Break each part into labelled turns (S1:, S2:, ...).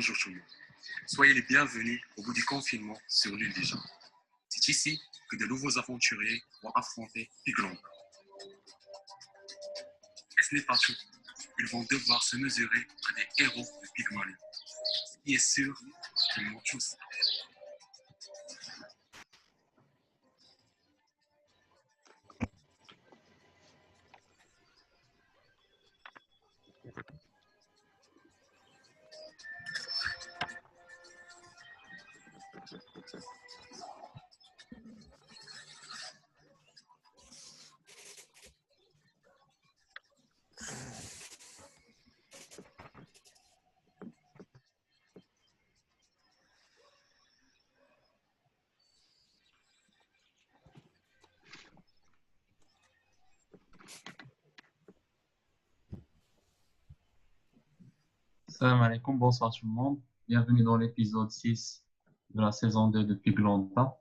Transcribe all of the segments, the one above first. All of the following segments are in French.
S1: Bonjour tout le monde. Soyez les bienvenus au bout du confinement sur l'île des Gens. C'est ici que de nouveaux aventuriers vont affronter Pigland. Et ce n'est pas tout. Ils vont devoir se mesurer à des héros de Pygmalion. Ce qui est sûr, ils m'ont tous.
S2: Salam alaikum, bonsoir tout le monde. Bienvenue dans l'épisode 6 de la saison 2 de Piglanta.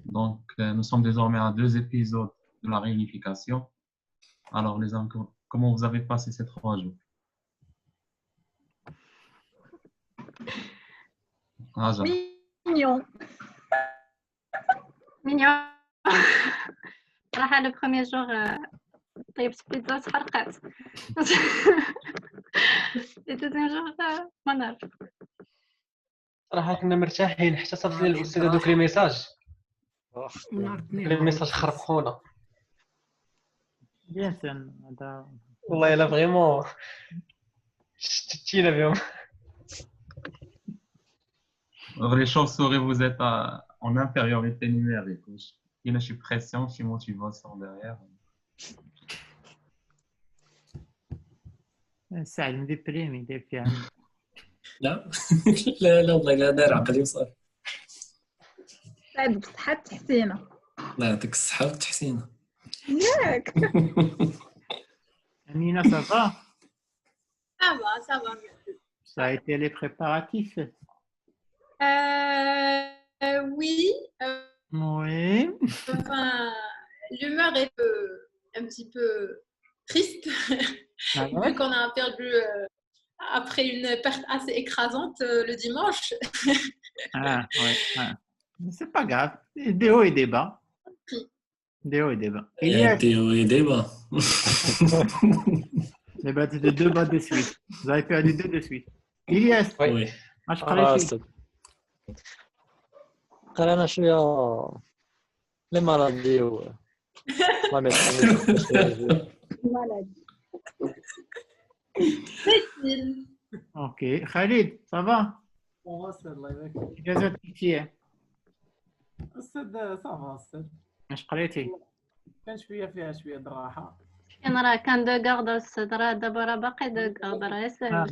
S2: Donc, nous sommes désormais à 2 épisodes de la réunification. Alors, les amis, comment vous avez passé ces 3 jours? Raja.
S3: Mignon.
S4: Mignon. صراحة le premier jour طيبت بيتزا تحرقات. Le deuxième jour ما نعرف.
S5: صراحة كنا مرتاحين حتى صافي لنا الأستاذ هذوك لي ميساج خربقونا.
S6: بيان هذا
S5: والله إلا فريمون شتينا بهم.
S2: Alors, les chauves-souris, vous êtes en infériorité numérique. Il y a une pression, si motivation derrière.
S6: ساعد ندير بريمي ندير فيها
S7: لا لا والله لا دار عقلي وصافي.
S3: سعد بصحة تحسينة.
S7: الله يعطيك الصحة والتحسين.
S3: ياك.
S6: Amina, ça va?
S3: Ça va.
S6: Ça a été les préparatifs?
S3: Oui.
S6: Oui.
S3: Enfin, l'humeur est un petit peu triste.
S6: Ah ouais?
S3: Vu qu'on a perdu après une perte assez écrasante le dimanche.
S6: Ah ouais. Mais c'est pas grave. Des hauts et des bas. Des hauts et des bas.
S7: des bas.
S6: Les bas de 2 bas de suite. Vous avez perdu 2 de suite. Ilyas.
S7: Oui.
S6: اش قريتي؟
S8: قرانا شويه لي مالادي و ما
S6: اوكي خالد صافا
S9: أستاذ الله يبارك
S6: اجازه فيه
S9: أستاذ صافا أستاذ
S6: اش قريتي؟
S9: كان فيها شوية راحة
S4: كاين راه كان دو غارد الصدر دابا راه باقي دو غارد راه يسهل.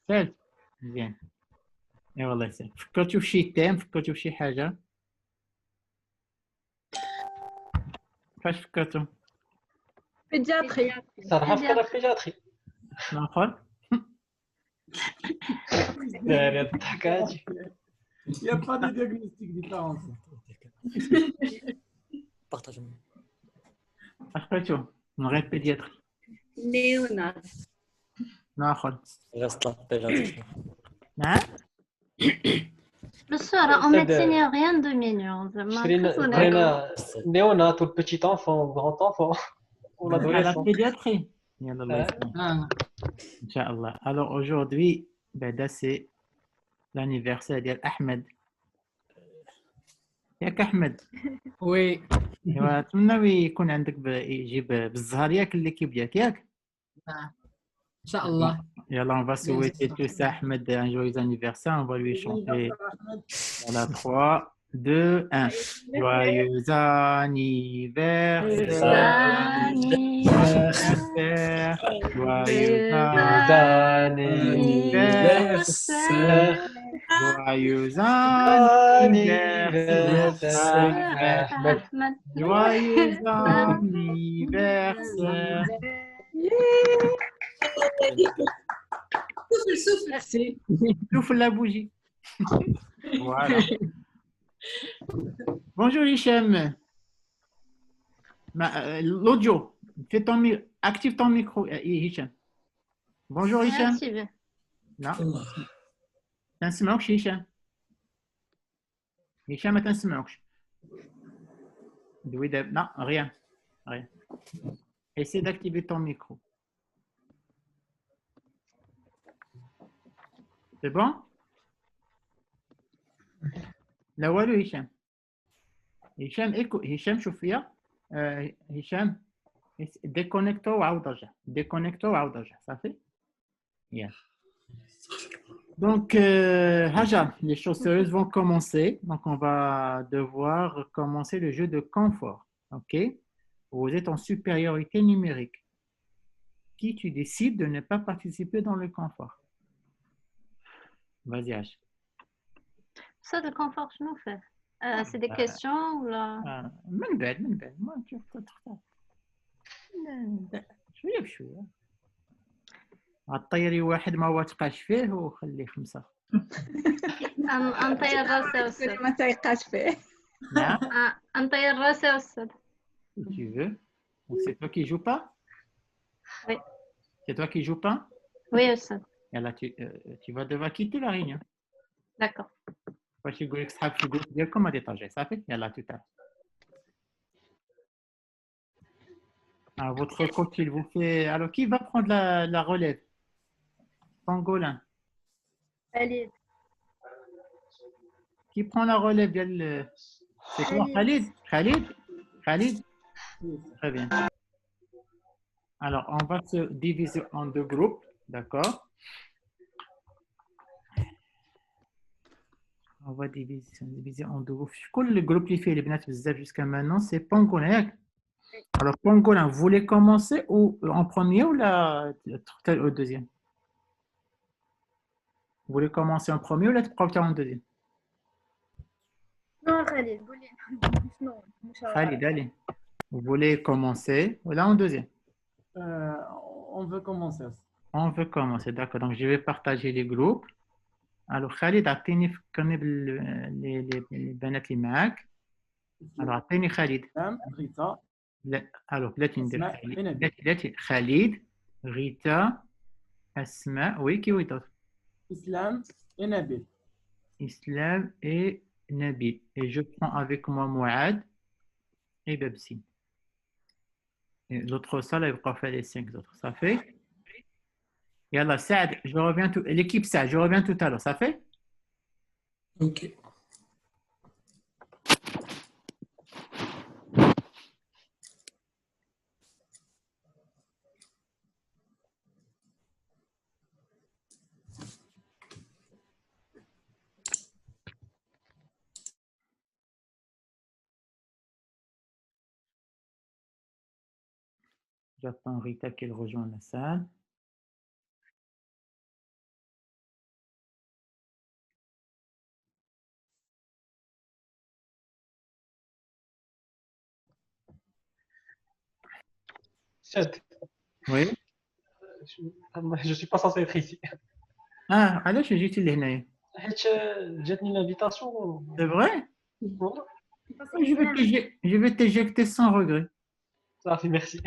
S6: سهل مزيان اي والله يسهل. فكرتوا في شي تيم؟ فكرتوا في شي حاجه؟ فاش فكرتوا؟
S3: بيدياتري.
S5: صراحة فكرة في بيجاتري.
S6: ناخذ
S5: داير الضحكة هادي.
S9: يا با دي دياغنوستيك ديفيرونس.
S8: بارطاج
S6: اش قريتوا؟ من غير بيدياتري
S3: نيونات.
S6: ناخذ
S8: غير بيجاتري.
S6: نعم
S4: Le soir, en médecine, il n'y a rien de mignon.
S5: شرينا نيونات والبيتيت انفون غران انفون
S6: على
S5: والادوليسون.
S6: بيدياتري. يلا الله يسلمك ان شاء الله. Alors aujourd'hui بعدا سي l'anniversaire ديال احمد. ياك احمد؟
S9: وي
S6: ايوا نتمنى يكون عندك يجيب بالزهر ياك اللي كيبداك ياك
S9: إن شاء الله.
S6: يلا on va souhaiter tous à Ahmed un joyeux anniversaire. On va lui chanter voilà 3 2 1 joyeux anniversaire joyeux anniversaire joyeux anniversaire Ahmed joyeux anniversaire.
S3: Souffle.
S6: Souffle la bougie. Voilà. Bonjour Hichem. L'audio. Active ton micro, Hichem. Bonjour Hichem. لا
S7: الله
S6: ما تنسمعوكش هشام ما تنسمعوكش دوي دابا لا rien essaie d'activer ton micro c'est bon لا والو هشام شوف فيا هشام ديكونيكتو وعاود رجع صافي يا Donc, Haja, les choses sérieuses vont commencer. Donc, on va devoir commencer le jeu de confort. OK? Vous êtes en supériorité numérique. Qui tu décides de ne pas participer dans le confort? Vas-y, Haja.
S4: Ça, le confort, je nous fais. C'est des questions ou là?
S6: من بعد ما تختار شوية بشوية غطيري واحد ما واثقاش فيه وخليه 5
S4: نطير راسي والسد
S3: ما تيقاش فيه.
S6: نعم
S4: نطير راسي والسد.
S6: si tu veux. C'est toi qui joues pas?
S4: Oui.
S6: C'est toi qui joues pas?
S4: Oui, والسد.
S6: Et là, tu vas devoir quitter la réunion.
S4: D'accord.
S6: باش يقول لك صحاب في الجروب ديالكم غادي ترجعي صافي يلا توتا. Votre coach, il vous fait. Alors, qui va prendre la relève? Pangolin.
S3: Khalid.
S6: Qui prend la relève? C'est quoi? Khalid? Khalid? Très bien. Alors, on va se diviser en 2 groupes, d'accord? On va diviser en 2 groupes. Le groupe qui fait les bnat jusqu'à maintenant, c'est Pangolin. Alors, Pangolin, vous voulez commencer en premier ou au deuxième? Vous voulez commencer en premier ou en deuxième?
S3: Non, Khalid. Non.
S6: Khalid, allez. Vous voulez commencer ou là en deuxième?
S9: On veut commencer.
S6: On veut commencer, d'accord. Donc, je vais partager les groupes. Alors, Khalid, أعطيني فكرني بالبنات اللي معاك. Alors, أعطيني Khalid.
S9: Rita.
S6: لا alors بلاتي ندير
S9: أسماء
S6: خالد
S9: ونبيل.
S6: بلاتي خالد غيتا أسماء وي كي ويدوت
S9: Islam et Nabil.
S6: Islam et Nabil. Et je prends avec moi Mouad et Babsi. Et l'autre salle, il va faire les 5 autres. Ça fait? Yallah, Saad, je reviens tout. L'équipe Saad, je reviens tout à l'heure. Ça fait?
S7: Ok.
S6: J'attends Rita qu'elle rejoigne la salle.
S5: Chad,
S6: Oui.
S5: je suis pas censé être ici.
S6: Ah, علاش جيتي لهنايا؟
S5: حيت جاتني l'invitation.
S6: C'est vrai?
S5: Voilà.
S6: Je vais t'éjecter sans regret.
S5: صافي ميرسي.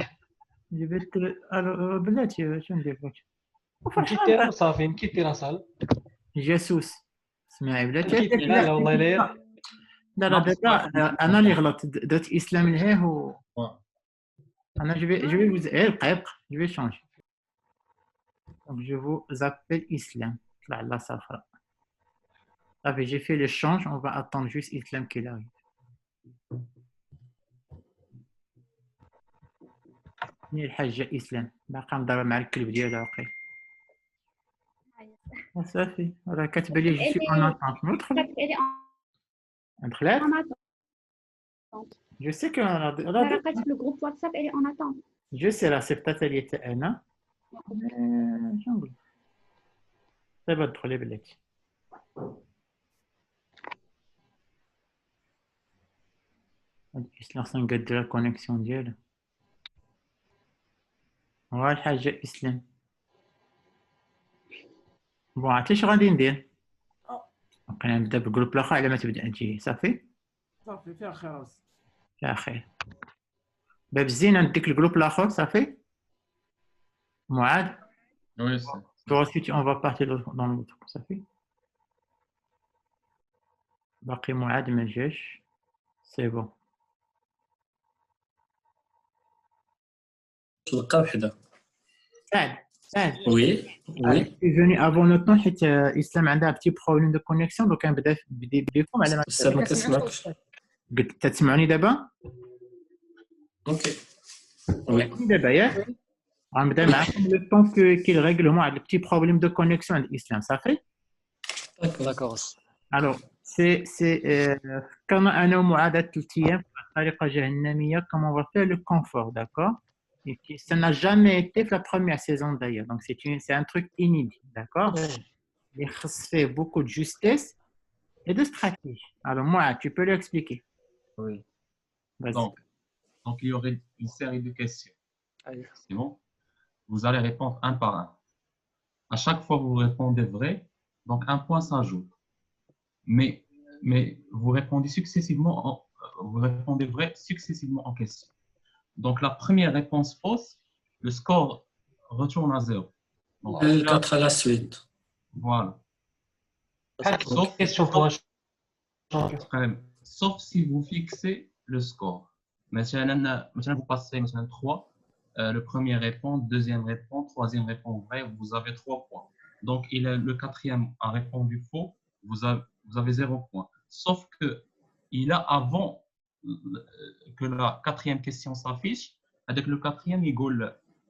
S6: Je vais te. Alors, بلاتي شنو ندير لك؟
S5: نكيتي صافي نكيتي لا صال.
S6: جاسوس. اسمعي بلاتي.
S5: نكيتي لا والله لا.
S6: لا دابا انا اللي غلطت درت اسلام لهيه انا je vais vous بقى je vais changer. Donc je vous appelle Islam. طلع لا صفراء. صافي j'ai fait le change, on va attendre juste Islam qu'il arrive. ني الحاجة إسلام باقا مضربة مع الكلب ديالها وقيل. صافي راه كاتبة لي جو سي اون اتونت. ندخل دخلت. Je sais que
S10: Le groupe WhatsApp, elle est en attente.
S6: je sais راه صيفطات لي حتى أنا. شنو نقول؟ دابا دخلي بلاتي. إسلام خصنا نقادر الكونيكسيون ديالها. هو الحاجة إسلام. بون عرفتي اش غادي ندير؟ بقينا نبدا بالجروب الاخر على ما تبدا انت صافي؟
S9: صافي فيها خير.
S6: فيها خير. باب الزينة نديك الجروب الاخر صافي؟ معاذ؟
S2: Oui, c'est
S6: Toi ensuite, on va partir dans l'autre. Ça fait باقي معاد ما جاش. C'est bon.
S7: تلقى وحده.
S6: سعد
S7: وي وي
S6: est venu avant notre temps حيت اسلام عندها un petit problème de connexion donc كنبدا بكم على ما
S7: استاذ ما كنسمعكش.
S6: قلت تسمعوني دابا
S7: اوكي وي
S6: دابا ياك غنبدا معكم لو طون كي ريغلمون على البتي بروبليم دو كونيكسيون عند الاسلام صافي.
S8: داكور.
S6: الو سي كما انا ومعاد 3 ايام بطريقه جهنميه كما on va faire le confort d'accord et puis ça n'a jamais été la première saison d'ailleurs donc c'est un truc inédit d'accord il faut beaucoup de justesse et de stratégie. Alors moi tu peux l'expliquer.
S2: Oui.
S6: Vas-y.
S2: Donc, il y aurait une série de questions.
S8: Allez.
S2: C'est bon? Vous allez répondre un par un. À chaque fois que vous répondez vrai, donc un point s'ajoute. Mais vous répondez vrai successivement en question. Donc, la première réponse fausse, le score retourne à 0. Donc,
S7: 4 à la suite.
S2: voilà. Sauf si vous fixez le score. Maintenant, vous passez 3. Le premier répond, deuxième répond, troisième répond vrai, vous avez 3 points. Donc, le quatrième a répondu faux, vous avez 0 point. Sauf que il a avant que la quatrième question s'affiche, avec le quatrième,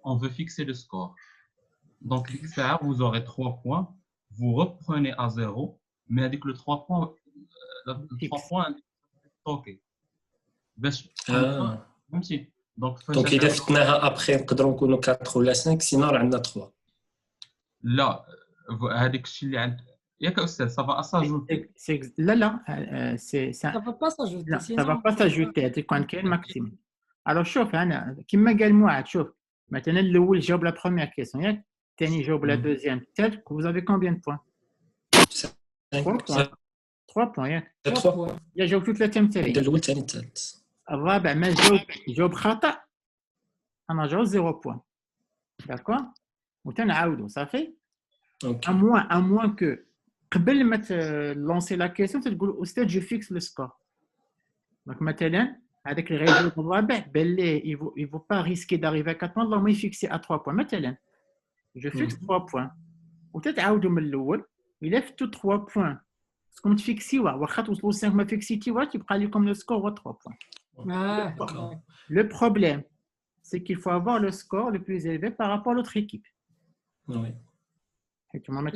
S2: on veut fixer le score. Donc, ça, vous aurez 3 points, vous reprenez à 0, mais avec le 3 points, ok.
S7: Donc, إذا فتناها أبخي نقدروا نكونوا 4 ولا 5 سينو راه عندنا 3.
S2: لا هذاك الشيء اللي عند ياك استاذ سافا ساجوتي
S6: لا
S11: ça va pas s'ajouter
S6: ça va pas s'ajouter هذيك كان كاين ماكسيموم. alors شوف انا كما قال معاد شوف مثلا الاول جاوب لا بروميير كيسيون ياك الثاني جاوب لا دوزيام الثالث vous avez combien de points 3 points ياك
S7: 3
S6: يا جاوبتوا ثلاثه مثاليه
S7: الاول الثاني الثالث.
S6: الرابع ما جاوب خطا انا جاوب 0 بوان داكور وتنعاودوا صافي. à moins que قبل ما تلونسي لا كيسيون تقول استاذ جو فيكس لو سكور. دونك مثلا هذاك اللي غيجاوب الرابع بان ليه il faut pas risquer d'arriver à 4 points اللهم يفيكسي à 3 points مثلا جو فيكس 3 بوان وتتعاودوا من الاول الا فتوا 3 بوان كنت تفيكسيوها واخا توصلوا 5 ما فيكسيتيوها تيبقى لكم لو سكور هو 3 بوان. Le problème, c'est qu'il faut avoir le score le plus élevé par rapport à l'autre équipe.
S7: Oui.
S6: Et tu m'en mets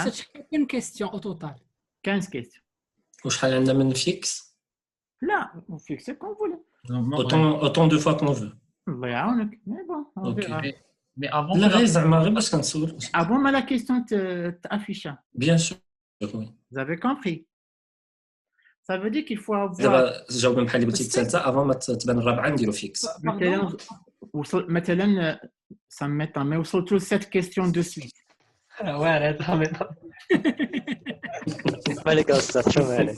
S11: C'est une question au total.
S6: 15 questions.
S7: وشحال عندنا من فيكس؟
S6: لا, on fixe comme vous voulez.
S7: Autant de fois qu'on veut.
S6: الله يعاونك. Mais bon, on verra.
S2: Mais avant
S7: لا غير زعما غير باش كنسول.
S6: Avant ما la question t'affiche.
S7: Bien sûr. Oui.
S6: Vous avez compris. Ça veut dire qu'il faut avoir.
S7: دابا جاوب بحال اللي قلتي الثالثه افون ما تبان الرابعه نديرو فيكس.
S6: مثلا ça me met mais وصلتوا ل 7 questions de suite.
S5: وارد
S8: مالك استاذ شو مالك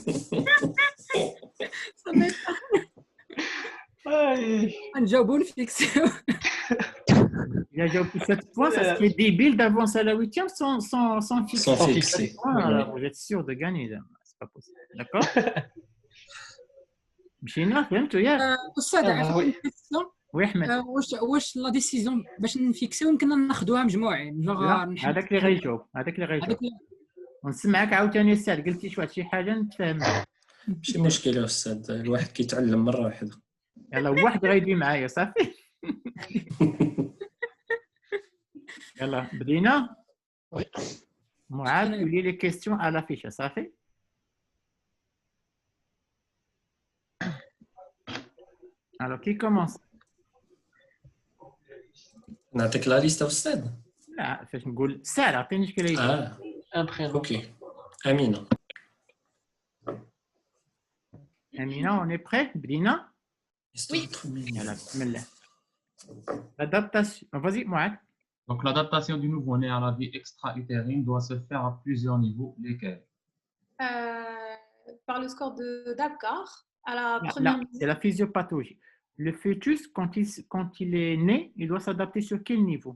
S11: نجاوبوا الفيكسيون.
S6: Il a joué 7 points, ça serait débile d'avancer à la 8e sans fixer.
S7: Sans fixer.
S6: Alors, vous êtes sûr de gagner, c'est pas possible. D'accord. مشينا فهمتوا ياك؟
S11: استاذ عندي كيسيون.
S6: وي احمد.
S11: واش لا ديسيزيون باش نفيكسيو يمكننا ناخذوها مجموعين
S6: هذاك اللي غيجاوب ونسمعك عاوتاني استاذ قلتي شي حاجه نتفاهم.
S7: ماشي مشكل يا استاذ الواحد كيتعلم مره واحده.
S6: يلا واحد غيدوي معايا صافي. يلا بدينا. معاذ قولي لي كيستيون على فيشه صافي. Alors, qui commence?
S7: نعطيك لا ليست استاذ.
S6: لا فاش نقول ساره عطيني شكون اللي
S7: اوكي امينه.
S6: امينه on est prêt بدينا.
S11: Oui.
S6: يلا بسم الله. L'adaptation. Vas-y Mohamed.
S2: Donc l'adaptation du nouveau-né à la vie extra-utérine doit se faire à plusieurs niveaux. Lesquels?
S3: Par le score de d'Apgar à la première.
S6: Là, c'est la physiopathologie. Le fœtus, quand il est né, il doit s'adapter sur quel niveau?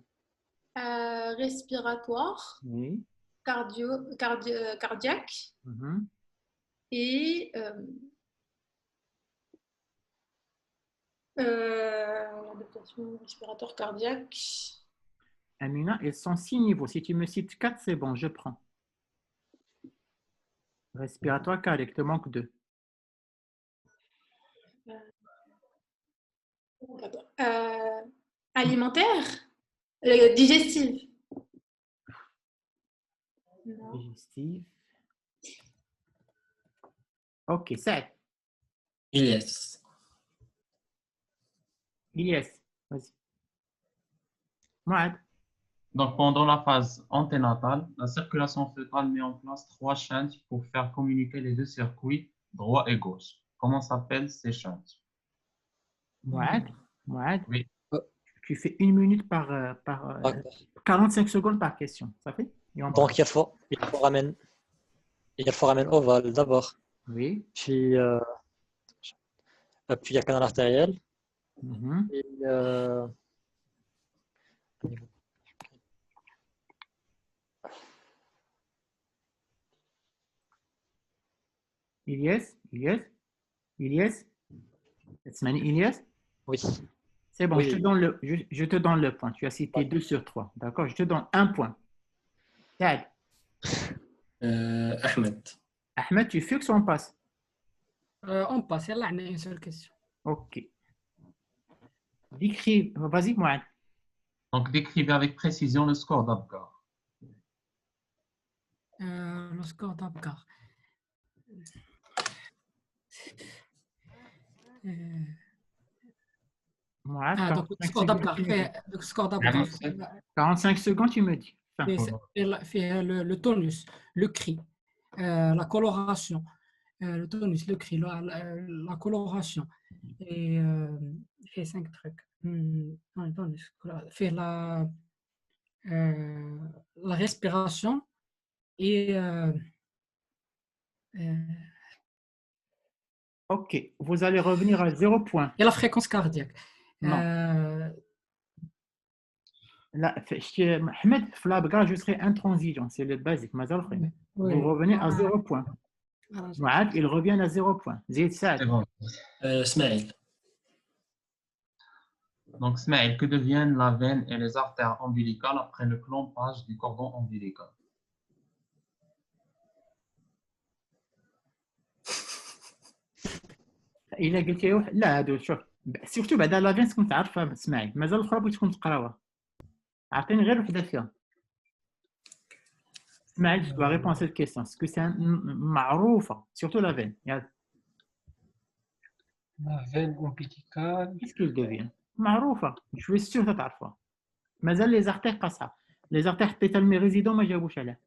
S3: respiratoire,
S6: Oui.
S3: cardiaque
S6: Mhm.
S3: et adaptation respiratoire cardiaque.
S6: Amina, ils sont 6 niveaux. Si tu me cites 4, c'est bon, je prends. Respiratoire cardiaque, il te manque 2.
S3: Alimentaire, digestive. Non.
S6: Digestif. Ok, 7.
S7: Ilyes.
S6: Ilyes, vas-y. Mohamed.
S2: Donc, pendant la phase anténatale, la circulation fœtale met en place 3 shunts pour faire communiquer les deux circuits droit et gauche. Comment s'appellent ces shunts?
S6: Mohamed.
S2: Oui.
S6: Tu fais 1 minute par
S8: D'accord.
S6: 45 secondes par question. Ça fait? Et on
S8: Donc, il faut ramener ovale d'abord.
S6: Oui.
S8: Puis, puis il y a canal artériel.
S6: Mhm.
S8: Et,
S6: Ilyes. تسمعني Ilyes?
S8: oui.
S6: C'est bon,
S8: Oui.
S6: je te donne le point. Tu as cité 2 sur 3. D'accord? Je te donne 1 point. Saad.
S7: Ahmed.
S6: Ahmed, tu fixes ou on passe?
S11: On passe. Yalla, on a une seule question.
S6: Ok. Décris. Vas-y, Mohamed.
S2: Donc, décrivez avec précision le score d'Apgar.
S11: Le score d'Apgar.
S6: Mohamed,
S11: Donc, le
S6: 45
S11: score d'Apgar.
S6: secondes, tu me dis.
S11: Le score d'Apgar.
S6: 45 secondes, tu me dis. Enfin,
S11: fait le tonus, le cri, la coloration, le tonus, le cri, la coloration. Et fait 5 trucs. Non, le tonus, fait la respiration et
S6: ok. Vous allez revenir à 0 point.
S11: la fréquence cardiaque.
S6: Non. Là, Ahmed, Flabgar, je serai intransigeant. C'est le basique.
S11: Oui.
S6: Vous revenez à 0 point. Mohamed, il revient à 0 point. Zid Saad.
S2: C'est bon.
S7: Smaïl.
S2: Donc, Smaïl, que deviennent la veine et les artères ombilicales après le clampage du cordon ombilical?
S6: إلا قلت له لا هادو شوف سيرتو بعدا لا فين تكون تعرفها اسمعي مازال الاخرى بغيت تكون تقراوها عطيني غير وحده فيها اسمعي جو dois répondre à cette question parce que c'est معروفه surtout la veine
S5: La veine ombilicale.
S6: qu'est-ce qu'il devient معروفه je suis sûr تعرفها مازال لي زارتير قاصها لي زارتير حطيتها الميريزيدون ما جاوبوش عليها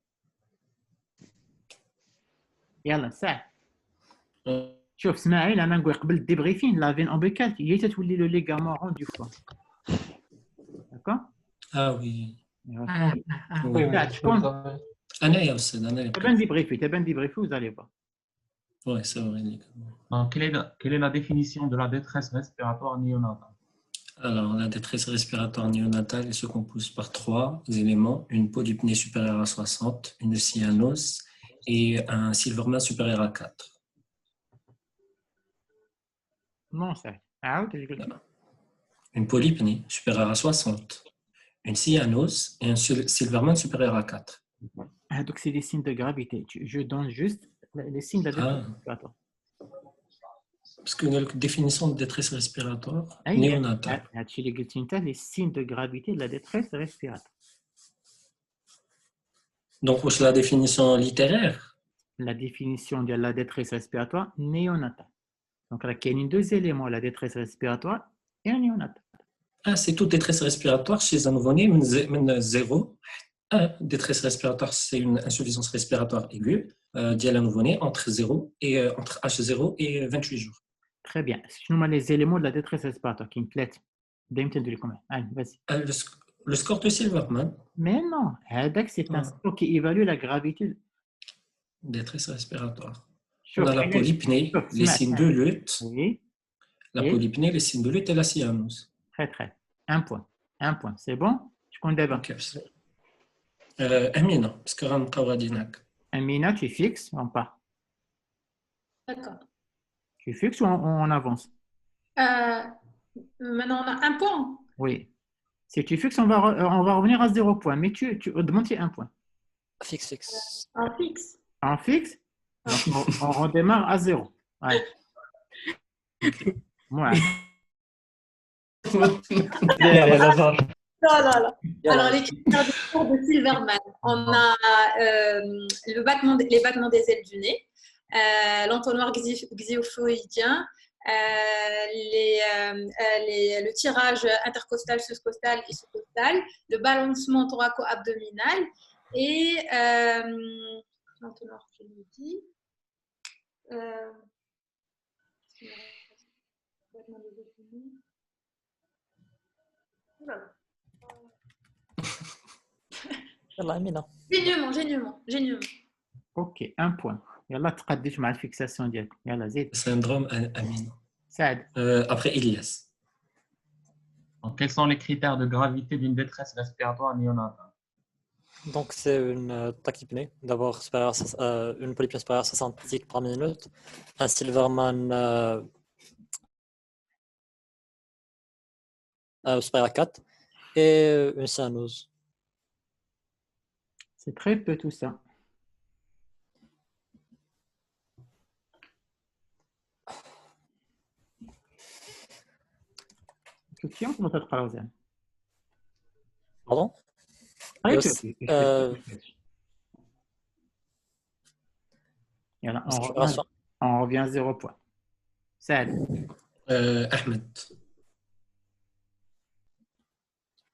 S6: يلا ساعه شوف اسماعيل انا نقول قبل الديبريفين لا فين امبيكال هي تتولي لو ليغامون رون دو فوا داكور
S7: Ah oui.
S6: شكون
S7: أنا يا أستاذ أنا.
S6: تبان ديبريفي vous allez voir.
S7: Oui, c'est vrai.
S2: Donc, quelle est la définition de la détresse respiratoire néonatale?
S7: Alors, la détresse respiratoire néonatale elle se compose par 3 éléments, une polypnée supérieure à 60, une cyanose et un Silverman supérieur à 4.
S6: Non, ça.
S7: Une polypnée supérieure à 60, une cyanose et un Silverman supérieur à 4.
S6: Donc, c'est des signes de gravité. Je donne juste les signes de la détresse respiratoire.
S7: Parce que la définition de détresse respiratoire néonatale.
S6: Les signes de gravité de la détresse respiratoire.
S7: Donc, c'est la définition littéraire?
S6: La définition de la détresse respiratoire néonatale. Donc, là, il y a 2 éléments, la détresse respiratoire et un néonatal.
S7: Ah, c'est toute détresse respiratoire chez un nouveau-né, 0. Détresse respiratoire, c'est une insuffisance respiratoire aiguë, d'il y a un nouveau-né entre 0 et entre H0 et 28 jours.
S6: Très bien. Quels sont les éléments de la détresse respiratoire qui me plaît? Vas-y.
S7: Le score de Silverman.
S6: Mais non, c'est un score qui évalue la gravité.
S7: Détresse respiratoire. On a la polypnée, les signes de lutte.
S6: Oui.
S7: La polypnée, les signes de lutte et la cyanose.
S6: Très. 1 point. 1 point. C'est bon? Je compte d'abord.
S7: Okay. Amina, parce que غنبقاو غادي هناك.
S6: Amina, tu fixes ou pas?
S3: D'accord.
S6: Tu fixes ou on avance?
S3: Maintenant, on a un point.
S6: Oui. Si tu fixes, on va revenir à 0 point. Mais tu demandes un point.
S8: Fixe, fixe.
S3: Un fixe.
S6: En fixe, donc on redémarre à 0. Ouais. Ouais.
S3: Non, non, non. Alors, les critères de cours de Silverman, on a les battements des ailes du nez, l'entonnoir xyophoïdien, le tirage intercostal, suscostal et sous-costal, le balancement thoraco-abdominal et l'entonnoir, je l'ai dit.
S8: يلا أمينة.
S3: Génuement.
S6: Ok, un point. يلا تقدش مع الفيكساسيون ديالك. يلا زيد.
S7: Syndrome Amina.
S6: سعد.
S7: Après Elias.
S2: Donc, quels sont les critères de gravité d'une détresse respiratoire néonatale?
S8: Donc, c'est une tachypnée. D'abord, une polypnée supérieure à 60 tics par minute. Un Silverman supérieur à 4. Et une cyanose.
S6: C'est très peu tout ça. كيف كنت تقراو زعما؟
S8: Pardon?
S6: Yalla, on revient à 0 point. Saad.
S7: Ahmed.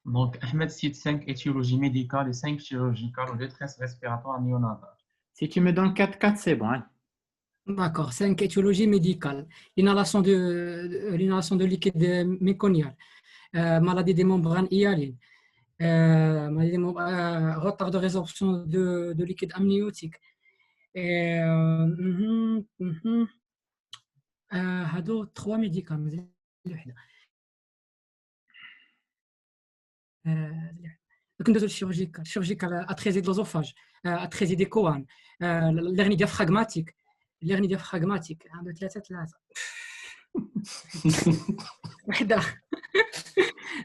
S2: Donc, Ahmed cite 5 étiologies médicales et 5 chirurgicales aux détresse respiratoire néonatale.
S6: Si tu me donnes 4, c'est bon. Hein?
S11: D'accord, 5 étiologies médicales. L'inhalation de liquide méconial, maladie des membranes hyalines, retard de résorption de liquide amniotique. هادو 3 médicaments. كندوزو الشيرجيكال اتريزي de l'œsophage, اتريزي des coans, l'hernie diaphragmatique. الهرني ديافراغماتيك عنده 3 وحده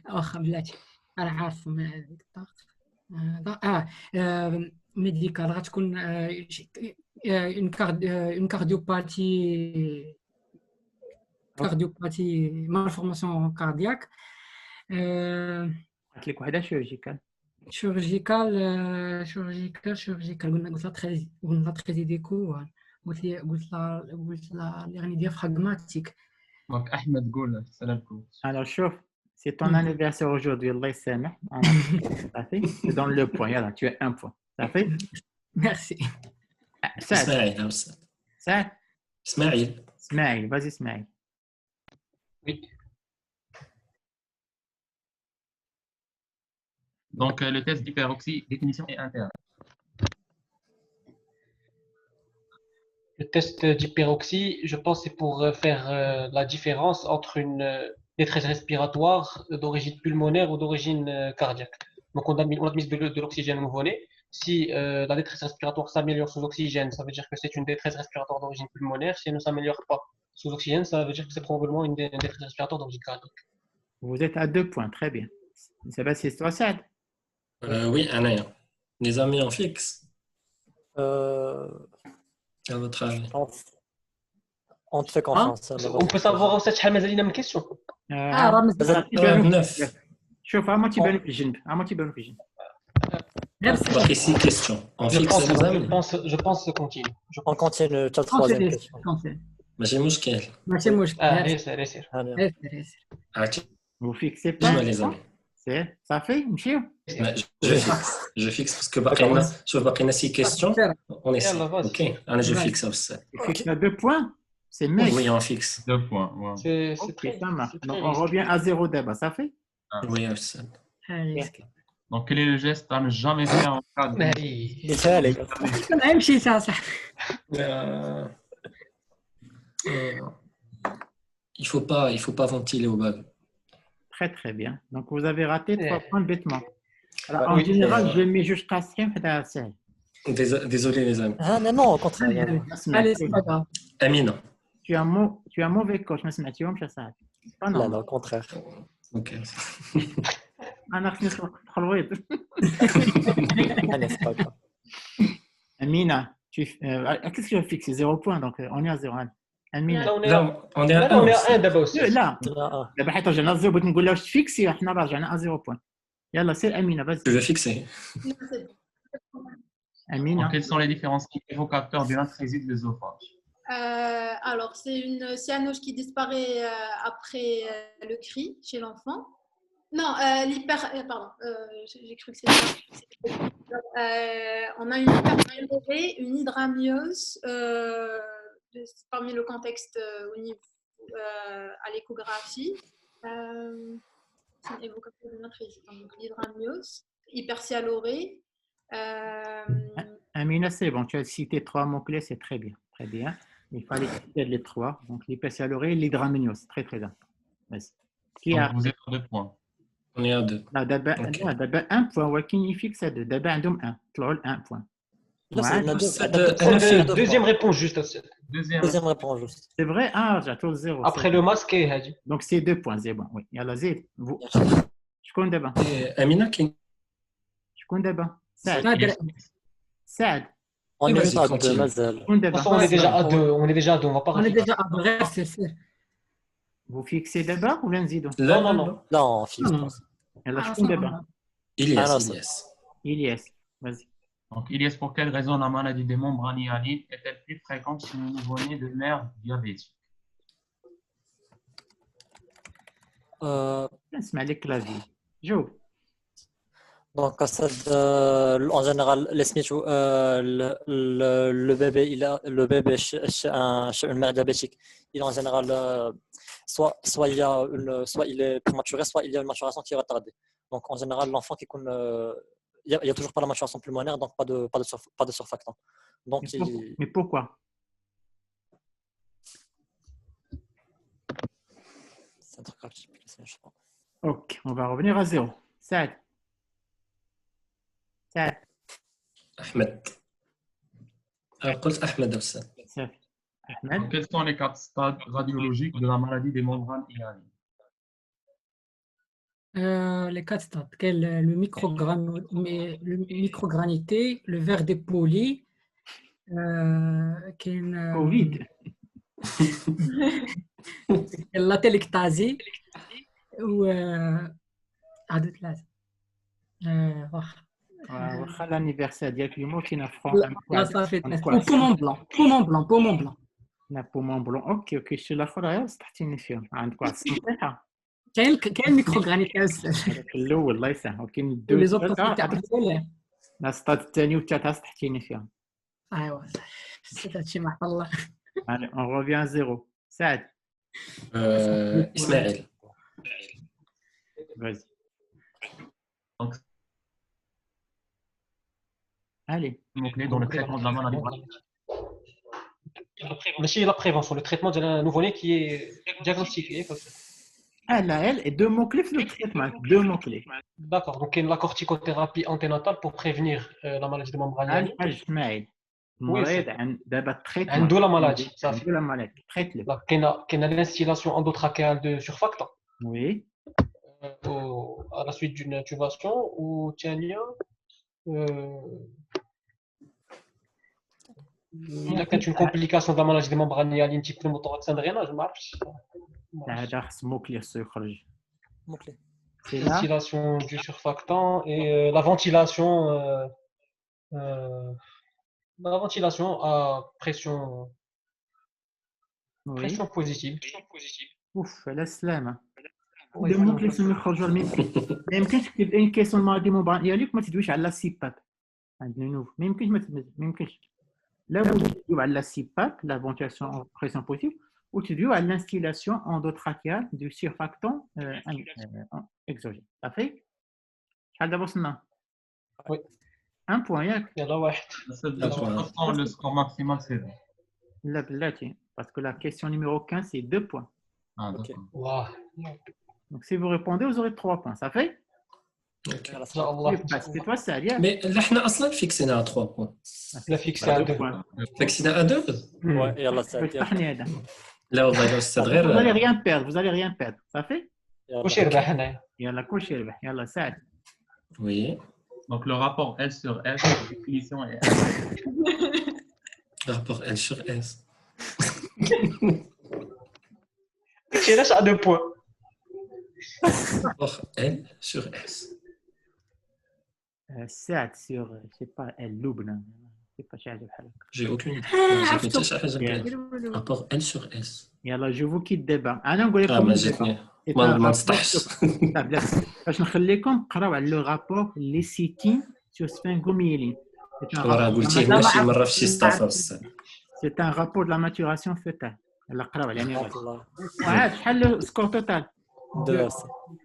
S11: واخا بلاتي انا عارف هذيك الضغط ميديكال غتكون اون كارديوباتي مالفورماسيون كاردياك
S6: قلت لك وحده
S11: شيرجيكال قلنا تريزي ديكو قلت لها يعني diaphragmatique.
S2: Donc, Ahmed قول سلامكم.
S6: Alors, شوف, c'est ton anniversaire aujourd'hui, Allah يسامح. Ça fait? Je te donne le point. Yalla, tu as un point. Ça fait?
S11: Merci.
S7: Ismaël.
S6: Saad.
S7: Ismaël.
S6: Vas-y, Ismaël.
S5: Oui.
S2: Donc, le test d'hyperoxie, définition et intérêt.
S5: Le test d'hyperoxie, je pense, c'est pour faire la différence entre une détresse respiratoire d'origine pulmonaire ou d'origine cardiaque. Donc, on a mis de l'oxygène au nouveau-né. Si la détresse respiratoire s'améliore sous oxygène, ça veut dire que c'est une détresse respiratoire d'origine pulmonaire. Si elle ne s'améliore pas sous oxygène, ça veut dire que c'est probablement une détresse respiratoire d'origine cardiaque.
S6: Vous êtes à 2 points, très bien. C'est toi, Saad?
S7: Oui, Anaya. Les amis en fixe. À votre avis.
S8: On te fait confiance.
S5: On peut savoir aussi شحال مازال لينا من question.
S11: راه
S7: 9.
S6: شوف عما تيبانوا في الجنب
S7: باقي 6 questions. En fixe, les amis.
S5: Je pense continue.
S8: On continue la troisième question.
S7: ماشي مشكل.
S5: يسير.
S7: عرفتي
S6: Vous fixez pas?
S7: les amis.
S6: Ça fait? مشيو.
S7: Je fixe parce que باقي لنا 6 questions. On essaie. OK. انا je fixe aussi.
S6: Tu fixes à 2 points? C'est mec.
S7: Oui, on fixe.
S2: 2 points. Wow.
S5: C'est
S6: très ça marche. Donc, on revient à 0 débat. Ça fait?
S7: Oui, aussi.
S2: Donc, quel est le geste à ne jamais faire en cas de...
S7: Il faut pas ventiler au bas.
S6: Très bien. Donc, vous avez raté 3 points bêtement. Alors,
S8: Ouais.
S6: en
S5: Oui.
S6: général, je mets jusqu'à 5 حدا سهل.
S7: Désolé les amis.
S8: Ah, non, au contraire.
S6: ما سمعت.
S11: Allez, c'est pas grave.
S7: Amina.
S6: Tu as mauvais coach ما سمعتيهمش أصاحبي. Pas
S8: Là,
S6: normal.
S8: au contraire.
S7: Ok.
S6: أنا خصني نسمع في الخلويط.
S8: Allez, c'est pas grave.
S6: Amina, qu'est-ce que tu as fixé? 0 point, donc on est à 0. Amina.
S5: Là, on est
S7: Là,
S5: à,
S7: on est à
S5: là, on
S7: 1
S5: est à
S7: aussi.
S5: 1 d'abord aussi.
S6: لا
S8: Ah,
S6: دابا حيت رجعنا للزيرو بغيت نقول لها واش تفيكسي حنا رجعنا 0 بوان. يلا سير امينه
S7: Tu
S6: vas-y.
S7: veux fixer?
S3: Non, c'est bon.
S2: Donc,
S6: امينه.
S2: quels sont les différents signes évocateurs d'une atrésie de l'œsophage?
S3: Alors, c'est une cyanoge qui disparaît après le cri chez l'enfant. Non, pardon, j'ai cru que c'était. On a une hypercalorée, une hydramniose, parmi le contexte au niveau, à l'échographie. C'est une évocation d'une atrésie. Donc, l'hydramniose, hypercialorée.
S6: Amina, c'est bon, tu as cité 3 mots-clés, c'est très bien. Très bien. Il fallait citer les 3. Donc, l'hypercialorée et l'hydramniose. Très, très bien. Vas-y. Qui
S2: Donc,
S6: a
S2: vous êtes à 2 points.
S7: On est à 2.
S6: لا دابا
S7: Ok.
S6: لا دابا 1 point ولكن يفيكس هادو دابا عندهم 1 طلعوا ل 1 point.
S8: là, c'est
S6: Ouais.
S5: Deuxième réponse juste.
S8: Deuxième réponse juste.
S6: C'est vrai? Ah, رجعتوا للزيرو.
S5: Après le masque, هادي.
S6: Donc, c'est 2 points, c'est bon. Oui. يلا زيد. شكون دابا؟
S7: Amina, qui
S6: شكون دابا؟ سعد.
S11: نادر.
S6: سعد.
S8: On est
S7: Vas-y,
S8: juste à deux,
S7: continue.
S8: Mazel.
S6: شكون
S5: De toute
S6: دابا؟
S5: façon, on est déjà à 2. On est déjà à 2. On va pas
S11: On est
S5: rajouter.
S11: déjà à bref, c'est.
S6: Vous fixez d'abord ou bien نزيدوا؟
S7: لا
S5: non,
S7: لا
S5: non.
S7: لا.
S8: Là, on fixe.
S11: Non.
S6: يلا
S11: Ah,
S6: شكون
S11: ça
S6: دابا؟
S11: va.
S7: Ilyes,
S8: Ah, non,
S7: Ilyes.
S6: Ilyes. Vas-y.
S2: Donc, Ilyes, pour quelle raison la maladie des membranes hyalines est-elle plus fréquente chez les nouveau-nés de mère diabétique?
S6: نسمع لك كلافي. جاوب.
S8: Donc, en général, les Smith, le bébé, chez une mère diabétique, il est en général, soit il est prématuré, soit il y a une maturation qui est retardée. Donc, en général, l'enfant qui connaît, il y a toujours pas la maturation pulmonaire, donc pas de surfactant. Donc,
S6: Mais pourquoi?
S8: c'est un truc atypique, je pense.
S6: Ok, on va revenir à 0. Saad. Saad.
S7: Ahmed. قلت أحمد أستاذ.
S6: صافي.
S2: Donc,
S6: أحمد.
S2: quels sont les 4 stades radiologiques de la maladie des membranes hyalines?
S11: Les 4 stades. Le microgranité, le verre dépoli,
S6: Covid.
S11: la télectasie ou هادو ثلاثة.
S6: واخا l'anniversaire ديالك اليوم وكاين
S11: لا صافي بومون بلون.
S6: لا بومون بلون. اوكي شي الاخر غير سطحتيني فيهم. عندك واحد الصنطيحه.
S11: كاين ميكروغرانيتي
S6: هذاك الاول الله يسهل. وكاين
S11: ولي
S6: الدو
S11: زوبر تاع
S6: لا السطاد الثاني والثالث سطحتيني فيهم.
S11: ايوا هادشي ما الله.
S6: Allez, on revient à 0. Saad.
S7: Ismaël.
S6: Vas-y.
S2: Donc,
S6: Allez.
S2: mots-clés dans le traitement de la maladie.
S5: ماشي la prévention, le traitement d'un nouveau-né qui est diagnostiqué.
S6: Elle et 2 mots-clés sur le traitement. 2 mots-clés.
S5: D'accord, donc il y a la corticothérapie anténatale pour prévenir la maladie de membrane hyaline.
S6: Oui, d'abord traitement.
S5: عنده la maladie, ça fait.
S6: La maladie. Traite-le.
S5: كاين l'instillation endotrachéale de surfactant.
S6: Oui.
S5: À la suite d'une intubation ou tiania. Il y a peut-être une complication de la maladie des membranes hyalines type pneumothorax syndrénage, je marche.
S6: هذا خص مو-clé يخرج.
S8: Mot-clé.
S5: L'instillation du surfactant et la ventilation à pression positive.
S6: اوف على السلامه. Le mot-clé اللي يخرجوا ما يمكنش كاين كيسون المرضي مبان ديالك ما تدويش على السيباب. عندنا نوف ما يمكنش لا بد تدوي على السيباب la ventilation en pression positive ou tu dois à l'instillation endotrachéale du surfactant exogène. Ça fait شحال دابا وصلنا؟
S5: Oui.
S6: 1 point ياك.
S5: يلا واحد.
S2: Le score maximal, c'est 20.
S6: لا بلاتي parce que la question numéro 15 c'est 2 points.
S2: Ah, d'accord.
S5: Wow.
S6: Donc si vous répondez vous aurez 3 points. Ça fait
S8: يلا
S5: ان
S8: صافي.
S5: شاء الله.
S6: C'est toi, ça, Alia.
S7: Mais là, on a اصلا fixé à 3 points.
S5: لا فيكس على 2.
S7: Fixé à 2.
S8: Ouais, يلا سعد يلا.
S6: افتحني هذا.
S7: لا والله الاستاذ
S6: Vous allez
S7: غير
S6: rien perdre, vous allez rien perdre. Ça fait?
S5: واش
S8: يلا.
S5: يربح هنايا؟
S6: يلا كلشي يربح. يلا سعد.
S7: Oui,
S2: Donc le rapport L sur F, la définition est
S7: rapport L sur S.
S5: داكشي علاش ا 2 بوان.
S7: Rapport L sur S.
S6: سعد sur je sais pas اللبنة. Je sais pas شي حاجة بحال هكا.
S7: J'ai aucune. J'ai fait ça, j'ai rapport L sur S.
S6: يلا جو فو كي الدابا. انا نقول لكم
S7: ما
S6: الدابا.
S7: جاتني ما نسطحش.
S6: باش نخليكم قراو على لو رابور لي سيتين سور سفنغوميلين.
S7: وراه قلتيه هنا شي مره في شي ستافه بصح.
S6: سي ان رابور دو لا ماتوراسيون فيتال. يلا قراو عليه يعني.
S8: الله.
S6: وعاد شحال سكور توتال؟
S8: 2.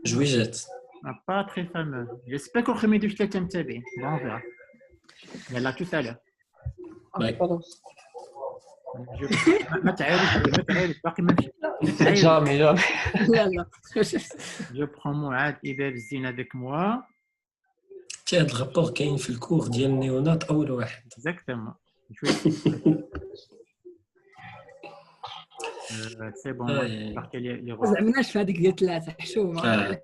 S7: جويجات.
S6: با تري فامو. جيسبر كون خمي دوش 3 متابعين. بون فيرا. يلا تو تالا.
S7: باي.
S6: ما تعايرش باقي ما مشي.
S5: جامي
S11: يلا
S6: جو برون معاد إباب الزين avec moi.
S7: تي هاد الرابور كاين في الكور ديال النيونات اول واحد.
S6: Exactement. سي بون باقي لي
S11: ما زعمناش في هذيك ديال 3 حشومه.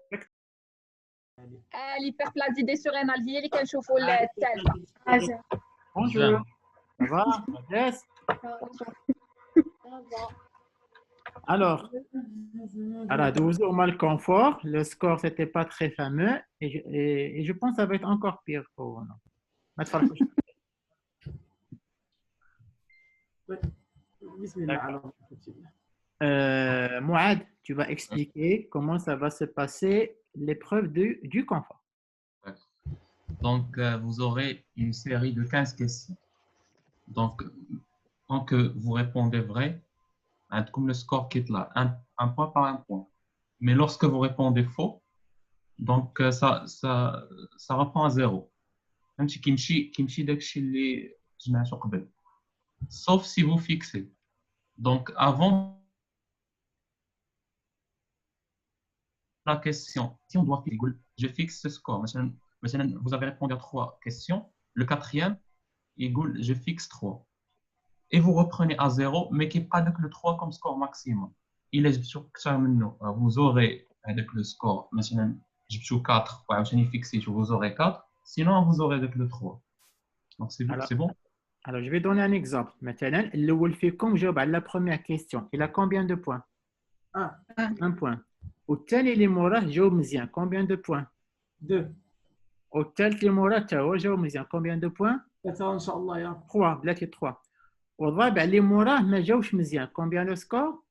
S12: l'hyperplasie sur un allié اللي كنشوفوا الثالثه.
S6: Bonjour. Ça va? Yes. Alors, à la 12, au mal confort, le score c'était pas très fameux et je pense que ça va être encore pire pour nous. Mouad, tu vas expliquer comment ça va se passer l'épreuve du confort.
S2: Donc, vous aurez une série de 15 questions. Donc, tant que vous répondez vrai, comme le score qui est là, un point par un point. Mais lorsque vous répondez faux, donc ça reprend à 0. Sauf si vous fixez. Donc, avant la question, si on doit fixer, je fixe ce score. Maintenant, vous avez répondu à 3 questions. Le 4e, je fixe 3. Et vous reprenez à 0, mais qui n'est pas avec le 3 comme score maximum. Il est sur vous aurez avec le score, maintenant, je suis 4, vous aurez 4, sinon vous aurez avec le 3. Donc c'est bon?
S6: Alors, je vais donner un exemple. Maintenant, le Wolfikum job à la première question. Il a combien de points? 1 point. Au tel et les Mora, job mzien, combien de points?
S9: 2.
S6: Au tel les Mora, job mzien, combien de points?
S9: 3 ان شاء الله يا
S6: 3. بلاتي 3. والرابع اللي موراه ما جاوش مزيان. كومبيان لو سكور؟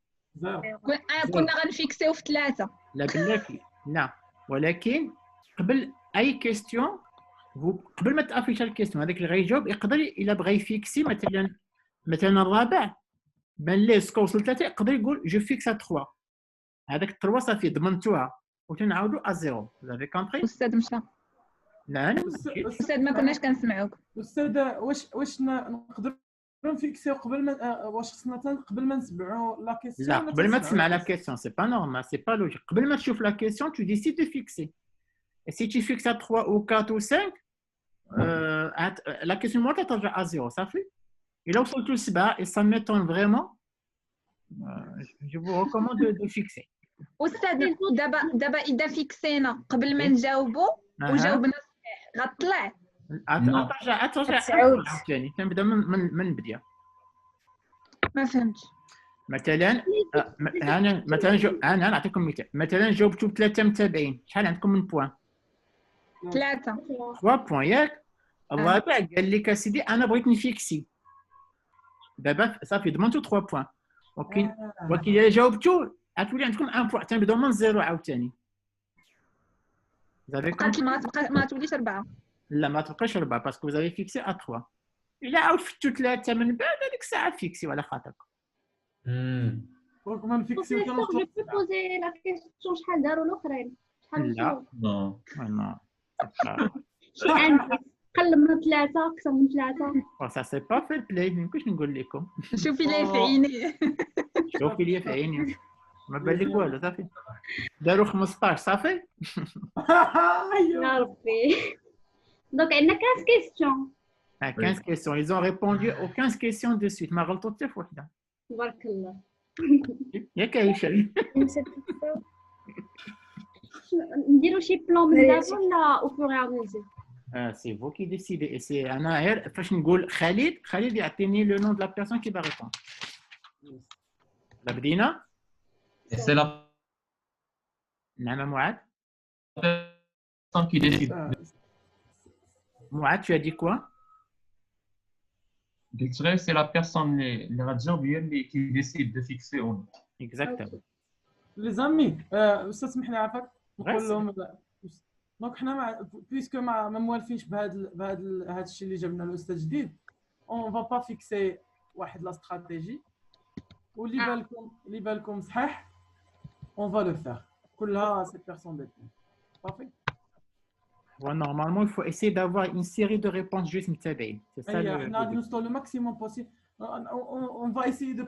S12: كنا غنفيكسيو في 3.
S6: لا بلاتي لا، ولكن قبل اي كيستيون قبل ما تافيش الكيستيون هذاك اللي غيجاوب يقدر الا بغى يفيكسي مثلا الرابع بان ليه سكور وصل 3 يقدر يقول جو فيكس ا 3. هذاك 3 صافي ضمنتوها وتنعاودوا ا 0. لافي كونبري؟
S12: استاذ مشى.
S6: لا انا
S12: استاذ ما كناش كنسمعوك.
S9: استاذ واش نقدر نفيكسيو قبل ما واش خصنا قبل ما نسمعوا لا كيسيون؟
S6: لا قبل ما تسمع لا كيسيون سي با نورمال سي با لوجيك. قبل ما تشوف لا كيسيون tu décides de fixer. Et si tu fixes à 3 ou 4 ou 5 la question moi ترجع à 0 صافي. Et là وصلتوا ل7 et ça m'étonne vraiment, je vous recommande de fixer.
S12: استاذ دابا اذا فيكسينا قبل ما نجاوبوا وجاوبنا غطلع.
S6: ترجع ثاني تنبدا من بدايه.
S12: ما فهمتش.
S6: مثلا انا نعطيكم مثال. مثلا جاوبتوا ب3 متابعين، شحال عندكم من بوان؟
S12: 3
S6: بوان ياك. الرابع قال لك اسيدي انا بغيت نفيكسي، دابا صافي ضمنتوا 3 بوان. ولكن الا جاوبتوا غتولي عندكم 1 بوان، تنبداو من 0 عاوتاني.
S12: ما توليش 4.
S6: لا ما تبقاش 4 باسكو vous avez fixé à 3. الا عاود فتوا 3 من بعد هذيك الساعه فيكسي على خاطركم.
S9: ما نفيكسيو
S10: جو بوزي لا كيسيون شحال داروا الاخرين؟ شحال
S6: لا نو
S10: قل من 3 اكثر من 3.
S6: سا سي با فير بلاي. ميمكنش نقول لكم.
S12: شوفي لي في عيني.
S6: شوفي لي في عيني ما بان لك والو. صافي داروا 15 صافي.
S10: يا ربي. Donc, عندنا 15 questions.
S6: 15 questions. Ils ont répondu aux 15 questions de suite. ما غلطوا حتى في وحده.
S10: تبارك الله.
S6: ياك هشام.
S10: نديروا شي بلان من دابا ولا au fur et à mesure؟
S6: C'est vous qui décidez. Et c'est أنا غير فاش نقول خالد يعطيني le nom de la personne qui va répondre. بدينا؟
S2: Et c'est la
S6: نعم معاذ.
S2: personne qui décide.
S6: Mouad, tu as dit quoi?
S2: C'est la personne, les radios qui décide de fixer ou non.
S6: Exactement.
S9: لي زامي استاذ سمح لي عافاك نقول لهم دونك حنا بيسكو ما موالفينش بهذا الشيء اللي جبنا الاستاذ جديد اون فا با فيكسي واحد لا استراتيجي واللي بالكم صحيح اون فا لو فير كلها سي بيرسون دي صافي.
S6: Ouais, normalement, il faut essayer d'avoir une série de réponses juste متابعين. C'est ça le.
S9: On a le maximum possible. On va essayer de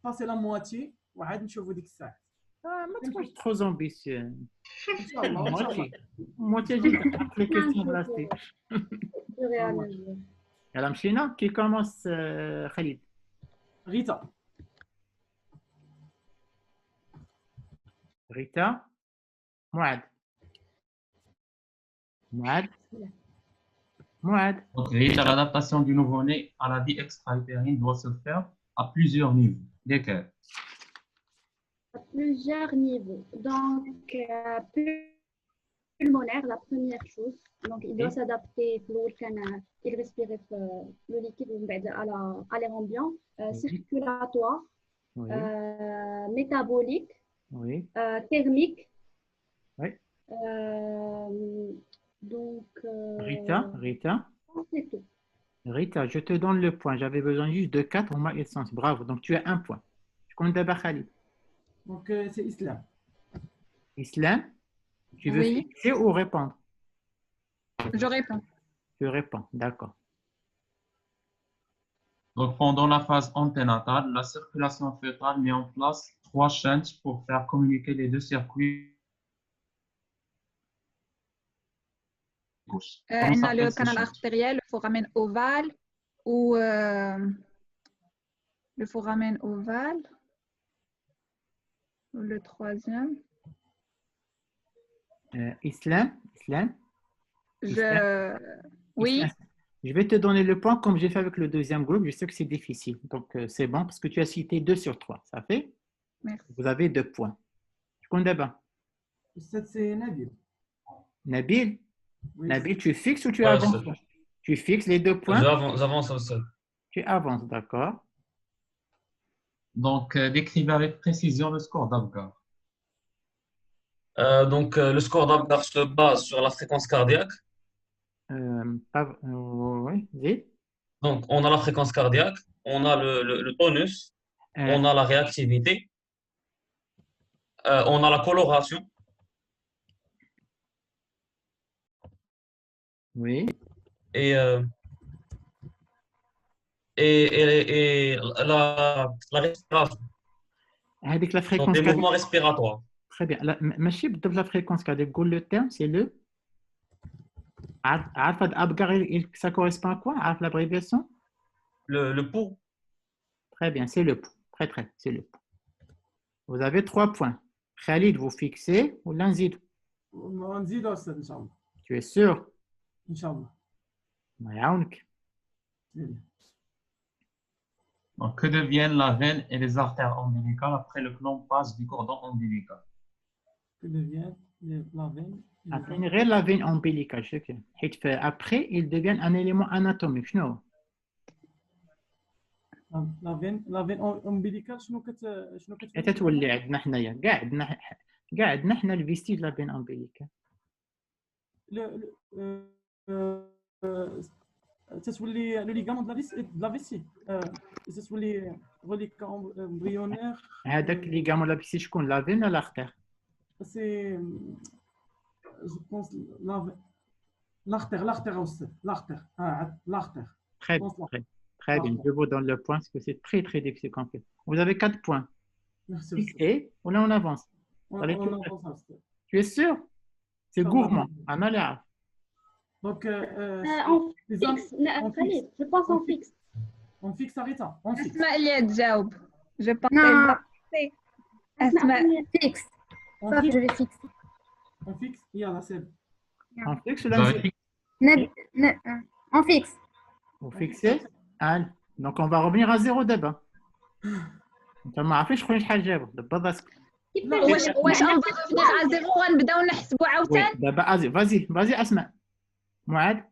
S9: passer la moitié. وعاد نشوفوا ديك الساعه.
S6: ما تكونش trop ambitieux.
S9: ان شاء الله.
S6: Moitié juste les questions de la stage. يلا مشينا. Qui commence Khalid?
S9: Rita.
S6: Mouad.
S2: Donc, l'adaptation du nouveau-né à la vie extra-utérine doit se faire à plusieurs niveaux. Lesquels?
S10: À plusieurs niveaux. Donc, pulmonaire, la première chose. Donc, il doit s'adapter il respirait le liquide à l'air ambiant, circulatoire, métabolique, thermique.
S6: Oui.
S10: Donc,
S6: Rita,
S10: c'est tout.
S6: Rita, je te donne le point. J'avais besoin juste de 4 pour ma essence. Bravo. Donc, tu as un point. Je compte d'abord Khalid.
S9: Donc, c'est Islam.
S6: Islam, tu veux fixer ou répondre?
S12: Je réponds.
S6: Tu réponds, d'accord.
S2: Donc, pendant la phase anténatale, la circulation fœtale met en place 3 chaînes pour faire communiquer les deux circuits.
S12: On a le canal artériel, le foramen ovale ou le foramen ovale. Le troisième.
S6: Islam.
S12: Oui.
S6: Je vais te donner le point comme j'ai fait avec le deuxième groupe. Je sais que c'est difficile. Donc, c'est bon parce que tu as cité 2 sur 3. Ça fait?
S12: Merci.
S6: Vous avez 2 points. Je compte d'abord.
S9: C'est Nabil.
S6: Nabil? Oui, Nabil, tu fixes ou tu avances? Tu fixes les 2 points?
S13: J'avance au sol.
S6: Tu avances, d'accord.
S2: Donc, décrivez avec précision le score d'Apgar.
S13: Donc, le score d'Apgar se base sur la fréquence cardiaque.
S6: Oui, vite.
S13: Donc, on a la fréquence cardiaque, on a le tonus, on a la réactivité, on a la coloration.
S6: Oui.
S13: Et la respiration.
S6: Avec la fréquence
S13: donc, des mouvements respiratoires.
S6: Très bien. ماشي بالضبط la fréquence cardiaque. قول le terme, c'est le. عارف Apgar, ça correspond à quoi? عارف l'abréviation?
S13: Le pouls.
S6: Très bien, c'est le pouls. Très, c'est le pouls. Vous avez 3 points. Khalid, vous fixez ou l'anzid?
S9: نزيد أستاذ إن شاء الله.
S6: Tu es sûr?
S9: إن شاء الله.
S6: الله يعاونك.
S2: Donc, que deviennent la veine et les artères ombilicales après le clampage du cordon ombilical?
S9: Que devient la veine?
S6: Après, غير la veine ombilicale. Après, ils deviennent un élément anatomique. شنو؟
S9: la veine ombilicale شنو
S6: تتولي عندنا حنايا كاع عندنا حنا الفيستيج لا فين امبيليكال.
S9: تتولي لو ليغامون دو لا فيسي تتولي غوليك امبريونير.
S6: هذاك ليغامون لا فيسي شكون؟ لا فين ولا لاختير؟
S9: سي جو بونس l'artère aussi l'artère
S6: très bien, je vous donne le point parce que c'est très difficile comme fait. Vous avez 4 points.
S9: Merci.
S6: Et là on avance.
S9: On avance.
S6: Tu es sûr? C'est gourmand. أنا اللي عارف.
S9: Donc,
S10: En fixe, Khalid, je pense en fixe.
S9: on fixe Rita. On fixe.
S12: اسماء اللي تجاوب. Je pense
S10: Non.
S12: qu'elle va fixer. اسماء.
S10: Fixe.
S9: On
S10: Ça,
S9: fixe.
S10: je vais fixer.
S9: On fixe. يلا سيب.
S6: On fixe
S2: Vous
S6: la
S2: avez
S6: musique.
S10: On fixe.
S6: Vous fixez. Allez. Donc, on va revenir à 0 d'abord. أنت ما عارفين شكون شحال جابوا. دابا ضاسك.
S12: واش on va revenir à zéro غنبداو نحسبوا
S6: Oui.
S12: عاوتاني.
S6: دابا vas-y أسماء. معاد.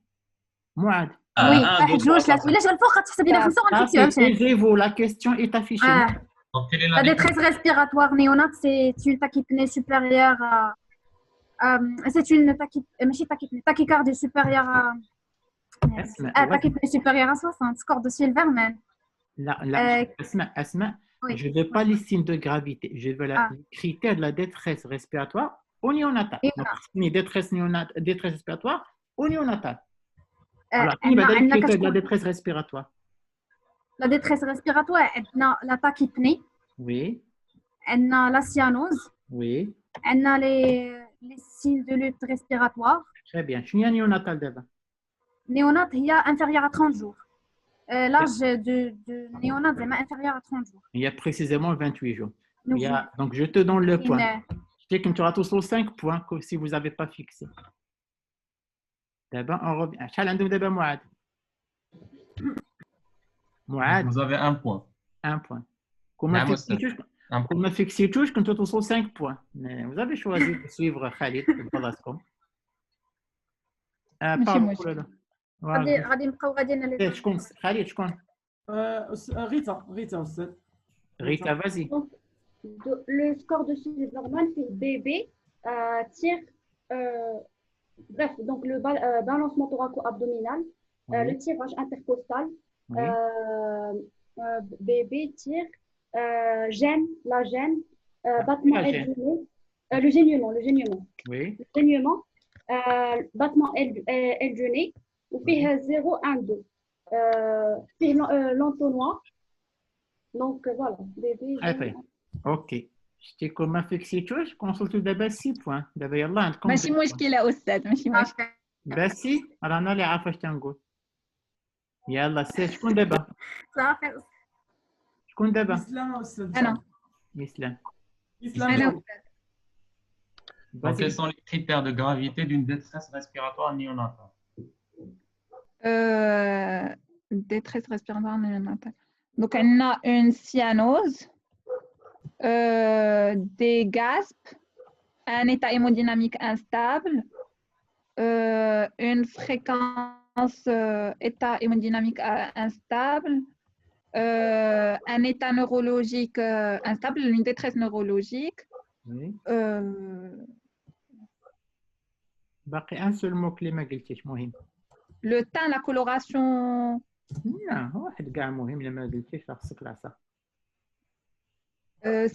S10: وي واحد جوج ثلاثة ولا جا الفوق غتحسب لنا خمسة وغنفيكسيوها مشات.
S6: Taisez-vous, la question est affichée.
S2: Donc, quelle est
S10: La
S2: la
S10: détresse respiratoire néonate, c'est une tachypnée supérieure c'est une tachycardie supérieure à tachypnée supérieure à 60, score de Silverman.
S6: Asma,
S10: Oui.
S6: je ne veux pas les signes de gravité, je veux les critères de la détresse respiratoire au néonatal. Donc, détresse respiratoire au néonatal. Alors, qui va donner les critères de la détresse respiratoire?
S10: La détresse respiratoire, elle a la tachypnée,
S6: Oui,
S10: elle a la cyanose,
S6: oui.
S10: elle a les signes de lutte respiratoire.
S6: Très bien. Je suis un néonatal d'abord.
S10: Néonate, il y a inférieur à 30 jours. L'âge de néonate est inférieur à 30 jours.
S6: Il y a précisément 28 jours.
S10: Donc,
S6: Donc, je te donne le point.
S10: une-
S6: Je sais que tu auras tous 5 points si vous n'avez pas fixé. D'abord, on revient. شحال عندهم دابا معاد؟ معاد.
S2: Vous avez un point.
S6: Un point. Comme fixé touche, quand tu as 5 points. Mais vous avez choisi de suivre Khalid.
S10: غادي نبقاو غاديين
S6: شكون خالد شكون؟
S9: ريتا أستاذ.
S6: Rita, vas-y.
S10: Donc, le score de Silverman, c'est BB tire. Bref, donc le balancement thoraco-abdominal, le tirage intercostal, BB tire, gêne, la gêne, battement le gênement.
S6: Oui.
S10: Le gênement, battement L du nez, ou puis 0, 1, 2. Puis l'entonnoir. Donc voilà, bébé.
S6: Ok. شتي كون فيكسي توش كونسلتو دابا 6 بوان دابا يلاه عندكم
S12: ماشي مشكلة أستاذ ماشي مشكلة.
S6: باسي رانا اللي عارفه اش تنقول. يلا سي شكون دابا؟
S10: صافي.
S6: شكون دابا؟
S9: إسلام أستاذ.
S12: أنا.
S6: إسلام.
S12: أنا.
S2: Donc, quels sont les critères de gravité d'une détresse respiratoire néonatale?
S12: Détresse respiratoire néonatale. Donc, on a une cyanose, des gaspes, un état hémodynamique instable, une fréquence état hémodynamique instable, un état neurologique instable, une détresse neurologique.
S6: Oui. باقي ان سول مو كلي ما قلتيش مهم.
S12: Le teint, la coloration.
S6: لا واحد كاع مهم لما قلتيش راه خصك العصا.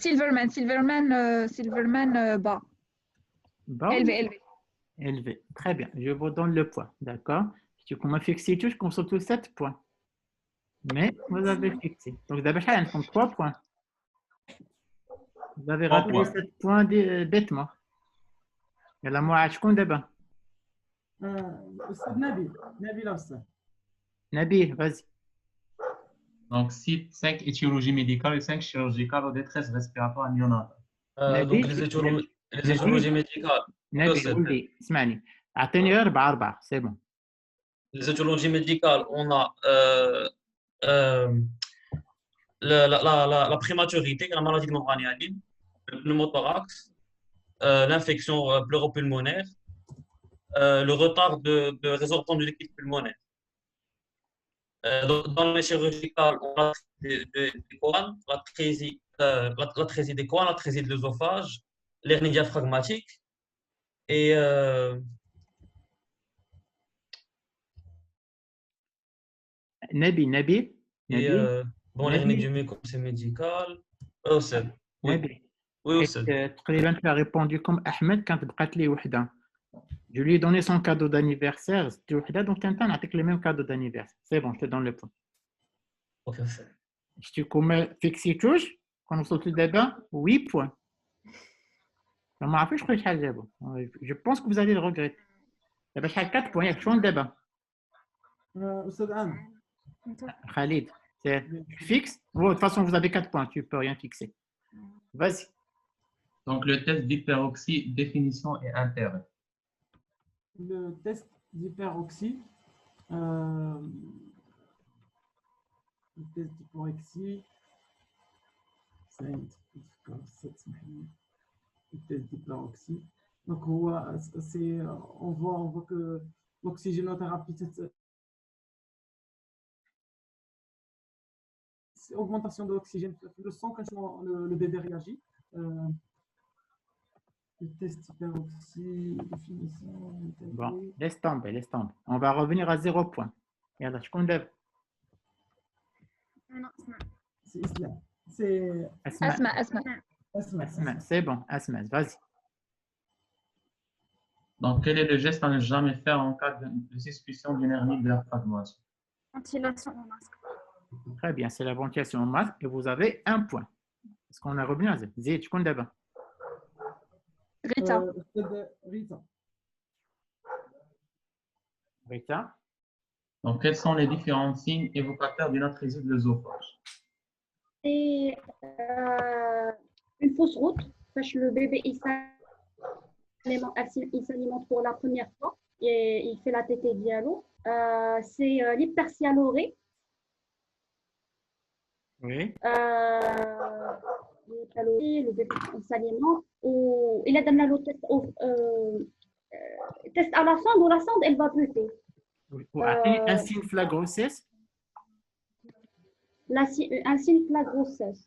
S12: Silverman bas. Élevé.
S6: Élevé. Très bien. Je vous donne le point. D'accord. Si vous m'avez fixé tout, je consulte 7 points. Mais vous avez fixé. Donc, d'abord, il y a 3 points. Vous avez raté 7 points bêtement. Et là, moi, je compte d'abord. Nabil, vas-y.
S2: Donc, 5 étiologies médicales et 5 chirurgicales aux détresses respiratoires néonatales.
S13: Donc, les étiologies médicales.
S6: Nabil, قولي اسمعني اعطيني 4 c'est bon.
S13: Les étiologies médicales, on a la prématurité, la maladie de Montagnier, le pneumothorax, l'infection pleuropulmonaire, le retard de résorption du liquide pulmonaire. Dans les chirurgicales, on a des couronnes, l'atrésie des couronnes, l'atrésie de l'œsophage, l'hernie diaphragmatique et
S6: Nabil.
S13: bon, l'hernie du mécon, c'est médical.
S6: Nabil. Oui, تقريبا tu as répondu comme Ahmed quand بقات لي وحده. Je lui ai donné son cadeau d'anniversaire, c'était وحده donc انت نعطيك le même cadeau d'anniversaire. C'est bon, je te donne le point.
S13: OK.
S6: شتي كوما فيكسي توش كون وصلت دابا 8 points. ما عرفتش شكون شحال جابوا. Je pense que vous allez le regretter. دابا شحال 4 points ياك شكون دابا؟
S9: أستاذ عامر.
S6: Khalid, tu fixes? Bon, de toute façon, vous avez 4 points, tu ne peux rien fixer. Vas-y.
S2: Donc, le test d'hyperoxie, définition et intérêt.
S9: Le test d'hyperoxie. Le test d'hyperoxie. Le test d'hyperoxie. Donc, on voit que l'oxygénothérapie, c'est augmentation de l'oxygène. Le sang, quand le bébé réagit. Le test d'hyperoxie, définition.
S6: Bon, laisse tomber, laisse tomber. On va revenir à 0 point. Yalla, je compte.
S9: C'est Islam. C'est
S6: Asma. C'est bon, Asma, vas-y.
S2: Donc, quel est le geste à ne jamais faire en cas de suspicion d'une hernie de la fragmentation?
S10: Ventilation au masque.
S6: Très bien, c'est la ventilation au masque et vous avez 1 point. Est-ce qu'on a revenu à ça? Zé, tu comptes d'abord.
S12: Rita.
S6: Rita.
S2: Donc, quels sont les différents signes évocateurs d'une atrésie de l'œsophage?
S14: C'est une fausse route, parce que le bébé il s'alimente pour la première fois et il fait la tétée dialo. C'est l'hypersialorée.
S6: Oui.
S14: Le bébé s'alimente ou il a donné le test à la sonde ou la sonde elle va buter.
S6: Un signe de la grossesse?
S14: Un signe de la grossesse.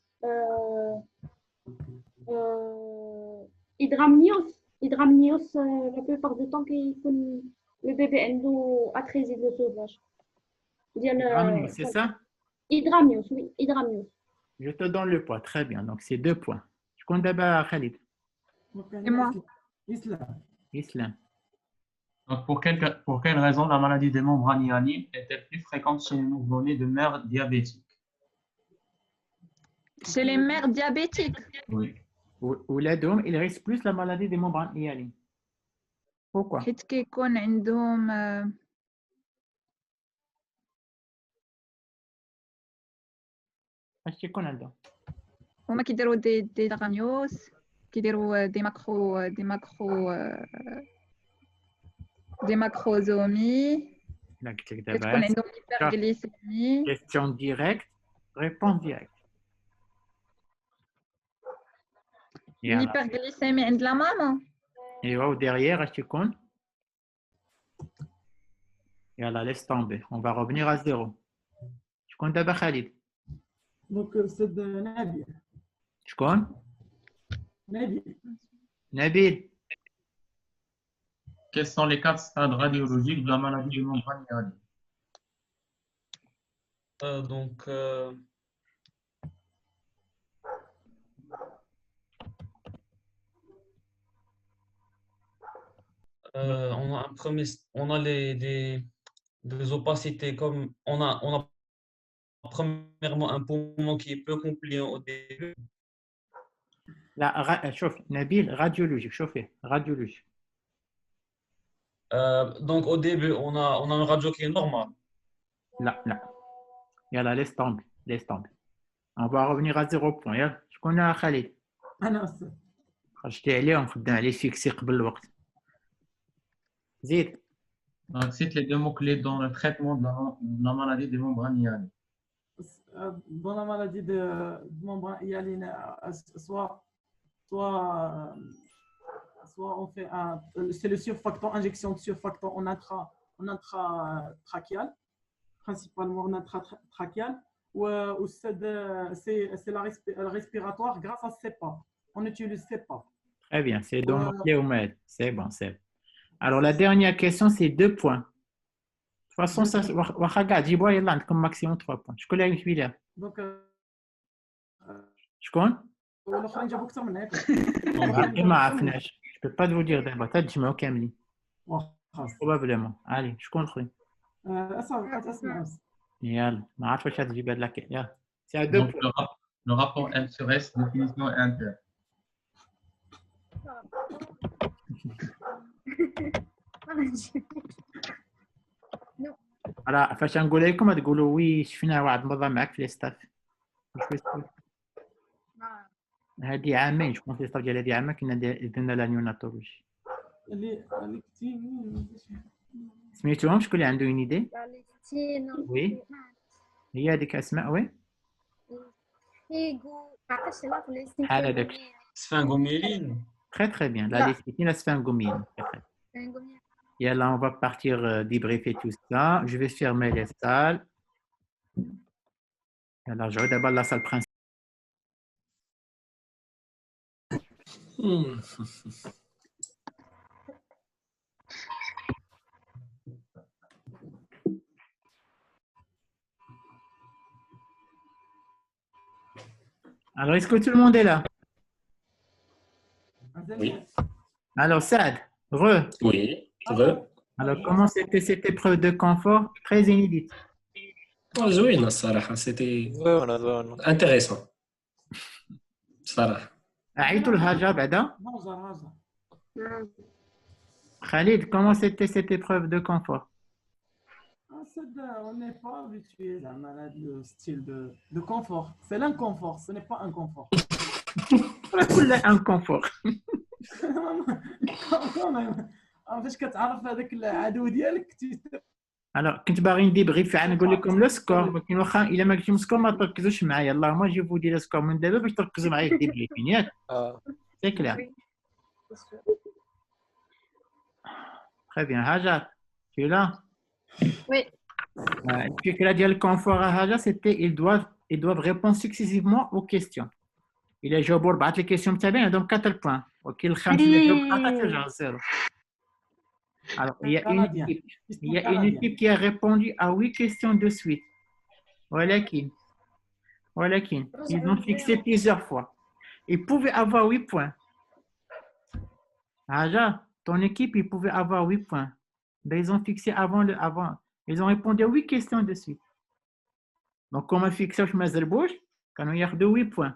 S14: Hydramnios, la plupart du temps, le bébé a atrésie de l'œsophage.
S6: Hydramnios, c'est ça?
S14: Hydramnios, oui, hydramnios.
S6: Je te donne le poids, très bien. Donc, c'est 2 points. Je compte d'abord Khalid.
S12: Et moi?
S6: Islam.
S2: Donc, pour quelle raison la maladie des membranes hyalines est-elle plus fréquente chez les nouveau-nés de mères diabétiques?
S12: Chez les mères diabétiques.
S2: Oui.
S6: Ou les dômes, il risque plus la maladie des membranes hyalines. Pourquoi?
S12: حيت كيكون عندهم
S6: اش تيكون عندهم؟
S12: هما كيديروا دي غانيوس، كيديروا دي ماكروزومي.
S6: لا قلت لك
S12: كتكون
S6: دابا
S12: عندهم هيبرغليسيمي.
S6: كيستيون ديريكت ريبونس ديريكت.
S12: الهيبرغليسيمي عند لا ماما.
S6: ايوا وديريير اش تيكون؟ يلا laisse tomber. On va revenir à 0. شكون دابا خالد؟
S9: Donc, c'est de Nabil.
S6: شكون؟ Nabil.
S2: Quels sont les 4 stades radiologiques de la maladie des membranes hyalines?
S13: On a des opacités comme on a premièrement un poumon qui est peu compliant au début.
S6: لا شوف نبيل راديولوجي شوفي راديولوجي.
S13: Donc au début on a un radio qui est normal.
S6: لا يلا laisse tomber. On va revenir à 0 point. يلا شكون خالد؟
S9: أنا أستاذ.
S6: خرجتي عليهم خدام عليه فيكسي قبل الوقت. زيد.
S2: Donc, cite les 2 mots-clés dans le traitement de la maladie des membranes hyalines.
S9: Dans la maladie de membrane hyaline, soit on fait c'est le surfactant, injection de surfactant en intratrachial, principalement en intratrachial, ou c'est la respiratoire grâce à CEPA. On utilise CEPA.
S6: Très bien, c'est dans le cléomètre. C'est bon, c'est bon. Alors, la dernière question, c'est 2 points. De toute façon, ça, جيبوها يلا عندكم maximum 3 points. شكون اللي يجيب لها؟
S9: Donc,
S6: شكون؟
S9: والاخرين جابوا اكثر من هيك.
S6: ما عرفناش. Je peux pas vous dire دابا تجمعوا كاملين. probablement. allez شكون الاخرين؟
S9: اسمع.
S6: يلا ما عرفت واش تجيب هاد لاك. يلا c'est à 2 points.
S2: Le rapport MSURS, définition et intérêt.
S6: راه فاش نقول لكم تقولوا وي شفنا واحد المره معك في ليستاف هذه عامين جو بونس ليستاف ديال هذه عامه كنا درنا لا نيوناتولوجي
S9: اللي كتيني
S6: سميتوهم شكون اللي عنده اون ايدي
S10: باليستينو
S6: وي هي هذيك اسماء وي
S10: هيغو عرفتش لا باليستينو
S6: بحال هذاك
S13: Sphingoméline.
S6: très très bien la listine la sphingomienne et là on va partir débriefer tout ça je vais fermer les salles alors je vais d'abord la salle principale. Alors, est-ce que tout le monde est là?
S7: Oui.
S6: Alors, Saad,
S7: Oui,
S6: Alors, comment c'était cette épreuve de confort très inédite?
S7: زوينة الصراحة c'était intéressant صراحة.
S6: عيطوا لهاجر بعدا. Khalid, comment c'était cette épreuve de confort?
S9: On n'est pas habitué à le style de confort. C'est l'inconfort, ce n'est pas un confort.
S6: Un confort.
S9: Quand même. فاش كتعرف هذاك العدو ديالك
S6: Alors, كنت باغي نديبغيف عن نقول لكم لو سكور ولكن واخا الا ما قلتش سكور ما تركزوش معايا اللهم جيبوا ديال سكور من دابا باش تركزوا معايا في الديبريفين ياك سي كلير Très bien. Hajar, tu es là?
S4: Oui.
S6: الفكرة ديال الكونفور Hajar, c'était ils doivent répondre successivement aux questions. إلا جاوبوا 4 لي كيسيون متابعين عندهم 4 points. وكاين الخامس اللي جاوب خطأ ترجع زيرو. Alors, il y a une équipe qui a répondu à 8 questions de suite. Walakin, ils ont fixé plusieurs fois. Ils pouvaient avoir 8 points. Hajar, ton équipe, ils pouvaient avoir 8 points. Ben, ils ont fixé avant. Ils ont répondu à 8 questions de suite. Donc, comme fixé في مازربوش كانوا ياخذوا 8 points.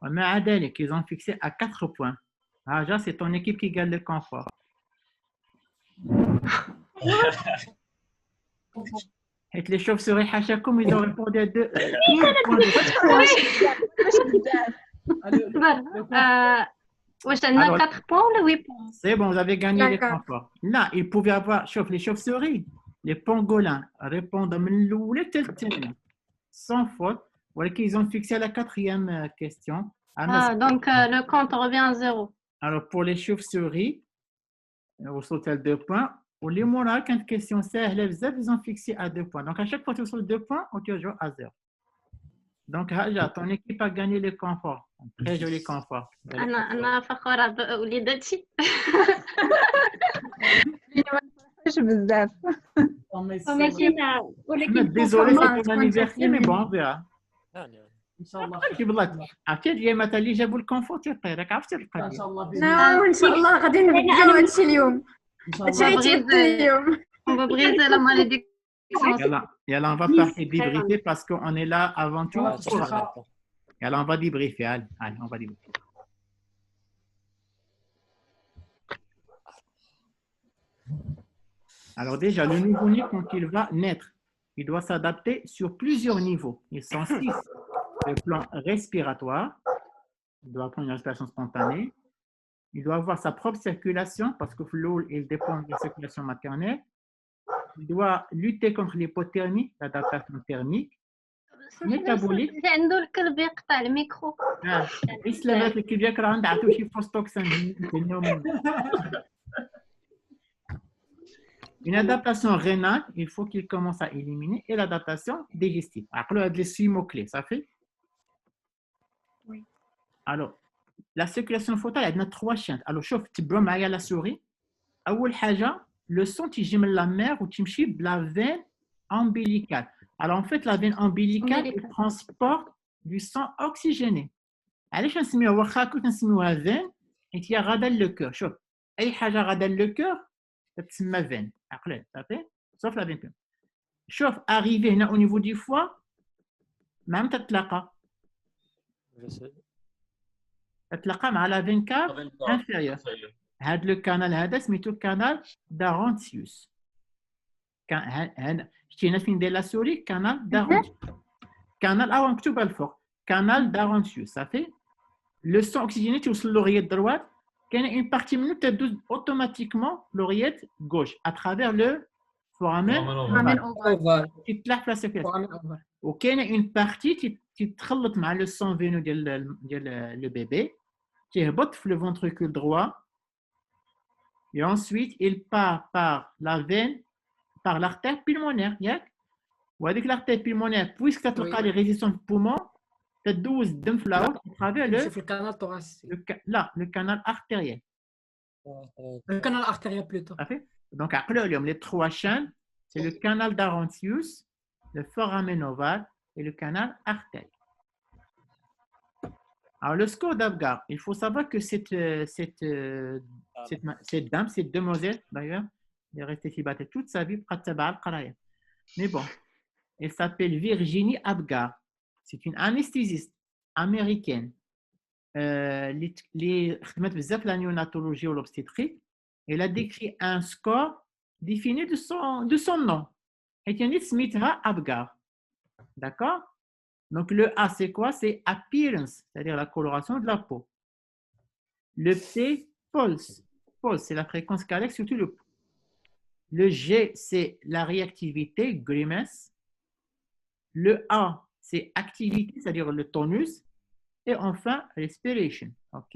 S6: ومع ذلك, ils ont fixé à 4 points. Hajar, c'est ton équipe qui gagne le confort. حيت les chauves-souris حاشاكم ils ont répondu à 2
S4: واش عندنا 4 points ولا 8 points?
S6: C'est bon, vous avez gagné les conforts. Là, ils pouvaient avoir les chauves-souris, les pangolins répondent من الاولى حتى الثانيه sans faute, ولكن ils ont fixé la 4e question.
S4: Donc le compte revient à 0.
S6: Alors pour les chauves-souris, وصلت à 2 points. واللي موراها كانت كيسيون ساهله بزاف ils ont fixé à 2 points. Donc à chaque fois tu توصل 2 points ou tu joues à 0. Donc Hajar, ton équipe a gagné le confort. Très joli confort.
S4: أنا فخورة بوليداتي.
S12: بزاف.
S6: Désolé c'est ton anniversaire mais bon on verra.
S9: ان شاء الله
S6: كيف الله عرفتي اليوم مثلا اللي جابوا الكونفور تيطيرك عرفتي القضيه
S9: ان شاء الله
S10: ان شاء الله غادي نبداو هادشي اليوم
S4: On va briser la malédiction.
S6: Yalla, on va partir débriefer parce qu'on est là avant tout. Yalla, on va débriefer. Allez, on va débriefer. Alors déjà, le nouveau-né, quand il va naître, il doit s'adapter sur plusieurs niveaux. Ils sont 6. Le plan respiratoire, il doit prendre une respiration spontanée. Il doit avoir sa propre circulation parce que l'eau, il dépend de la circulation maternelle. Il doit lutter contre l'hypothermie, l'adaptation thermique. Métabolique.
S4: عنده الكلب يقطع الميكرو.
S6: إسلامات الكلب يكره عنده عطوه شي فوستوكسين. Une adaptation rénale, il faut qu'il commence à éliminer, et l'adaptation digestive. Alors, les 6 mots-clés, ça fait?
S10: Oui.
S6: Alors, la circulation fœtale, il y a 3 chaînes. Alors, chauffe, tu vois, معايا la souris. أول حاجة, le sang تيجي من la mère ou تمشي بلا veine ombilicale. Alors, en fait, la veine ombilicale elle transporte du sang oxygéné. علاش نسميوها واخا كنت نسميوها veine حيت هي غادا لو كور. شوف, أي حاجة غادا لو كور تسمى veine. عقلت صافي sauf la veine. شوف arrivé هنا au niveau du foie ما تتلاقى. تتلاقى مع لا فين كاف انفيريور. هذا لو كانال هذا سميتو كانال دارونتيوس. هنا شتينا فين داير لا سوري كانال دارونتيوس. كانال او مكتوبه الفوق كانال دارونتيوس صافي. لو سون اوكسيجيني توصل لورييت دروات، كاينه اون بارتي منو تدوز اوتوماتيكمون لورييت غوش اترافير لو فورامين اوفال تطلع في لا سيركيلاسيون. وكاينه اون بارتي تتخلط مع لو سون فينو ديال لو بيبي تهبط في لو ventricule droit et ensuite il part par la veine par l'artère pulmonaire ياك. وهذيك l'artère pulmonaire puisque تتلقى لي ريزيستونس بومون تدوز الدم في العروق ترافير لو
S11: في الكانال thoracique.
S6: لا لو كانال artériel.
S11: Le canal artériel plutôt.
S6: Donc عقلوا اليوم les trois chaînes c'est le canal d'Arontius, le foramen ovale et le canal artériel. Alors, le score d'Apgar, il faut savoir que cette dame, cette demoiselle, d'ailleurs, elle est restée célibataire toute sa vie, mais bon, elle s'appelle Virginie Apgar. C'est une anesthésiste américaine. Les la néonatologie ou l'obstétrique, elle a décrit un score défini de son nom. Et elle Smithra Apgar. D'accord? Donc, le A, c'est quoi? C'est appearance, c'est-à-dire la coloration de la peau. Le P, pulse. Pulse, c'est la fréquence cardiaque, surtout le pouls. Le G, c'est la réactivité, grimace. Le A, c'est activité, c'est-à-dire le tonus. Et enfin, respiration. OK?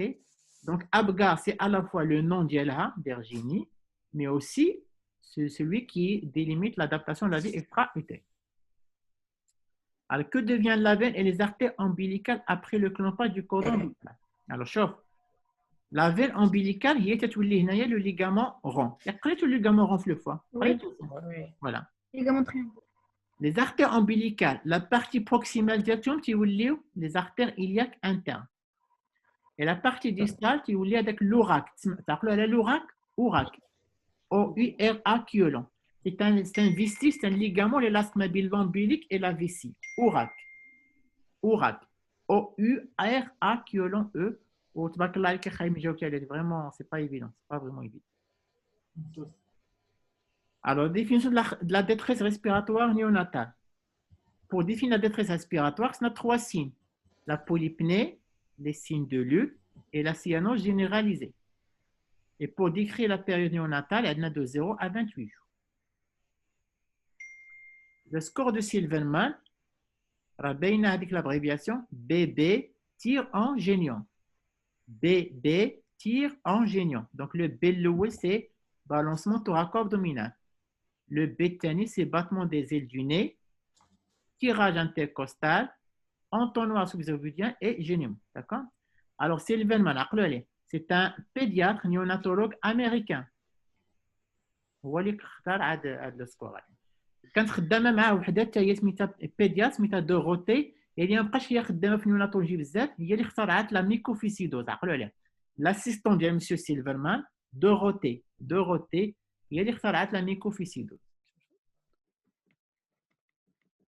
S6: Donc, Apgar, c'est à la fois le nom d'Yelha, Virginie, mais aussi celui qui délimite l'adaptation de la vie extra-utérine. Alors, que devient la veine et les artères ombilicales après le clampage du cordon ombilical? Alors, chauffe. La veine ombilicale, il y a le ligament rond. Il y a le ligament rond le foie. Voilà.
S10: Ligament triangulaire.
S6: Les artères ombilicales, la partie proximale directement, les artères iliaques internes. Et la partie distale, qui est avec l'ourac. L'ourac, ourac. O-U-R-A-Q long. C'est un vestige, c'est un ligament, l'élastomobile ombilique et la vessie. Ourac. Ourac. O-U-R-A-Q long E. Vraiment, c'est pas évident. C'est pas vraiment évident. Alors, définition de la détresse respiratoire néonatale. Pour définir la détresse respiratoire, c'est trois signes. La polypnée, les signes de lutte et la cyanose généralisée. Et pour décrire la période néonatale, elle est de 0 à 28 jours. Le score de Silverman, avec l'abréviation BB tire en gênant. BB tire en gênant. Donc le B, c'est balancement thoraco-abdominal. Le B, c'est battement des ailes du nez, tirage intercostal, entonnoir sous-esophageal et gênement. D'accord? Alors Silverman, c'est un pédiatre néonatologue américain. هو اللي اختار هذا السكور. كانت خدامه مع وحده حتى هي سميتها بيديات سميتها دوروتي، يعني ما بقاش هي خدامه في النيوناتولوجي بزاف، هي اللي اخترعت لا ميكوفيسيدوز. عقلوا عليها لاسيستون ديال مسيو سيلفرمان دوروتي هي اللي اخترعت لا ميكوفيسيدوز.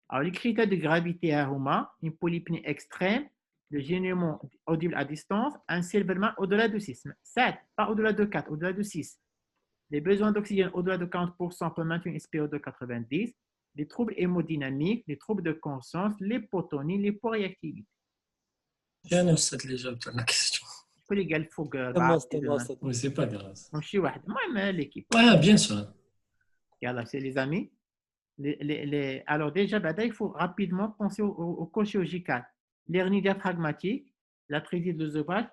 S6: Alors les critères de gravité هما une polypnée extrême, le gênement audible à distance, un Silverman au-delà de 6, 7, pas au-delà de 4, au-delà de 6. Les besoins d'oxygène au-delà de 40% pour maintenir une SPO de 90, les troubles hémodynamiques, les troubles de conscience, l'hypotonie, l'hyporéactivité.
S7: أنا أستاذ اللي جاوبت على الكيستيون.
S6: شكون اللي قال فوق
S7: وي سي با غراف.
S6: ماشي واحد، المهم ليكيب.
S7: Ouais, bien sûr.
S6: Yalla, c'est les amis. Alors déjà, il faut rapidement penser au col chirurgical. L'hernie diaphragmatique, l'atrésie de l'œsophage,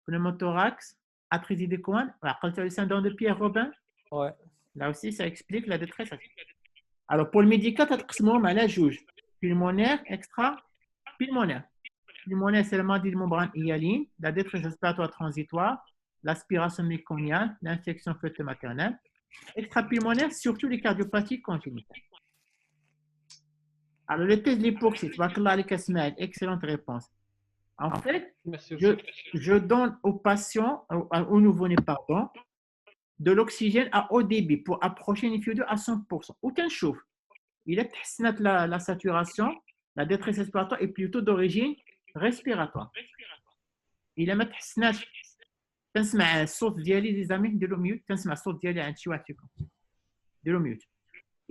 S6: pneumothorax, atrésie des couronnes, le syndrome de Pierre-Robin.
S8: Ouais.
S6: Là aussi, ça explique la détresse. Alors, pour le médical, tu as la juge pulmonaire, extra-pulmonaire. Pulmonaire, c'est la maladie de membrane hyaline, la détresse respiratoire transitoire, l'aspiration méconiale, l'infection fœto-maternelle. Extra-pulmonaire, surtout les cardiopathies congénitales. Alors, le test de l'hypoxie, excellente réponse. En fait, je donne aux patients, aux nouveau-nés, pardon, de l'oxygène à haut débit pour approcher une FiO2 à 100%. Aucun chauffe. Il est la saturation, la détresse respiratoire est plutôt d'origine respiratoire. الا ما تحسناش تنسمع الصوت ديالي لي زامي نديرو ميوت تنسمع الصوت ديالي عند شي واحد فيكم ديرو ميوت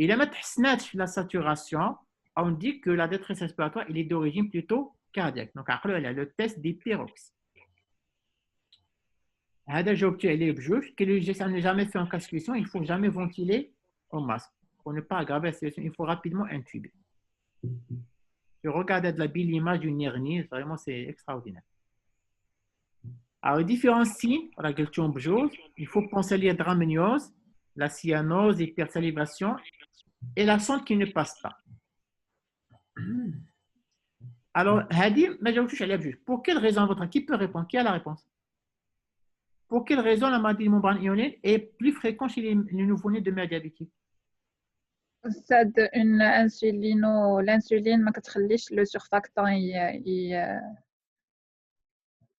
S6: الا ما تحسناتش لا ساتوراسيون on dit que la détresse respiratoire il est d'origine plutôt cardiaque donc عقلوا على le test d'hyperoxie هذا جاوبتي عليه بجوج que le geste n'est jamais fait en cas de situation il faut jamais ventiler au masque pour ne pas aggraver la situation il faut rapidement intuber je regardais de la belle image d'une hernie vraiment c'est extraordinaire. Alors, les différents signes, il faut penser à l'hydramniose, la cyanose, l'hypersalivation et la sonde qui ne passe pas. Alors, Hadi, pour quelle raison votre qui peut répondre? Qui a la réponse? Pour quelle raison la maladie de membrane ionienne est plus fréquente chez les nouveau-nés de mère diabétique?
S12: C'est une l'insuline ما كتخليش le surfactant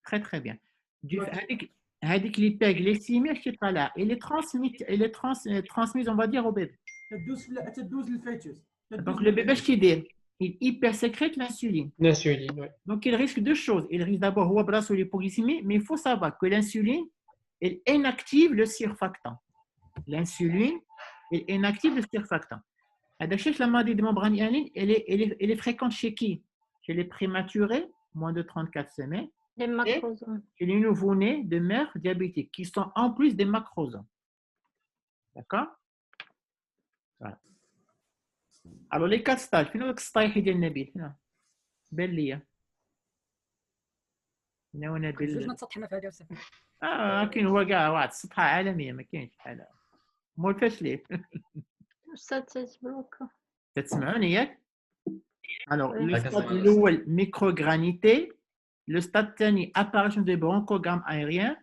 S6: Très très bien. هذيك l'hyperglycémie elle est transmise on va dire au bébé.
S9: تدوز للفيتوس.
S6: Donc le bébé il hypersécrète l'insuline.
S5: L'insuline, oui.
S6: Donc il risque deux choses. Il risque d'abord l'hypoglycémie, mais il faut savoir que l'insuline elle inactive le surfactant. L'insuline elle inactive le surfactant. La maladie de membrane ionienne elle est fréquente chez qui? Chez les prématurés, moins de 34 semaines.
S4: Les macrosomes.
S6: Et les nouveau-nés de mères diabétiques qui sont en plus des macrosomes. D'accord? Voilà. Alors les 4 stages, فين هذاك السطايح ديال نبيل هنا بان ليا هنا ونبيل
S11: ما تسطحنا في هذه وصافي.
S6: كاين هو كاع واحد السطحه عالميه ما كاينش بحالها مول فاش ليه
S4: أستاذ تسمعوك.
S6: تسمعوني ياك؟ Alors
S4: Oui.
S6: le stade الاول microgranité. Le stade الثاني apparition des bronchogrammes aériens.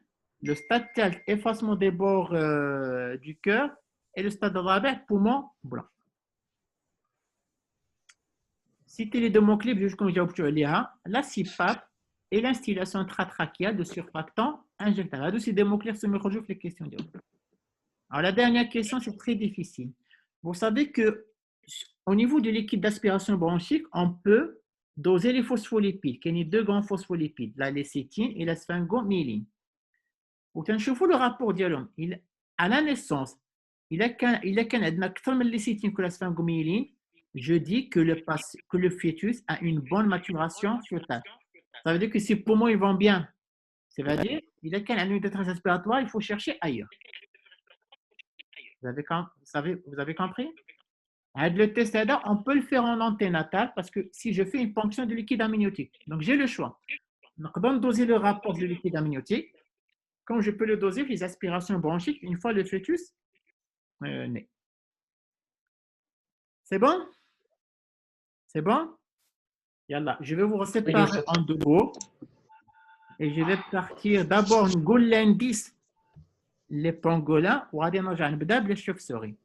S6: Le stade الثالث effacement des bords du cœur. Et le stade الرابع poumon blanc. Citez les deux mots-clés, juste comme j'ai obtenu la CPAP et l'instillation intratrachéale de surfactant injectable. C'est des mots-clés sur les questions. Alors, la dernière question, c'est très difficile. Vous savez qu'au niveau de l'équipe d'aspiration bronchique, on peut doser les phospholipides, qui sont deux grands phospholipides, la lécithine et la sphingomyéline. Vous voyez le rapport dialogue. À la naissance, il a qu'un lécithine que la sphingomyéline. Je dis que le fœtus a une bonne maturation fœtale. Ça veut dire que ses poumons ils vont bien. C'est-à-dire, il a une détresse respiratoire, il faut chercher ailleurs. Vous avez compris? Le test ADA, on peut le faire en anténatal parce que si je fais une ponction de liquide amniotique, donc j'ai le choix. Donc, on va doser le rapport de liquide amniotique. Comme je peux le doser, les aspirations bronchiques, une fois le fœtus né. C'est bon? C'est bon? Yalla, je vais vous séparer en deux groupes et je vais partir d'abord نقول l'indice les pangolins وغادي نرجع نبدا بالchauve-souris.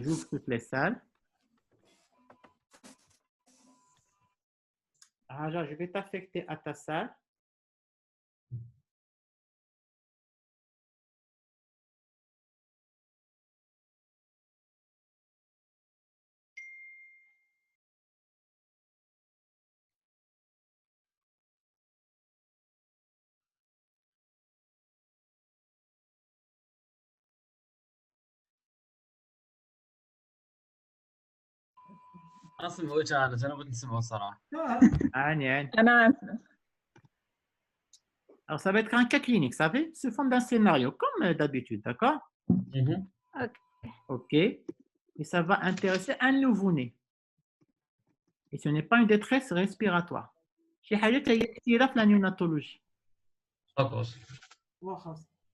S6: J'ouvre toutes les salles. Raja, je vais t'affecter à ta salle.
S13: انا سمعت انا بغيت نسمعه الصراحه.
S6: Alors, ça va être un cas clinique, ça fait sous forme d'un scénario, comme d'habitude, d'accord? OK. Et ça va intéresser un nouveau-né. Et ce n'est pas une détresse respiratoire. Chez Halit, il y a la néonatologie.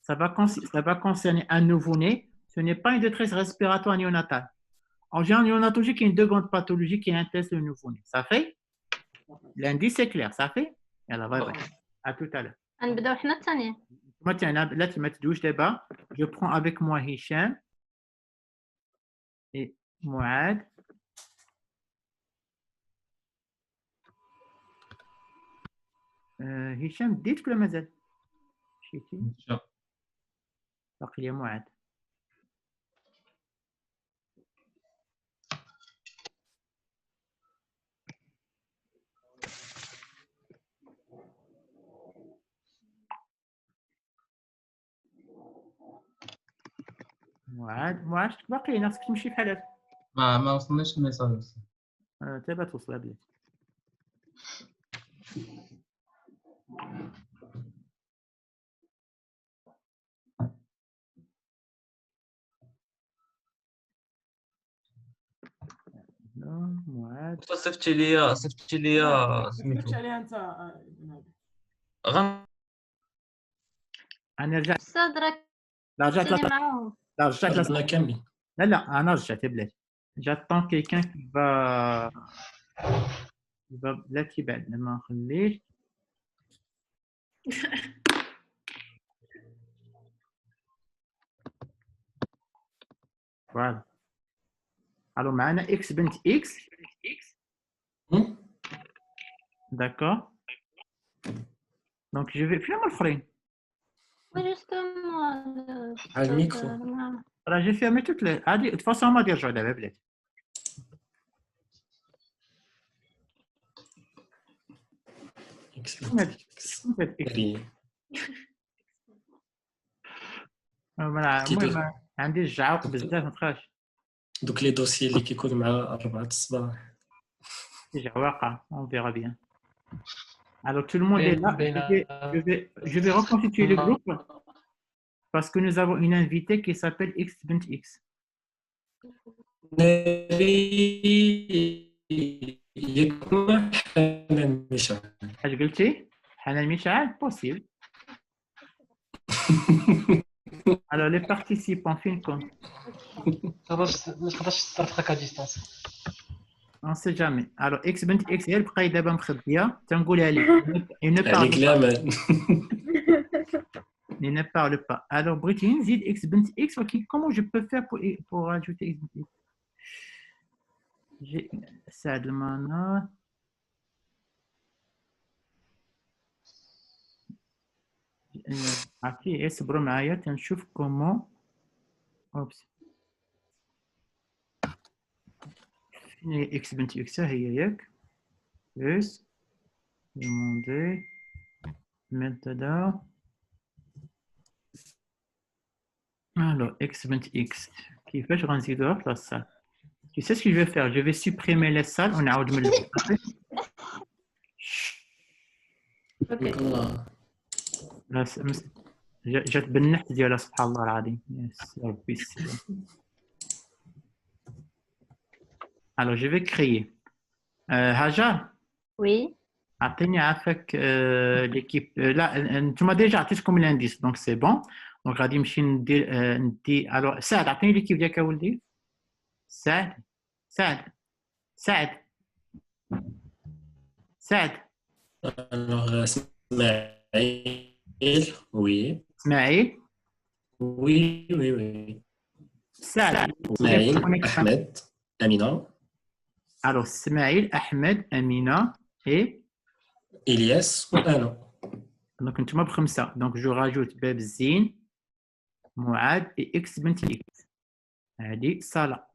S6: Ça va concerner un nouveau-né. Ce n'est pas une détresse respiratoire néonatale. En général, néonatologie, il y a deux grandes pathologies qui intéressent le nouveau-né. Ça fait? L'indice est clair, ça fait? Alors, bye. À tout à l'heure. Là, tu mets douche débat. Je prends avec moi Hicham et Mouad. Hicham, dites que le mazel. باقي لي موعد. معاد باقي نفسك تمشي بحال هكا
S2: ما وصلناش الميساج لسه.
S6: تبع توصل بلاتي. معاد
S13: صيفطتي لي
S9: سميتو عليها انت
S6: انا رجعت
S4: أستاذ راك
S6: لا رجعت
S4: تسالي معاهم.
S6: لا رجعت
S7: رجعنا كاملين.
S6: لا انا رجعت بلاتي. j'attends quelqu'un qui va بلاتي بعد ما نخليه. فوالا الو معنا اكس بنت اكس. D'accord. Donc je vais فين هما الاخرين؟
S4: Oui, justement.
S7: على الميكرو.
S6: راه j'ai fermé toutes les هادي de toute façon ما يرجعوا دابا بلاتي. المهم عندي الجعوق بزاف ما تخافش.
S7: دوك لي دوسي اللي كيكونوا مع 4 الصباح.
S6: جعواقة on verra bien. Alors tout le monde est là. Je vais reconstituer le groupe parce que nous avons une invitée qui s'appelle X bint X. اش قلتي؟ حنان مشعل possible. Alors les participants فينكم؟
S5: ما تقدرش تصرفك à distance.
S6: On sait jamais. Alors X bint X هي بقاي دابا مخبيه تنقولها لك. Il ne parle pas. Alors Brittine zid X bint X. Ok, comment je peux faire pour rajouter X bint X? J'ai Saad Mana. عرفتي اصبروا معايا تنشوف كومون. اوبس اكس بنت اكس هي ياك بس دوموندي ميثود. الو اكس بنت اكس كيفاش غنزيدوها في لاصال؟ Tu sais ce que je vais faire? Je vais supprimer les salles ونعاود من الأول. جات بالنحت ديالها سبحان الله العظيم. يا ربي السلام. Alors je vais créer. Hajar.
S4: Oui.
S6: اعطيني عافاك l'équipe. لا انتم ديجا عطيتكم الانديس دونك سي بون. دونك غادي نمشي ندي. الو سعد عطيني ليكيب ديالك اولدي. سعد.
S7: Alors Ismaël, oui.
S6: Ismaël.
S7: Oui.
S6: سعد.
S7: Ismaël, Ahmed, Amina.
S6: Alors Ismaël, Ahmed, Amina et
S7: Elias ou Anna.
S6: Donc انتم بخمسه. Donc je rajoute باب الزين معاد et X بنت X. هذه صالة.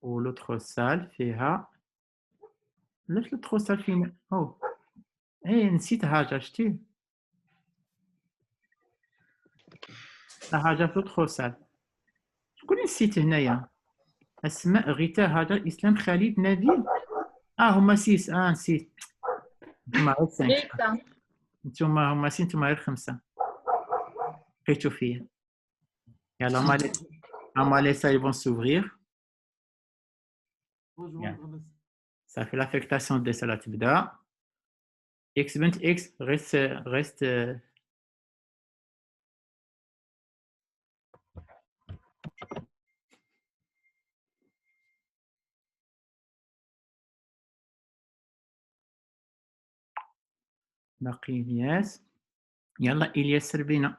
S6: و l'autre salle فيها. علاش l'autre salle فينا؟ او نسيت حاجه شتي. حاجه في l'autre salle. شكون اللي نسيت هنايا؟ اسماء غيتا هاجر اسلام خالد نبيل. هما 6. نسيت. هما غير 5. نتوما هما 6 نتوما غير 5. بقيتو فيا. يلا les salles vont s'ouvrir. Ça fait l'affectation des salles تبدا. X بنت X reste باقي إلياس. يلا إلياس سير بينا.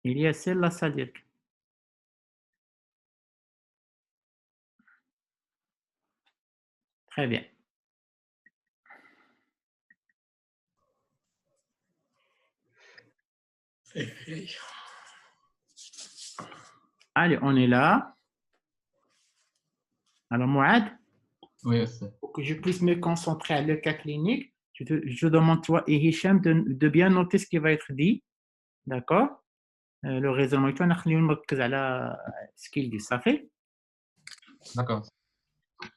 S6: إلياس سير لاصال ديالك. Très bien. Allez, on est là. Alors, Mouad,
S2: Oui, c'est.
S6: pour que je puisse me concentrer à le cas clinique, Je demande toi et Hicham de bien noter ce qui va être dit. D'accord? Le raisonnement, tu vas ce qu'il dit. Ça fait?
S2: D'accord.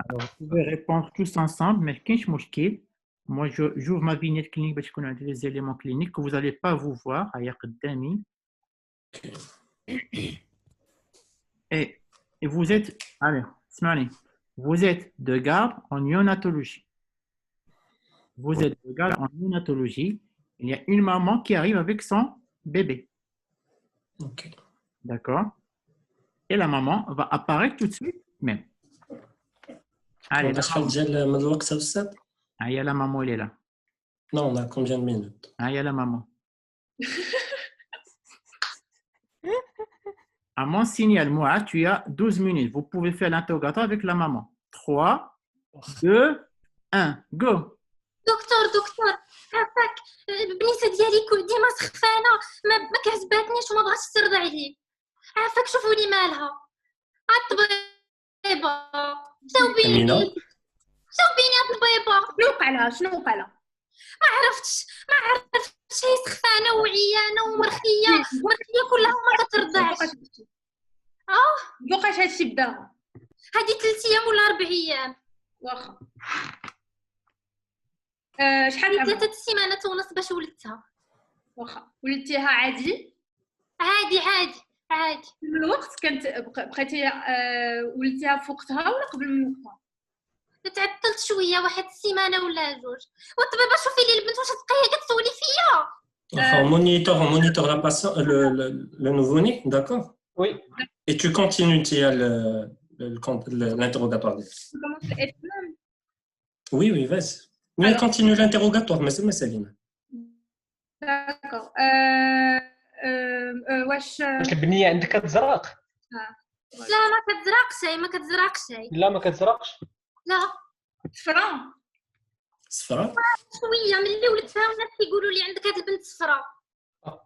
S6: Alors, vous pouvez répondre tous ensemble, mais qu'est-ce que moi, j'ouvre ma vignette clinique parce qu'on a des éléments cliniques que vous n'allez pas vous voir. Et vous êtes, allez, vous êtes de garde en néonatologie. Vous êtes de garde en néonatologie. Il y a une maman qui arrive avec son bébé.
S7: Ok.
S6: D'accord? Et la maman va apparaître tout de suite même. Allez, il y a la maman, elle est là.
S7: Non, on a combien de minutes?
S6: Il y a la maman. À mon signal, moi, tu as 12 minutes. Vous pouvez faire l'interrogatoire avec la maman. 3, 2, 1, go.
S15: دكتور عافاك البنيته ديالي ديما سخفانه ما كعجباتنيش وما بغاتش ترضع لي عافاك شوفوا لي مالها الطبيبه جاوبيني الطبيبه
S3: شنو وقع لها
S15: ما عرفتش هي سخفانه وعيانه ومرخيه كلها ما كترضعش
S3: وقاش هادشي بداها
S15: هادي 3 ايام ولا 4 ايام
S3: واخا
S15: شحال 3 سيمانات ونص باش ولدتها
S3: واخا ولدتيها عادي من الوقت كانت بقيتي ولدتيها في وقتها ولا قبل من وقتها
S15: تعطلت شويه واحد السيمانه ولا جوج والطبيبه شوفي لي البنت واش تبقى كتسولي فيا
S7: On monitor la patient, le nouveau-né, d'accord?
S5: Oui.
S7: Et tu continues l'interrogatoire. Oui, vas-y. Mais continue l'interrogatoire, mais c'est Céline.
S3: D'accord. واش
S5: البنيه عندك كتزرق؟
S15: لا ما كتزرقش
S5: لا ما كتزرقش
S15: لا
S7: صفراء
S15: شويه ملي ولدتها الناس كيقولوا لي عندك هاد البنت صفراء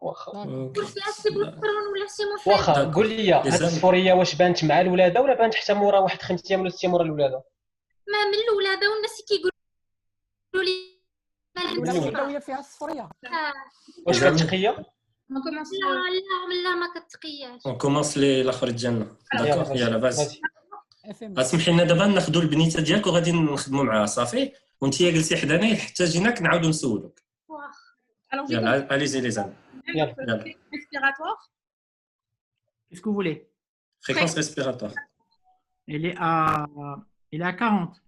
S5: واخا
S15: قلت لها سي بوسترون ولا شي مفيد
S5: واخا قول لي هاد الصفوريه واش بانت مع الولاده ولا بانت حتى مورا واحد 5 ايام ولا 6 ايام مورا الولاده؟
S15: ما من الولاده والناس كيقولوا لي
S11: الولاده وهي فيها الصفوريه
S5: واش كتقيه؟
S15: لا ما كتقياش.
S7: On commence الاخر ديالنا داكور يلا باز
S11: اسمحي
S7: لنا دابا ناخذوا البنيته ديالك وغادي نخدموا معاها صافي وانت جلسي حدانا حتى جيناك نعاودوا نسولوك يلا allez-y les amis
S3: yalla respiratoire
S6: qu'est-ce que vous voulez
S7: fréquence respiratoire
S6: il est à 40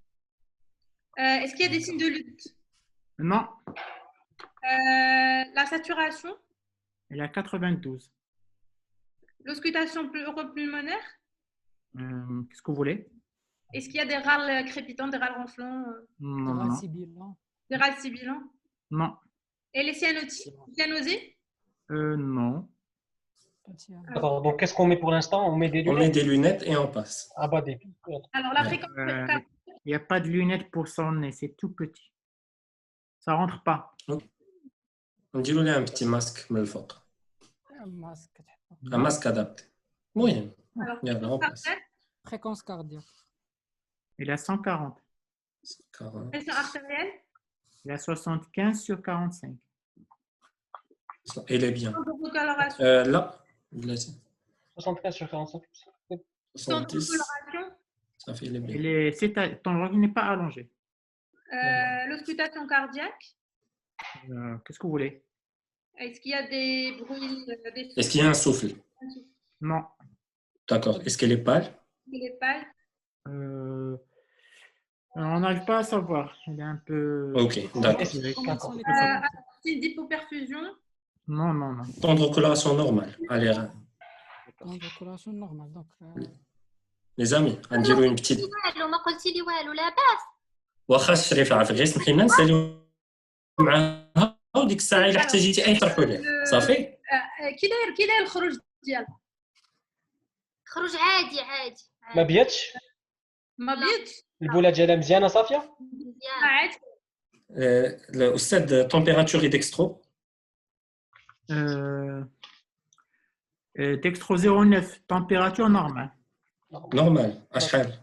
S3: est-ce qu'il y a des signes de lutte
S6: non
S3: la saturation
S6: elle est à 92
S3: l'auscultation pleuropulmonaire
S6: qu'est-ce que vous voulez
S3: est-ce qu'il y a des râles crépitants des râles ronflants
S6: non
S3: des râles sibilants
S6: non
S3: et les cyanosies
S6: non
S5: alors donc qu'est-ce qu'on met pour l'instant on met
S7: des lunettes et on passe
S3: alors la fréquence
S6: il n'y a pas de lunettes pour son nez c'est tout petit ça rentre pas
S7: نديروا لها un petit masque من الفوق un masque adapté المهم يلا on passe
S11: fréquence cardiaque
S6: il a 140
S3: pression artérielle
S6: il a 75 sur 45
S7: elle est bien là
S5: 75 sur 45
S7: 70 ça fait les
S6: bien ton organe n'est pas allongé
S3: l'auscultation cardiaque
S6: qu'est-ce que vous voulez
S3: est-ce qu'il y a des bruits
S7: est-ce qu'il y a un souffle
S6: non
S7: d'accord est-ce qu'elle est pâle
S6: on n'arrive pas à savoir elle est un peu
S7: ok d'accord
S3: signe d'hypoperfusion
S6: non
S7: temps de coloration normale allez
S11: temps de coloration normale donc
S7: les amis نديروا une petite
S15: ما قلتي لي والو لاباس
S7: واخا الشريفه عافاك غير سمحي لنا نساليو معاها وديك الساعه الا احتاجيتي اي طرحوا ليه صافي
S3: كي داير الخروج ديالها
S15: خروج عادي
S5: ما بياتش البوله ديالها مزيانه صافيه
S3: عادي
S7: الاستاذ تمبيراتوري ديكسترو
S6: ديكسترو 09 température normale
S7: نورمال اشحال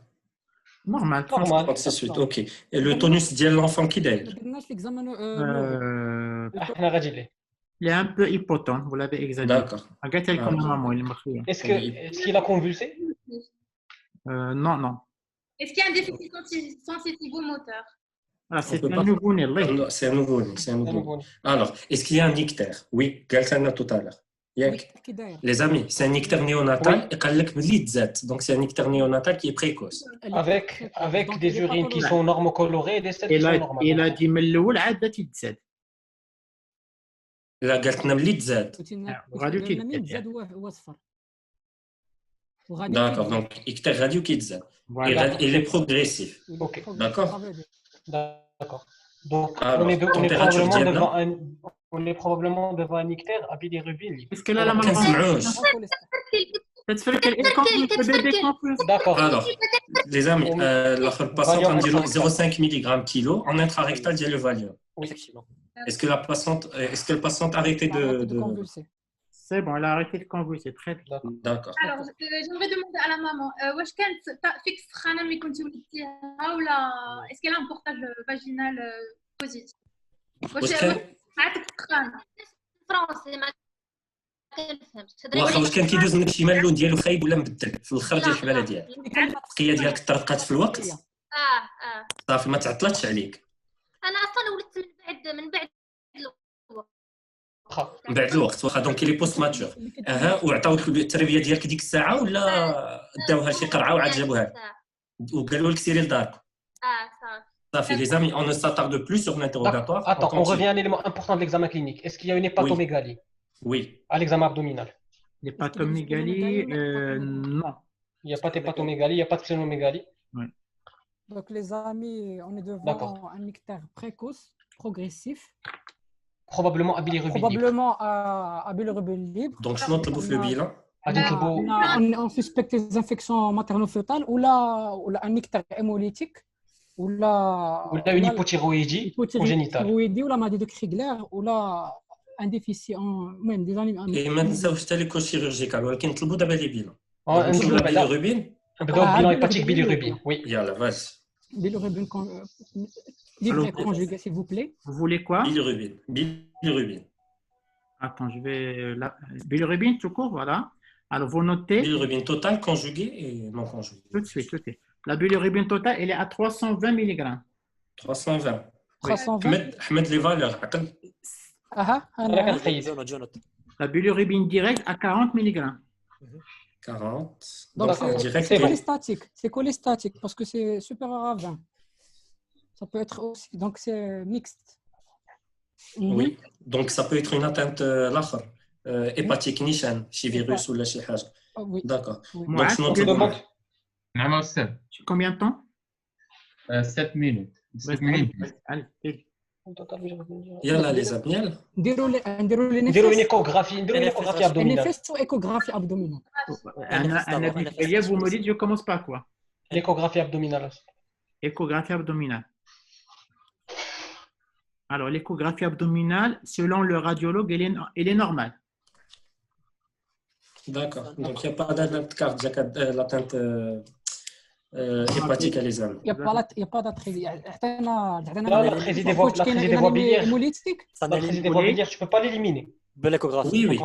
S6: Normal,
S5: Normal.
S7: 36, ok. Et le tonus de l'enfant qui
S11: ما
S7: est
S11: درناش l'examen
S5: احنا غادي ليه.
S6: Il est un peu hypotent, vous l'avez examiné.
S7: D'accord.
S6: Regarde, il est comme maman, il est marqué.
S5: Est-ce qu'il a convulsé?
S6: Non, non.
S3: Est-ce qu'il y a un déficit sensitivo-moteur?
S6: Ah, c'est un nouveau-né.
S7: C'est un nouveau-né. C'est un nouveau-né. Alors, est-ce qu'il y a un ictère? Oui, quelqu'un tout à l'heure. Les amis, c'est un ictère néonatal et donc c'est un ictère néonatal qui est précoce.
S5: Avec des urines qui sont normocolorées et des selles qui sont normales.
S6: Il a dit من الأول عاد تزاد.
S7: لا قالت لنا ملي تزاد.
S6: وغادي تزاد.
S11: زاد هو صفر.
S7: D'accord, donc ictère radio qui tزاد. Il est progressif.
S5: Ok.
S7: D'accord.
S5: D'accord. Donc
S7: alors,
S5: on est probablement devant un ictère à bilirubine.
S6: Est-ce que là la maman
S5: D'accord.
S7: Alors, les amis, la patiente a dit 0,5 mg kg en intrarectal ديال le Valium.
S8: Oui, effectivement.
S7: Est-ce que le patient a arrêté de
S6: C'est bon, elle a arrêté de convulser. Très bien.
S7: D'accord.
S3: Alors, j'aimerais demander à la maman, واش كانت فيك سخانه ملي كنتي ولدتيها ولا est-ce qu'elle a un portage vaginal positif؟ واش عاتك سخانه؟
S15: فرونسي ما كنفهمش.
S7: واخا واش كان كيدوز منك شي مالون ديالو خايب ولا مبدل في الاخر ديال الحباله ديالك البقيه ديالك طرقات في الوقت صافي ما تعطلتش عليك.
S15: انا اصلا ولدت من بعد
S7: من بعد الوقت واخا دونك لي بوست ماتور وعطاوك التربيه ديالك ديك الساعه ولا داوها شي قرعه وعاد جابوها لك وقالوا لك سيري لدارك صافي les amis on ne s'attarde plus sur l'interrogatoire.
S5: Attends, on revient à un élément important de l'examen clinique. Est-ce qu'il y a une hépatomégalie?
S7: Oui.
S5: À l'examen abdominal.
S6: L'hépatomégalie, non.
S5: Il n'y a pas d'hépatomégalie, il n'y a pas de phénomégalie.
S6: Oui.
S11: Donc les amis, on est devant un ictère précoce, progressif.
S5: Probablement à bilirubine libre.
S11: Probablement à bilirubine libre.
S7: Donc je note le bilan.
S11: On suspecte les infections materno-fœtales ou là un ictère hémolytique ou là
S5: une hypothyroïdie congénitale.
S11: Ou la maladie de Krigler ou là un déficit en même des animaux.
S7: Et ما نساوش حتى ليكو شيرورجيكال ولكن نطلبوا دابا لي بيلان.
S5: نطلبوا
S7: bilirubine.
S5: نبداو bilan hépatique bilirubine. Oui.
S7: يلا vas-y.
S11: Bilirubine libre et conjugué, s'il vous plaît.
S6: Vous voulez quoi?
S7: Bilirubine.
S6: Attends, je vais... Bilirubine, tout court, voilà. Alors, vous notez...
S7: Bilirubine totale, conjuguée et non conjuguée.
S6: Tout de suite, tout de suite. La bilirubine totale, elle est à 320 mg.
S7: 320.
S11: 320.
S7: Ahmed, les valeurs.
S6: La bilirubine directe à 40 mg.
S7: 40.
S11: Donc,
S7: direct.
S11: C'est cholestatique. C'est cholestatique parce que c'est supérieur à 20. Ça peut être aussi. Donc, c'est mixte.
S7: Oui. Donc, ça peut être une atteinte hépatique nichane, chez virus ou chez Haj.
S11: Oui.
S7: D'accord.
S6: Donc,
S7: je note le demande.
S6: Combien de temps?
S2: 7 minutes. 7 minutes.
S6: Allez.
S7: يلا les amis.
S5: نديروا une échographie abdominale.
S11: NFS ou échographie abdominale.
S6: Vous me dites, je commence par quoi?
S5: L'échographie abdominale.
S6: Échographie abdominale. Alors, l'échographie abdominale, selon le radiologue, elle est normale.
S7: D'accord. Donc, il n'y a pas d'atteinte cardiaque, l'atteinte hépatique à les amis.
S11: Il n'y a pas d'atrésie.
S5: L'atrésie des voies biliaires. L'atrésie des voies biliaires, tu ne peux pas l'éliminer.
S8: بالايكوغرافي
S7: Oui.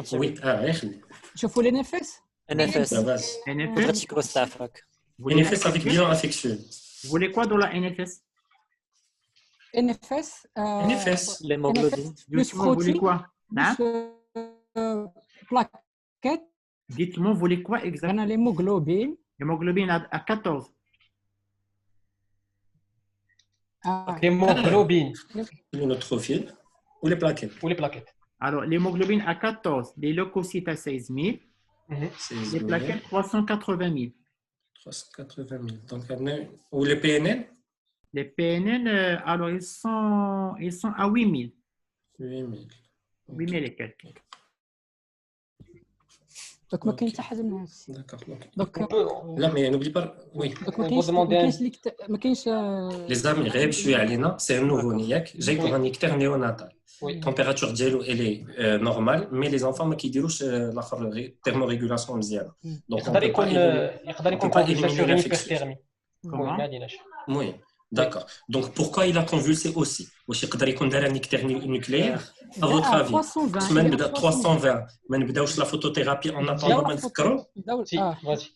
S11: شوفوا لي نفس
S8: NFS
S7: NFS avec bilan infectieux.
S6: Vous voulez quoi dans la NFS?
S11: NFS
S8: l'hémoglobine.
S6: Vous voulez quoi?
S11: Plaquette.
S6: Dites-moi, vous voulez quoi exactement?
S11: L'hémoglobine.
S6: L'hémoglobine à 14.
S5: L'hémoglobine.
S7: Les neutrophils ou les plaquettes.
S6: Alors, l'hémoglobine à 14, les leucocytes à 16 000, les plaquettes 380 000.
S7: 380 000. Donc, ou les PNN?
S6: Les PNN, alors ils sont à 8 000. 8 000 et quelques.
S11: Donc, ما كاين حتى حاجه من هادشي.
S7: دونك لا مي نوبلي با وي
S11: ما كاينش
S7: لي زامي غير بشويه علينا سي نوفو ياك جاي بوغ ان اكتير نيوناتال التمبيراتور ديالو الي نورمال مي لي زونفون ما كيديروش الاخر ثيرموريغولاسيون مزيانه
S5: دونك يقدر يكون كونفيسيون هيبرثيرمي
S6: Comment?
S7: Oui, d'accord. Donc pourquoi il a convulsé aussi? واش يقدر يكون دار نيكتير nucléaire à votre avis?
S11: 320
S7: ما نبدا 320 ما نبداوش لا فوتوثيرابي اون اتوندون ما نفكروا
S5: Si, vas-y.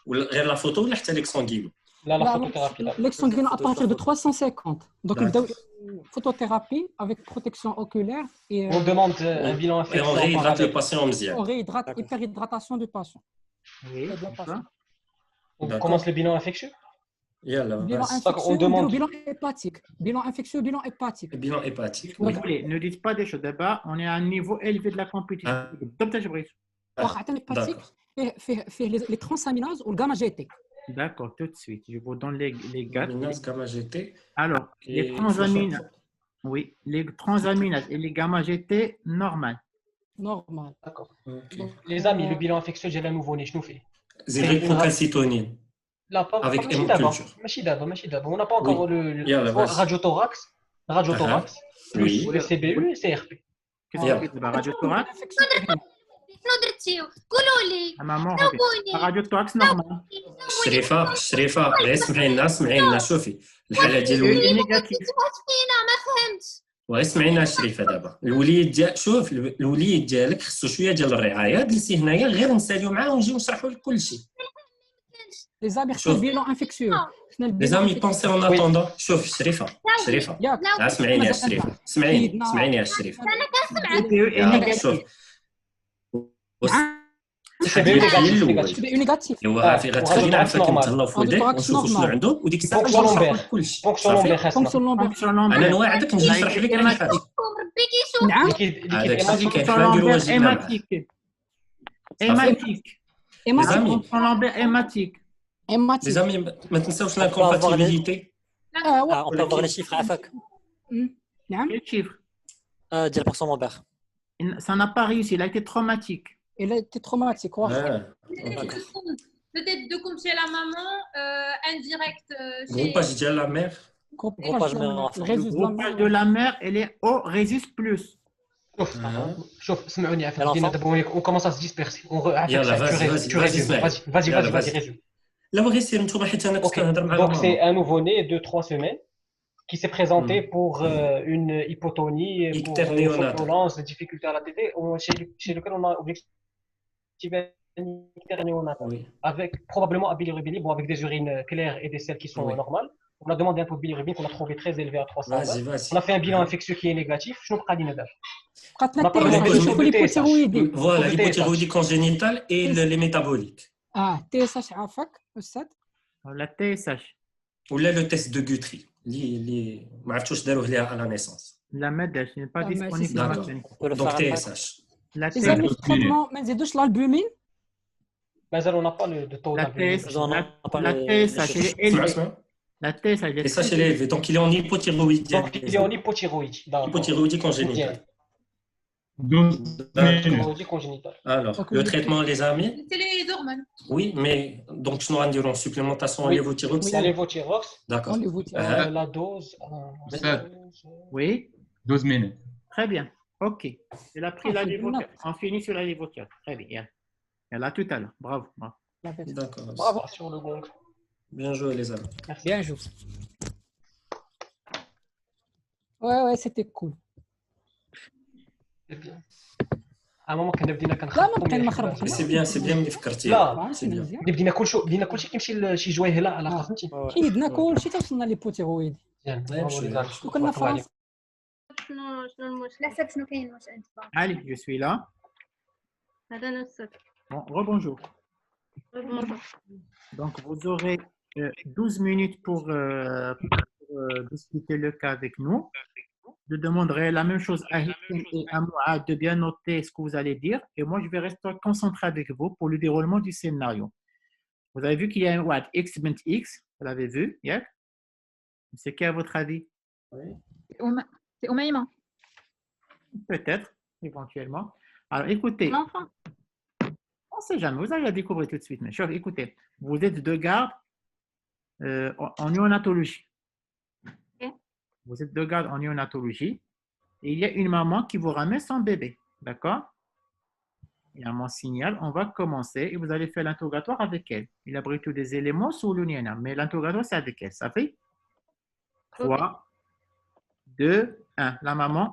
S7: ولا غير لا فوتو ولا حتى ليكسونغينو؟
S5: Là, la photothérapie. là.
S11: L'exsanguine à partir de 350. Donc,
S7: D'accord.
S11: photothérapie avec protection oculaire et
S5: On demande un bilan
S7: Et on
S5: infectieux. en
S7: réhydrate le
S5: parallèle.
S7: patient مزيان.
S11: on réhydrate, hyperhydratation du patient.
S6: Oui,
S11: De la patiente.
S5: On
S7: D'accord.
S5: commence le bilan infectieux.
S7: يلا
S11: Bilan
S7: vas-y.
S11: infectieux,
S5: on demande-
S11: bilan hépatique. Bilan infectieux, bilan hépatique.
S7: Bilan hépatique.
S6: Vous voulez, ne dites pas des choses. D'abord, on est à un niveau élevé de la compétition. بالضبط جبريل.
S11: واحد hépatique فيه les transaminases ou le gamma GT.
S6: D'accord, tout de suite. Je vous donne les gars.
S7: Amylase, gamma GT.
S6: Alors, les
S7: Et
S6: transaminases. Oui, les transaminases et les gamma GT, normal.
S11: Normal.
S5: D'accord. Les amis, le bilan infectieux, j'ai la nouveau-né, je nous fais.
S7: Zébricocalcitonine.
S5: Là, pas
S7: Avec
S5: ماشي دابا
S7: hémoculture.
S5: ماشي دابا. On n'a pas encore
S7: Oui. Yalla, vas-y.
S5: radiothorax, plus
S7: Oui.
S5: le CBU et CRP.
S6: Qu'est-ce que c'est la radiothorax?
S15: شنو درتيو قولوا لي
S6: Maman,
S15: جاوبوني
S6: radiothorax normal.
S7: شريفة غير اسمعي لنا شوفي الحالة ديال الوليد
S6: نيجاتيف.
S15: فينا ما فهمتش
S7: واسمعي لنا شريفة دابا الوليد ديال شوف الوليد ديالك خصو شوية ديال الرعاية جلسي هنايا غير نساليو معاه ونجيو نشرحوا لك كل شيء.
S11: Les amis, c'est le bilan infectieux.
S7: Les amis, pensez en attendant. شوف شريفة اسمعيني يا شريفة اسمعيني يا شريفة شوف
S11: CBU négatif.
S7: ايوا في غتخلينا عارفه كنتهلاو في وديك ونشوفوا شنو عنده وديك الساعه نشرحوا لك كل شيء انا نواعدك نجي نشرح لك اي حاجه
S15: ربي كيشوف
S11: نعم
S7: هذاك الشيء اللي كاين حنا نديرو واجبنا معاه لي زامي ما تنساوش لا كومباتيبيليتي
S8: on peut avoir les chiffres عفاك
S11: نعم
S6: Quel chiffre?
S8: ديال بورسون لومبير.
S6: Ça n'a pas réussi, il a été traumatique.
S11: Il a été traumatique.
S3: Peut-être deux comme chez la maman, indirect chez...
S7: Groupage de la mère.
S8: Groupage
S6: Groupage de la mère, elle est au résus plus.
S5: شوف اسمعوني عفاك دينا دابا on commence à se disperser.
S7: يلا vas-y
S5: résume.
S7: لا بغي سير نتوما حيت انا كنت كنهضر مع
S5: Donc c'est un nouveau-né de 3 semaines qui s'est présenté pour une hypotonie, pour une somnolence, des difficultés à la tétée, chez lequel on a objectivé un ictère néonatal, avec probablement à bilirubin, bon, avec des urines claires et des selles qui sont normales. On a demandé un taux de bilirubin qu'on a trouvé très élevé à 300. On a fait un bilan infectieux qui est négatif. Je ne sais pas.
S7: Voilà, l'hypothyroïdie congénitale et les métaboliques.
S11: TSH عافاك أستاذ.
S6: La TSH.
S7: ولا le test de Guthrie. اللي ما عرفتوش داروه ليها à la naissance.
S6: La MEDH n'est pas disponible.
S7: Donc TSH.
S6: La
S11: traitement ما نزيدوش l'albumine.
S5: مازال on n'a pas le taux d'albumine.
S6: La TSH est élevée. La TSH
S7: est élevée. Donc il est en hypothyroïdie.
S5: Donc il est en hypothyroïdie.
S7: Hypothyroïdie congénitale. Alors, le traitement, les amis?
S3: C'est les hormones.
S7: Oui, mais donc, je nous en supplémentation en lévothyrox.
S5: Oui, la lévothyrox.
S7: D'accord.
S5: La dose.
S6: Oui.
S2: 12 minutes.
S6: Très bien. OK. Elle a pris la lévothyrox. On finit sur la lévothyrox. Très bien. Elle a tout à l'heure. Bravo.
S7: D'accord.
S5: Bravo sur le gong.
S7: Bien joué, les amis.
S11: Merci. Bien joué. Ouais, c'était cool.
S5: À un moment كنا بدينا كنخربطوا
S7: سي بيان ملي فكرتي
S5: لا بدينا كلشي كيمشي لشي جويهله على فهمتي
S11: حيدنا كلشي حتى وصلنا للبوتيرويد وكنا فرنسا
S10: شنو المشكل لا سب شنو كاين واش انت
S6: Allez, je suis là.
S14: هذا نفسك
S6: Bon, rebonjour. Donc vous aurez 12 minutes pour discuter le cas avec nous. Je demanderai la même chose à Hichem et à Mouad de bien noter ce que vous allez dire. Et moi, je vais rester concentré avec vous pour le déroulement du scénario. Vous avez vu qu'il y a un Watt X bint X. Vous l'avez vu, Yak? C'est qui à votre avis?
S12: C'est Oumaïma.
S6: Peut-être, éventuellement. Alors, écoutez.
S12: L'enfant.
S6: On ne sait jamais. Vous allez la découvrir tout de suite. Mais écoutez, vous êtes de garde en néonatologie. Vous êtes de garde en néonatologie et il y a une maman qui vous ramène son bébé, d'accord? Il y a mon signal, on va commencer et vous allez faire l'interrogatoire avec elle. Il abrite tous des éléments sur l'union, mais l'interrogatoire c'est avec elle, ça fait 3, 2, 1. La maman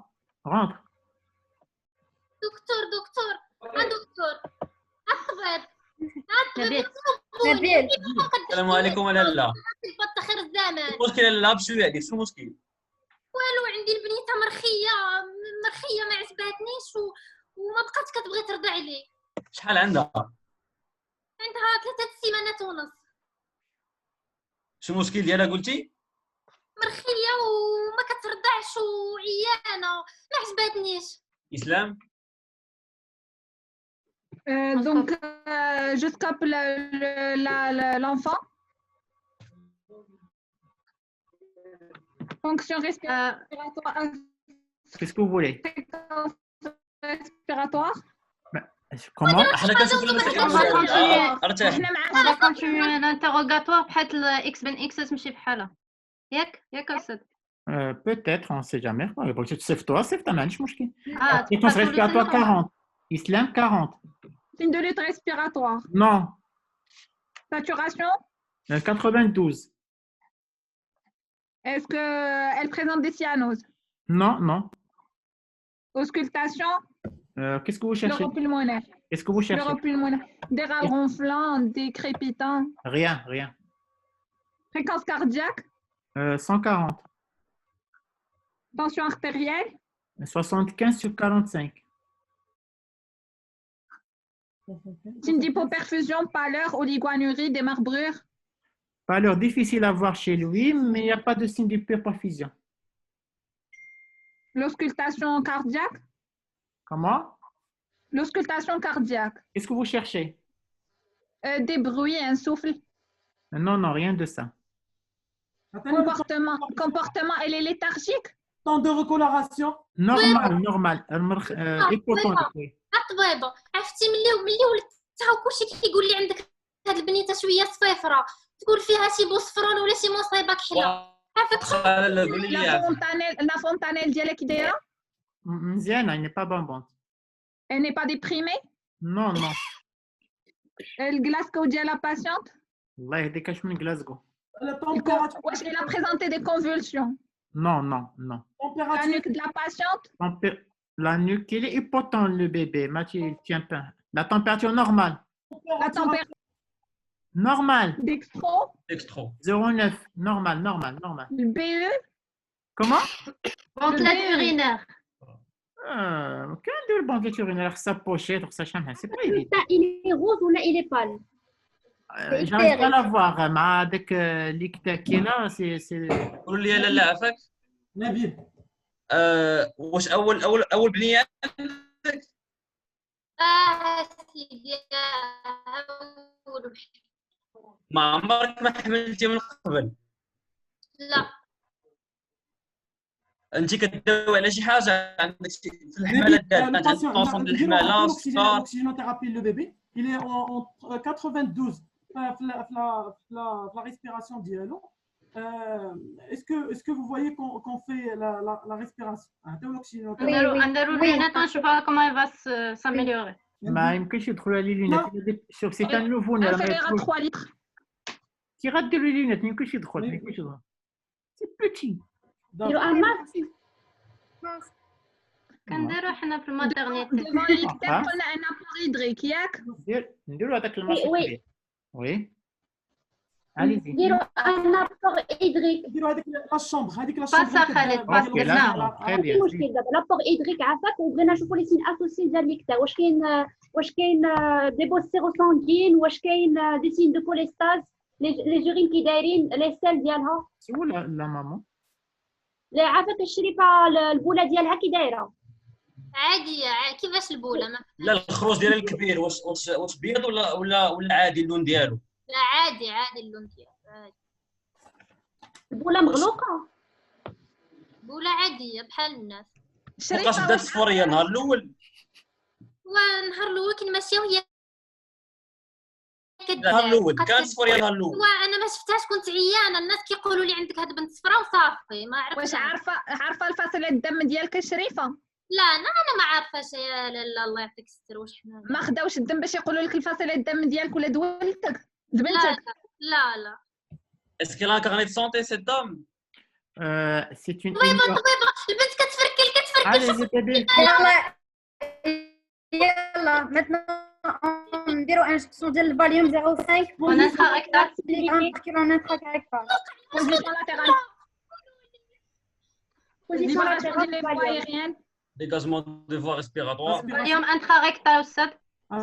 S6: rentre.
S15: دكتور دكتور الطبيب
S4: نبيل
S13: السلام عليكم لالا.
S15: بطخر الزمان
S13: شنو المشكل لالا؟ بشويه عليك، شنو المشكل؟
S15: والو عندي البنيته مرخيه ما عجباتنيش وما بقاتش كتبغي ترضع لي.
S13: شحال عندها؟
S15: عندها 3 سيمانات ونص.
S13: شنو المشكل ديالها قلتي؟
S15: مرخيه وما كترضعش وعيانه ما عجباتنيش.
S13: اسلام
S12: Donc, je stoppe l'enfant. Fonction respiratoire.
S6: Qu'est-ce que vous voulez?
S12: Respiratoire.
S6: Comment?
S4: On va continuer l'interrogatoire بحال الاكس بن اكس تمشي بحالها ياك أستاذ.
S6: Peut-être, on ne sait jamais. Sauf toi, sauf ta main, je pense.
S4: tu
S6: Fréquence
S4: passes
S6: respiratoire 40. Islam 40.
S12: Signe de lutte respiratoire.
S6: Non.
S12: Saturation.
S6: 92.
S12: Est-ce qu'elle présente des cyanoses?
S6: Non, non.
S12: Auscultation.
S6: Qu'est-ce que vous cherchez?
S12: Neuropulmonaire.
S6: Qu'est-ce que vous cherchez?
S12: Neuropulmonaire. Des râles ronflants, des crépitants.
S6: Rien, rien.
S12: Fréquence cardiaque.
S6: 140.
S12: Tension artérielle.
S6: 75 sur 45.
S12: Signe d'hypoperfusion, pâleur, oligoanurie, des marbrures.
S6: Pâleur difficile à voir chez lui, mais il n'y a pas de signe d'hyperperfusion.
S12: L'auscultation cardiaque.
S6: Comment?
S12: L'auscultation cardiaque.
S6: Qu'est-ce que vous cherchez?
S12: Des bruits, un souffle.
S6: Non, non, rien de ça.
S12: Comportement, elle est léthargique.
S9: Temps de recoloration.
S6: Normal, normal.
S15: الطبيب عرفتي ملي ولدت حتى كلشي كيقول لي عندك هاد البنيته شويه صفيفره تقول فيها شي بوصفرون ولا شي مصيبه كحله عافاك.
S12: La fontanelle ديالها كي دايره؟
S6: مزيانه, elle n'est pas bonbonne.
S12: Elle n'est pas déprimée?
S6: Non, non.
S12: Le Glasgow ديالها patiente?
S6: الله يهديك, اش من Glasgow.
S12: Wesh, elle a présenté des convulsions?
S6: Non, non, non.
S12: La nuque de la patiente?
S6: La nuque, il est hypotent, le bébé. Mathieu, il tient pas. La température normale.
S12: La température
S6: normale.
S12: Dextro?
S13: Dextro.
S6: 0,9. Normal, normal, normal.
S12: Le BE?
S6: Comment?
S4: Bandelette urinaire.
S6: Quel de le bandelette urinaire? Sa pochette, sa chambre, c'est pas évident.
S14: Il est rose ou là il est pâle?
S6: J'arrive pas à la voir. مع هذاك اللي كي là, c'est.
S13: قول لي لا عافاك.
S9: نبيل.
S13: واش اول بنيه عندك؟
S15: سيدي اول.
S13: ما عمرك ما حملتي من قبل؟
S15: لا.
S13: انت كداوي على شي حاجه عندك في الحماله ديالك؟ الطونسون ديال الحماله السكر.
S9: L'oxygénothérapie, le bébé, il est en 92 la respiration dialogue. Est-ce que vous voyez qu'on fait la respiration?
S4: Je ne sais pas comment elle va s'améliorer.
S6: ما يمكنش يدخلوا على لينات. شوف سي تان نوفو نير.
S12: Accélère à 3 litres.
S6: كي غدير لي لينات ما يمكنش يدخل, ما يمكنش يدخل. سي بوتي.
S14: ديروا ان ماسك.
S4: كنديروا حنا في الماتيرنيتي.
S12: Devant l'ictère, قلنا ان apport hydrique ياك؟
S6: نديروا هذاك الماسك. وي. Allez-y.
S14: ديروا ان ابور هيدريك.
S9: ديروا هذيك لا شومبر, هذيك لا
S4: باسا خالد باسا.
S14: ماشي مشكل دابا لابور هيدريك عافاك, وبغينا نشوفوا لي سين اسوسي ديال ليكتار. واش كاين دي بوز سيروسانغين, واش كاين دي سين دو كوليستاز, لي جورين كي دايرين, لي سيل ديالها.
S6: سي ولا لا ماما؟
S14: لا عافاك الشريفه البوله ديالها كي دايره.
S15: عاديه كيفاش البوله؟
S13: لا الخروج ديالها الكبير واش بيض ولا عادي اللون ديالو؟
S15: لا عادي اللون ديالو.
S14: البوله مغلوقه.
S15: بوله عاديه بحال الناس.
S13: فوقاش بدات الصفوريه النهار الاول؟
S15: والنهار الاول كي ماشيه وهي
S13: النهار الاول كانت الصفوريه النهار الاول.
S15: انا ما شفتهاش, كنت عيانه. الناس كيقولوا لي عندك هاد بنت صفراء وصافي ما عرفتش.
S12: واش عارفه الفصيله الدم ديالك شريفه؟
S15: لا انا ما عارفاش يا لاله الله يعطيك الستر واش حنا
S12: ما خداوش الدم باش يقولوا لك الفصيله الدم ديالك ولا دولتك
S15: لا
S12: زبنتك.
S15: لا
S13: Est-ce qu'elle a un carnet de santé, cette dame?
S6: C'est une
S15: طبيبه البنت كتفركل
S6: Allez, le bébé.
S10: يلا maintenant نديرو انجكسيون ديال الفاليوم 05
S4: On intrarrectal.
S10: كيلو انتراكتال.
S12: Position latérale.
S14: Position
S12: Libération
S14: latérale
S12: des
S14: du
S12: voies
S14: valium.
S12: aériennes.
S13: Dégagement des voies respiratoires.
S4: اليوم intrarrectal أستاذ.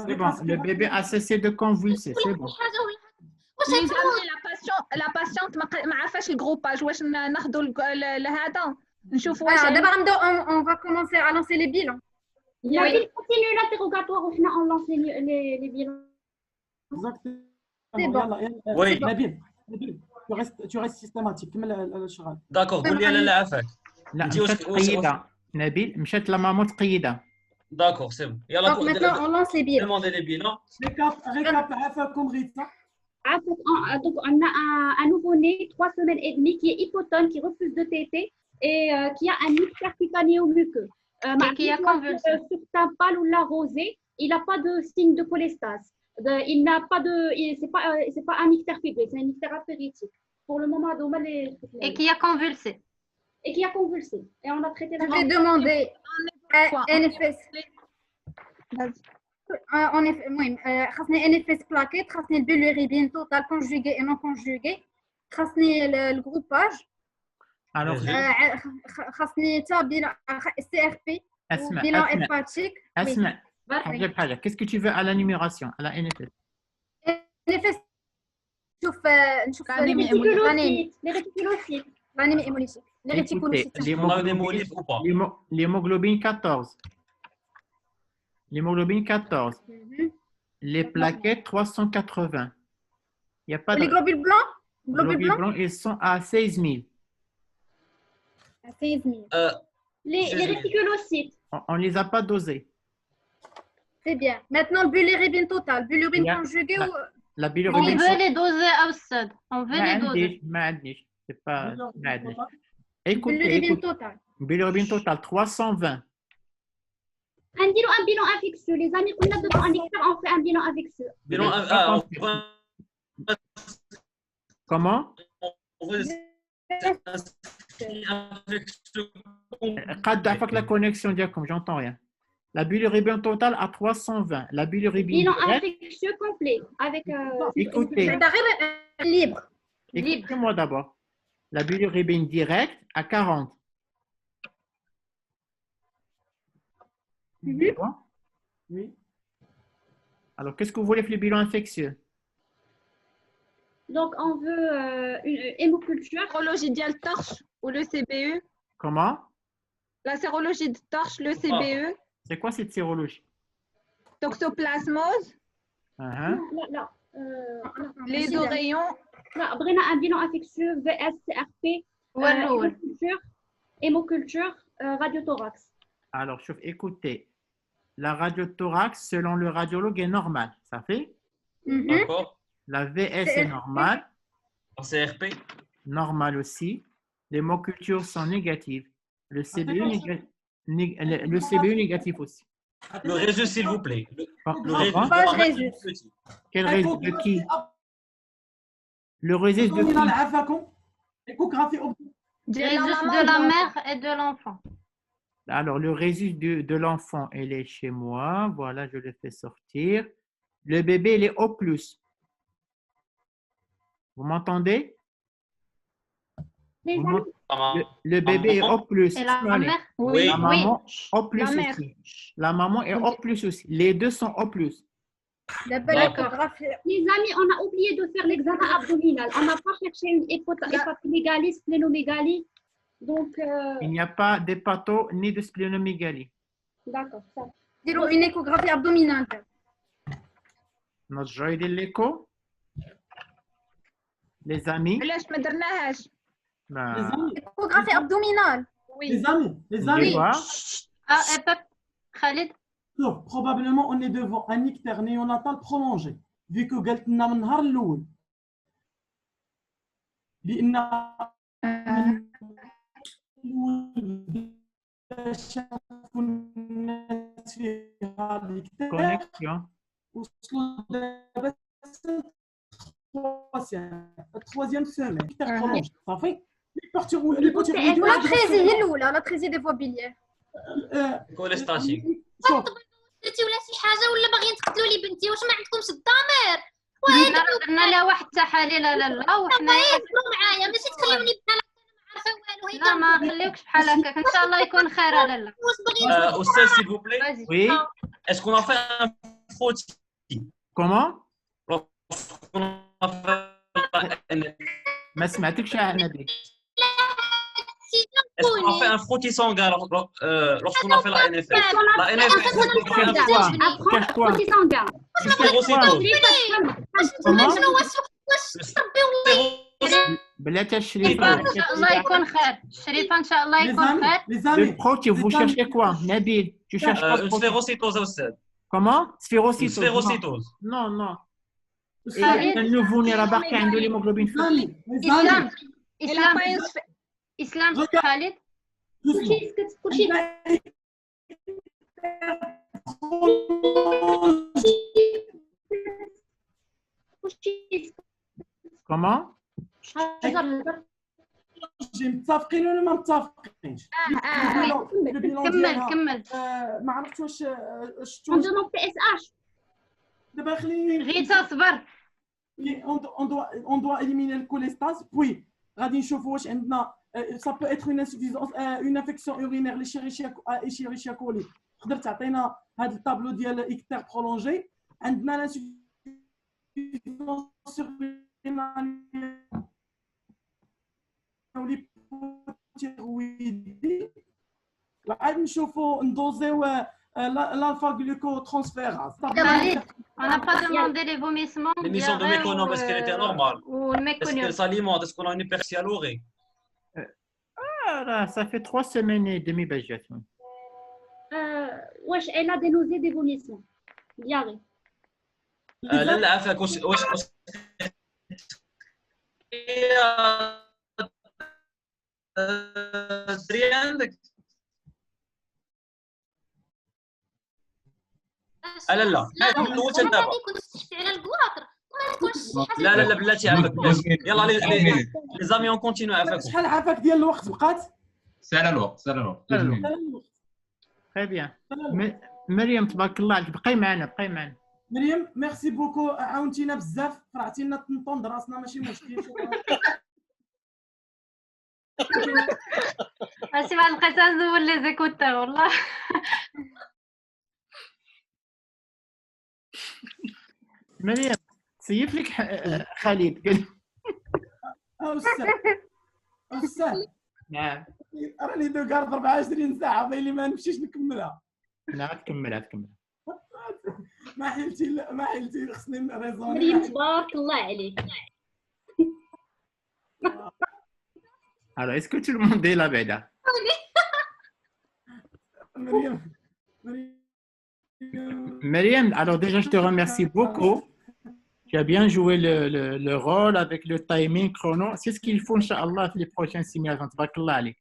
S6: C'est bon, le bébé a cessé de convulser, c'est bon.
S12: Les amis, la patiente ما عارفاش الجروباج واش ناخذوا هذا نشوفوا واش
S10: دابا غنبداو on va commencer à lancer les bilans.
S14: Nabil, continue l'interrogatoire ou on lance les bilans.
S9: C'est
S10: bon.
S13: Oui.
S9: Nabil, tu restes systématique. كمل الشغل.
S13: D'accord, قول لي لاله عافاك.
S6: لا
S13: دي واش-
S6: مشات
S13: واش-
S6: تقيدة نبيل مشات لمامو تقيدة.
S13: D'accord, c'est bon. يلا
S10: Donc maintenant on lance les bilans.
S13: demandez les bilans.
S9: Récap عافاكم Rita.
S14: Donc, on a un nouveau-né, 3 semaines et demie, qui est hypotone, qui refuse de téter et qui a un ictère cutanéo-muqueux.
S4: qui a convulsé.
S14: Sur un pâle ou la rosée, il n'a pas de signe de cholestase. Il n'a pas de. C'est pas un ictère fibré, c'est un ictère apéritique. Pour le moment,
S4: Et qui a convulsé.
S14: Et qui a convulsé. Et on a traité la.
S10: Je vais demander NFS. En effet, المهم خاصني NFS plaquette, خاصني البيليروبين total conjugué et non conjugué, خاصني الجروباج.
S6: Alors,
S10: خاصني تا بيلان CRP
S6: اسمع
S10: bilan
S6: اسمع
S10: hépatique.
S6: اسمع
S10: Oui.
S6: حاجة بحاجة. Qu'est-ce que tu veux à la numération, à la NFS?
S10: NFS نشوف
S14: Les réticulocytes.
S10: l'anime hémolytique. Les
S6: Écoutez,
S10: réticulocytes.
S6: l'hémoglobine 14. L'hémoglobine 14. Les plaquettes 380. Il y a pas
S10: Les
S6: de
S10: globules blancs?
S6: globules blancs, ils sont à 16 000.
S10: À 16 000.
S14: Les réticulocytes.
S6: On les a pas dosés.
S10: C'est bien. Maintenant, le bilirubin total. Bilirubin
S6: Yeah.
S10: conjugué ou.
S6: La
S4: On
S6: bilirubine.
S4: veut les doser أستاذ. On veut les doser.
S6: ما عنديش. C'est pas. ما عنديش. Écoutez,
S10: Bilirubin
S6: écoutez.
S10: total.
S6: Bilirubine total 320.
S14: نديرو un bilan infectieux. Les amis, on a devant un ictère, on fait un bilan infectieux.
S13: Bilan,
S6: Comment? قد ضعفك la connexion ديالكم, j'entends rien. La bilirubin totale à 320. La bilirubin
S14: Bilan
S6: direct,
S14: infectieux complet. Avec.
S6: écoutez.
S10: Libre.
S6: Écoutez-moi d'abord. La bilirubine directe à 40. Bon.
S9: Oui.
S6: Alors, qu'est-ce que vous voulez faire le bilan infectieux?
S14: Donc, on veut une hémoculture.
S12: Sérologie dial torche ou le CBE.
S6: Comment?
S12: La sérologie de torche, le CBE.
S6: C'est quoi cette sérologie?
S12: Toxoplasmose.
S6: Uh-huh.
S14: لا
S12: Les oreillons.
S14: لا بغينا un bilan infectieux VS CRP hémoculture radiothorax.
S6: Alors, écoutez. La radiothorax, selon le radiologue, est normale. Ça fait?
S13: D'accord.
S6: La VS est normale.
S13: La CRP?
S6: Normal aussi. Les hémocultures sont négatives. Le CBU, le CBU négatif aussi.
S13: Le résus, s'il vous plaît. Le
S6: résus. Quel résus de qui? Le résus de qui?
S9: Échographie
S4: de la mère et de l'enfant.
S6: Alors, le résus de l'enfant, il est chez moi. Voilà, je le fais sortir. Le bébé, il est au plus. Vous m'entendez? Le bébé est au plus.
S4: Et la mère?
S6: Oui. La maman, au plus
S12: La mère.
S6: aussi. La maman est au plus aussi. Les deux sont au plus.
S14: D'accord. Les amis, on a oublié de faire l'examen abdominal. On n'a pas cherché une hépatomégalie, splénomégalie. Donc.
S6: Il n'y a pas d'hépato ni de splénomégalie.
S14: D'accord. Ça.
S10: Une échographie abdominale.
S6: نرجعوا يدير l'écho. Les amis.
S12: علاش ما درناهاش؟
S10: Échographie abdominale.
S12: Oui.
S9: Les amis.
S4: Khalid.
S9: Donc, probablement, on est devant un ictère néonatal prolongé. Vu que قالت لنا من النهار الأول لأن اكتشفوا الناس فيها الكتاب
S6: كونيكسيون
S9: وصلوا دابا التروازيام سيمين كتاب برولونج صافي لي بارتي
S10: لا تريزي هي الاولى لا تريزي دي فوا بيليير
S13: كول ستاتيك
S15: درتي ولا شي حاجه ولا باغيين تقتلوا لي بنتي واش ما عندكمش الضمير
S4: درنا لها واحد التحاليل لا وحنا
S15: يهضروا معايا ماشي تخليوني بحال هكا انا ما عارفه والو هي
S4: لا ما خليوكش بحال هكاك ان شاء الله يكون خير لالا
S13: استاذ s'il vous plaît
S6: Oui.
S13: est-ce qu'on a fait un faute
S6: Comment
S13: lorsqu'on a fait
S6: ما سمعتكش يا نبيل.
S13: est-ce qu'on a fait un frottis sanguin lorsqu'on a fait la NFL la NFL
S6: Cache-toi.
S13: sphérocytose
S6: بلاتي الشريفة.
S4: ان شاء الله يكون خير الشريفه ان شاء الله يكون خير
S6: Le proche, vous cherchez quoi, Nabil? Tu cherches quoi?
S13: une sphérocytose استاذ
S6: Comment?
S13: une
S6: Sphérocytose.
S13: sphérocytose
S6: Non, non. Et un nouveau-né راه باقي عنده l'hémoglobine faible.
S4: اسلام خالد
S14: كلشي
S6: Comment?
S9: متفقين ولا ما متفقينش
S4: كمل
S9: ما عرفتش واش شفتوا
S14: عنده نوع بي اس اش
S9: دابا خليني
S4: غير تصبر
S9: on doit éliminer le cholestase puis غادي نشوفوا واش عندنا ça peut être une insuffisance une infection urinaire Escherichia coli تقدر تعطينا هذا الطابلو ديال اكتر برولونجي عندنا l'insuffisance urinaire والهيبوثيرويدي وعاد نشوفوا ندوزيو l'alpha glucotransférase.
S4: On n'a pas demandé les vomissements.
S13: L'émission de méconome, est-ce qu'elle était normale?
S4: Ou le
S13: Est-ce qu'elle s'alimente? Est-ce qu'on a une hypersialorée?
S6: Là, ça fait 3 semaines et demie, Bajiatou.
S14: واش elle a des nausées des vomissements diarrhée
S13: لا لا عافاك واش دري عندك لا لا هذا من الاول حتى دابا
S15: كنت تحكي على الكواطر
S13: لا لا لا بلاتي عافاك يلا لي زامي اون كونتينيو عافاك
S9: شحال عافاك ديال الوقت بقات
S2: سال الوقت
S6: Très bien. مريم تبارك الله عليك بقاي معنا
S9: مريم ميرسي بوكو عاونتينا بزاف فرعتينا تنطون راسنا ماشي مشكل
S4: ماشي بعد بقيت نزول لي زيكوتور والله
S6: مريم سيف لك خالد قال
S9: استاذ
S6: نعم
S9: راني دوكارد 24 ساعه باين لي ما نمشيش نكملها
S6: لا تكملها
S9: ما حيلتي خصني نريزوني
S14: مريم تبارك الله عليك
S6: Alors, est-ce que tout le monde est là, Beda? Myriam, alors déjà, je te remercie beaucoup. Tu as bien joué le rôle avec le timing chrono. C'est ce qu'il faut, Inch'Allah, les prochaines simulations. Tabarakallah alayk.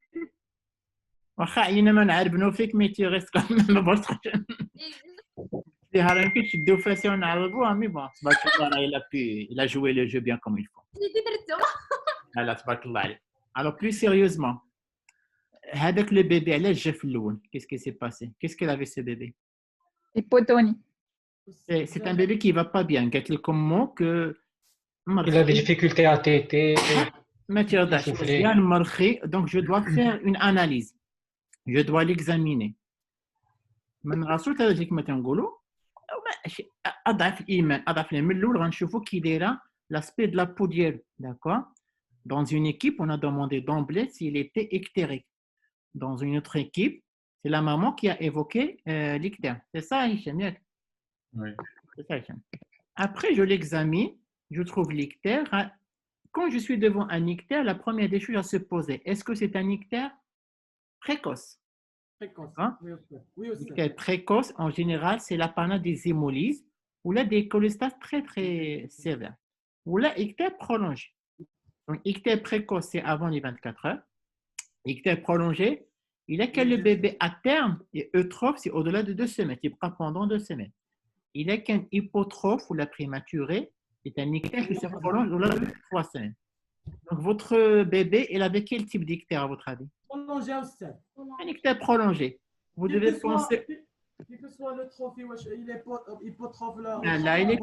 S6: واخا عينا ما نعربنو فيك مي تي ريست كوم ما بغيتش في هذا يمكن تشدو فاسي ونعربوها مي بون تبارك الله il a joué le jeu bien comme il faut. لا تبارك الله عليك. Alors plus sérieusement, هذاك le bébé علاش جا في الاول؟ Qu'est-ce qui s'est passé? Qu'est-ce qu'elle avait ce bébé?
S16: Hypotonie.
S6: C'est un bébé qui va pas bien. قالت لكم مو que
S5: il a des difficultés à téter.
S6: ما تيرضاش مزيان مرخي donc je dois faire une analyse. Je dois l'examiner. من راسو تاجيك ما تنقولوا اضعف الايمان اضعف من الاول غنشوفوا كي دايره l'aspect de la peau ديالو d'accord. Dans une équipe, on a demandé d'emblée s'il était ictérique. Dans une autre équipe, c'est la maman qui a évoqué l'ictère. C'est ça, Hicham?
S2: Oui.
S6: C'est ça, Hicham. Après, je l'examine, je trouve l'ictère. Quand je suis devant un ictère, la première des choses à se poser, est-ce que c'est un ictère précoce?
S9: Précoce,
S6: hein?
S9: Oui aussi.
S6: Ictère précoce, en général, c'est l'apanage des hémolyses ou là des cholestases très, très sévères. Ou là, ictère prolongé. Donc, ictère précoce, c'est avant les 24 heures. Ictère prolongé, Il a qu'un le bébé à terme et eutrophe, c'est au-delà de 2 semaines. Il prend pendant 2 semaines. Il a qu'un hypotrophe ou la prématurée, c'est un ictère qui se prolonge au-delà de 3 semaines. Donc, votre bébé, il avait quel type d'ictère à votre avis?
S9: Prolongé au stade.
S6: Un ictère prolongé. Vous devez penser.
S9: Quel que soit le trophée, il est hypotrophe là.
S6: Là, il est.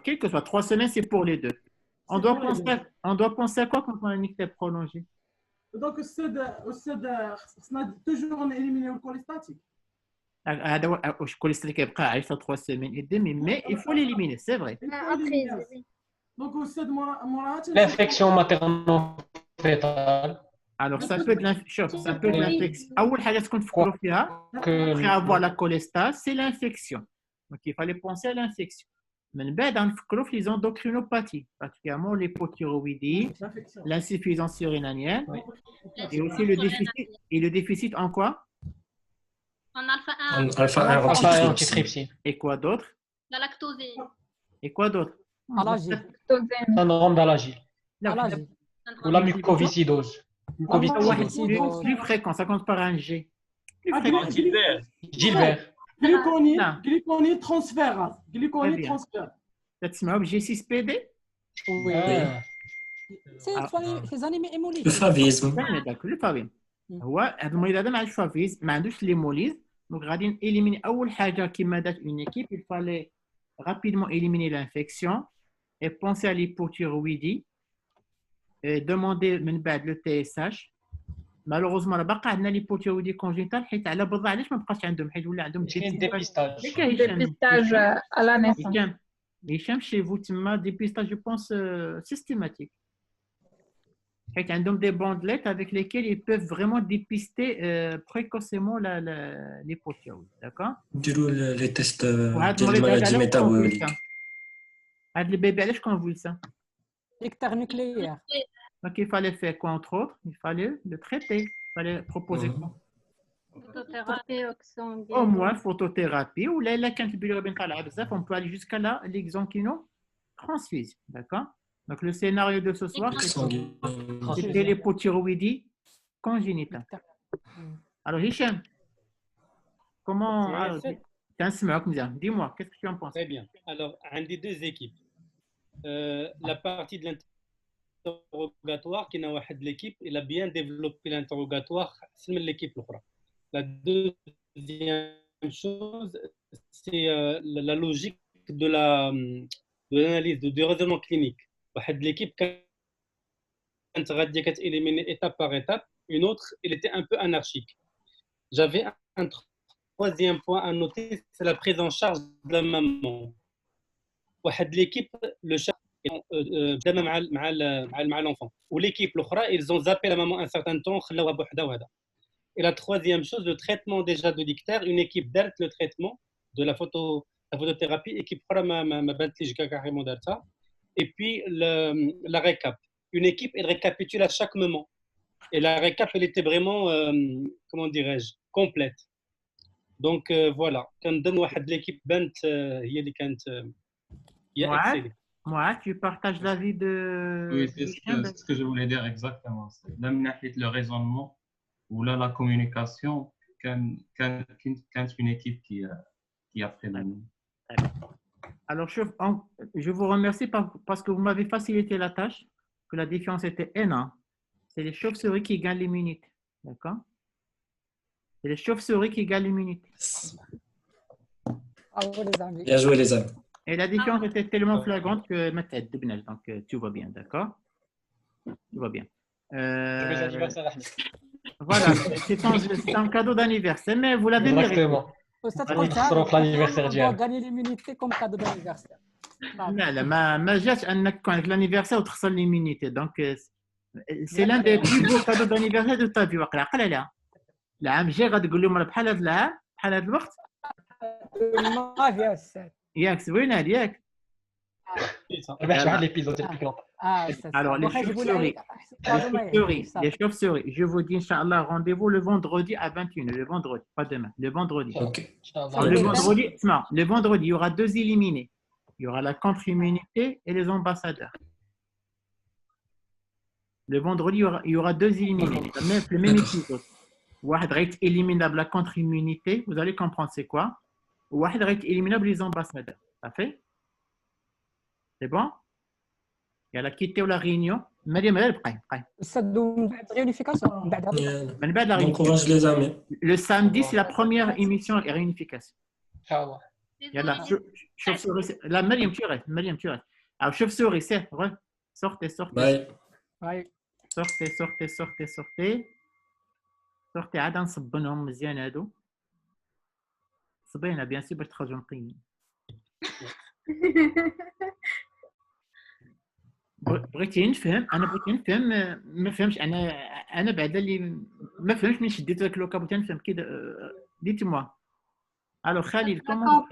S6: Quel que soit 3 semaines, c'est pour les deux. On doit penser à quoi quand on a un ictère prolongé?
S9: Donc, au stade, on a toujours éliminé le cholestatique.
S6: هذا هو الكوليسترول كيبقى عايش 3 سemaines et demie, mais il faut l'éliminer, c'est vrai.
S9: Donc, au stade, moi,
S5: L'infection materno-fétale.
S6: Alors, ça peut être l'infection. أول حاجة تكون تفكروا فيها après avoir la cholestase, c'est l'infection. Donc, il fallait penser à l'infection. من بعد نفكروا في les endocrinopathies, particulièrement l'hypothyroïdie, l'insuffisance urinienne et aussi le déficit en quoi?
S15: En alpha 1.
S7: Alpha 1 antitrypsine.
S6: Et quoi d'autre?
S15: La lactosée.
S6: Et quoi d'autre?
S11: Allergie.
S5: Syndrome d'allergie.
S11: Allergie.
S5: Ou la mucoviscidose.
S6: Plus fréquent, ça compte par un G.
S5: Gilbert.
S9: Glyconide transférase. Glyconide transférase.
S6: تسمعوا G6PD?
S11: Oui. C'est anémie hémolytique.
S7: Le favisme.
S6: Le favisme. هو هذا المريض هذا ما عندوش فافيز ما عندوش ليموليز دونك غادي نإليميني أول حاجة كيما دات une équipe il fallait rapidement éliminer l'infection et penser à l'hypothyroïdie et demander من بعد le TSH malheureusement راه باقي عندنا l'hypothyroïdie congénitale حيت على بضع علاش ما بقاش عندهم حيت ولا عندهم
S12: dépistage à la naissance.
S6: هشام chez vous تما dépistage je pense systématique. حيت عندهم des bandelettes avec lesquelles ils peuvent vraiment dépister précocement l'hypothyroïdie, d'accord?
S7: نديروا les tests ديال المالادي métabolique.
S6: هاد البيبي علاش convulsant?
S11: Ictère nucléaire.
S6: Donc il fallait faire quoi entre autres? Il fallait le traiter, il fallait proposer quoi?
S4: Photothérapie oxygen.
S6: Au moins photothérapie ou là كانت البيليروبين طالعه بزاف on peut aller jusqu'à là l'exanquino transfusion, d'accord? Donc, le scénario de ce soir, c'était l'hypothyroïdie congénitale. Alors, Hicham, comment... Dis-moi, qu'est-ce que tu en penses?
S16: Très bien. Alors, un des 2 équipes. La partie de l'interrogatoire, qui n'a pas de l'équipe, il a bien développé l'interrogatoire, c'est l'équipe. La deuxième chose, c'est la logique de l'analyse, du raisonnement clinique. L'équipe كانت غاديه كتéliminé étape par étape, une autre elle était un peu anarchique. J'avais un 3e point à noter, c'est la prise en charge de la maman. l'équipe le charge مع l'enfant ou l'équipe l'autre ils ont zappé la maman un certain temps خلاوها بوحدها وهذا. Et la 3e chose, le traitement déjà de l'ictère, une équipe d'art le traitement de la photothérapie, équipe ما بانتليش carrément d'art. Et puis la récap. Une équipe, elle récapitule à chaque moment. Et la récap, elle était vraiment, comment dirais-je, complète. Donc voilà. Quand donne l'équipe Bent, il y a
S6: Moi, tu partages l'avis de.
S2: Oui, c'est ce que je voulais dire exactement. Le raisonnement ou là la communication, quand une équipe qui a fait la nuit.
S6: Alors, je vous remercie parce que vous m'avez facilité la tâche, que la différence était énorme. C'est les chauves-souris qui gagnent l'immunité. D'accord? C'est les chauves-souris qui gagnent l'immunité.
S7: Bien joué, les amis.
S6: Et la différence était tellement flagrante que donc tu vois bien, d'accord? Tu vois bien. Voilà, c'est un cadeau d'anniversaire, mais vous l'avez mérité.
S5: Exactement.
S11: l'anniversaire ديالك. On va gagner l'immunité comme cadeau d'anniversaire.
S6: لا ما جاتش انك تكون عندك l'anniversaire وتخسر l'immunité. Donc c'est l'un des plus beaux cadeaux d'anniversaire de ta vie. واقع عقل عليها. العام الجاي غتقول لهم بحال هذا العام بحال هذا الوقت.
S11: ما فيها السعد.
S6: ياك زوينه هذيك.
S5: ربحت واحد ليبيزود ديال بيكلوط.
S6: Alors, les chauves-souris, je vous dis, Inch'Allah, rendez-vous le vendredi à 21h. Le vendredi, pas demain, le vendredi.
S7: Okay.
S6: Le vendredi, il y aura 2 éliminés. Il y aura la contre-immunité et les ambassadeurs. Le vendredi, il y aura 2 éliminés. Le même épisode. واحد غيت éliminable la contre-immunité. Vous allez comprendre c'est quoi. واحد غيت éliminable les ambassadeurs. Ça fait? C'est bon? Il y a la quitter ou la réunion. مريم غير بقاي.
S11: من بعد réunification من بعد
S6: من بعد la
S7: J'encourage
S6: réunification.
S7: les amis.
S6: Le samedi, c'est la première émission et réunification.
S5: Inch'Allah.
S6: يلا chauve-souris. La مريم tu restes. مريم tu restes. Alors chauve-souris, c'est vrai. Sortez.
S7: Bye.
S11: Bye.
S6: sortez عاد نصبنهم مزيان هادو صبينا بيان سي باش تخرجوا نقيين بغيتي نفهم ما فهمش انا بعدا اللي ما فهمش من شديت داك لوكا بغيت نفهم كي ديتي موا الو خالد كومون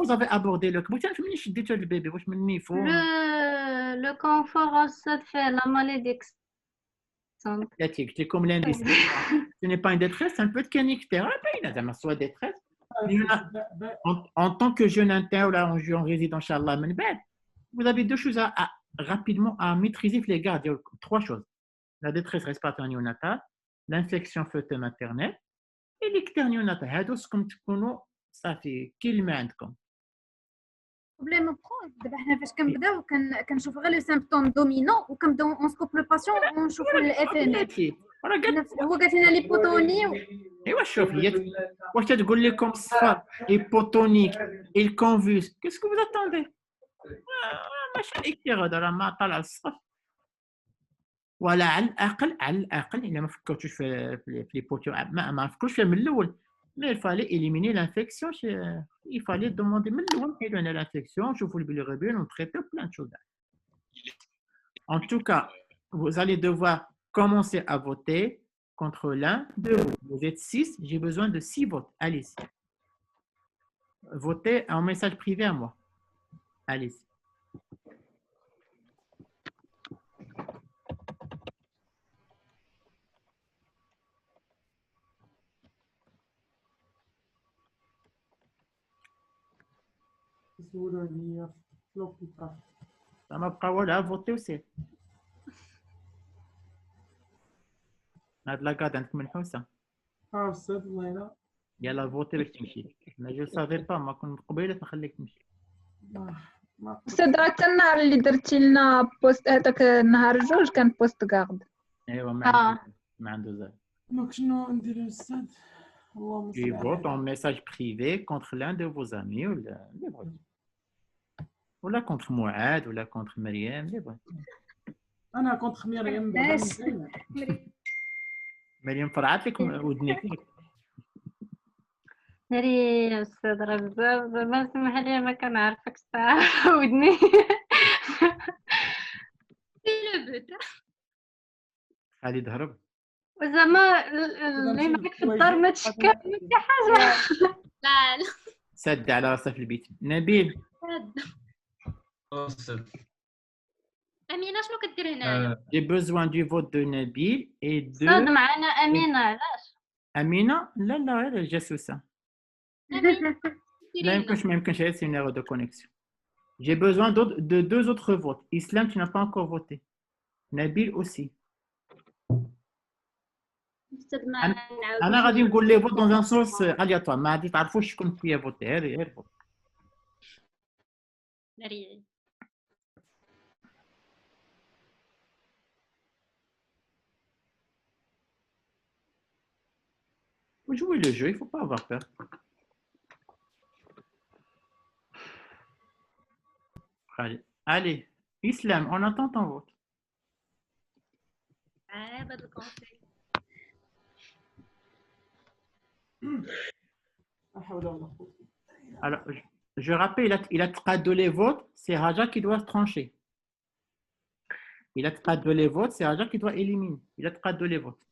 S6: vous avez abordé le بغيت نفهم منين شديتو هاد البيبي واش من نيفو
S4: Le confort ça fait la malédiction.
S6: C'est comme l'indice. Ce n'est pas une détresse, c'est un peu de canictère. Soit détresse. En tant que jeune interne, là, en résident, Inch'Allah, vous avez 2 choses rapidement à maîtriser, les gars. 3 choses. La détresse respiratoire néonatale, l'infection fœtale maternelle et l'ictère néonatal. Ça fait كلمة عندكم.
S10: بلا ما بخون دابا حنا فاش كنبداو كنشوفوا غير لي سيمبتوم دومينون وكنبداو اون سكوب لو باسيون ونشوفوا الاف ام هو قالت لنا ليبوتوني
S6: ايوا شوف واش تقول لكم الصفر هيبوتونيك الكونفوس كيسكو vous attendez ماشي الاكتير هذا راه ما طلع الصفر ولا على الاقل الا ما فكرتوش في لي بوتو ما فكروش فيها من الاول. Mais il fallait éliminer l'infection. Il fallait demander l'infection. Je vous le bilirubin, on traitait plein de choses. En tout cas, vous allez devoir commencer à voter contre l'un de vous. Vous êtes 6, j'ai besoin de 6 votes. Allez-y. Votez en message privé à moi. Allez-y. Ça m'a pas voilà voter aussi. هاد لاكاد عندكم منحوسه
S9: استاذ الله يلا
S6: يلا فوتي باش تمشي. انا جو سافي با ما كنت قبيله نخليك تمشي.
S12: استاذ راك النهار اللي درتي لنا بوست هذاك النهار 2 كان بوست كارد.
S6: ايوا ما عنده زاد.
S9: دونك شنو ندير استاذ؟ اللهم
S6: صل على vote en message privé contre l'un de vos amis ولا contre معاد ولا contre مريم اللي بغيت.
S9: انا كونتر مريم.
S6: مريم فرعت لك ودنيك.
S4: ناري يا استاذ راه بزاف ما سمح لي ما كنعرفك الساعه ودني.
S6: خالد هرب.
S4: زعما اللي معك في الدار ما تشكى شي حاجه.
S15: لا
S6: سد على راسه في البيت. نبيل
S15: أمينة شنو كدير هنايا؟
S6: J'ai besoin du vote de Nabil et de...
S4: صاد معنا أمينة علاش؟
S6: أمينة؟ لا غير جاسوسة. ما يمكنش هي une erreur de connexion. J'ai besoin de 2 autres votes. Islam, tu n'as pas encore voté. Nabil aussi. أنا غادي نقول لي vote dans un sens aléatoire. ما غادي تعرفوش شكون فيا فوتي. غير فوت.
S15: ناري
S6: Faut jouer le jeu, il ne faut pas avoir peur. Allez, Islam, on attend ton vote. Alors, je rappelle, il a traduit les votes, c'est Raja qui doit trancher. Il a traduit les votes, c'est Raja qui doit éliminer. Il a traduit les votes.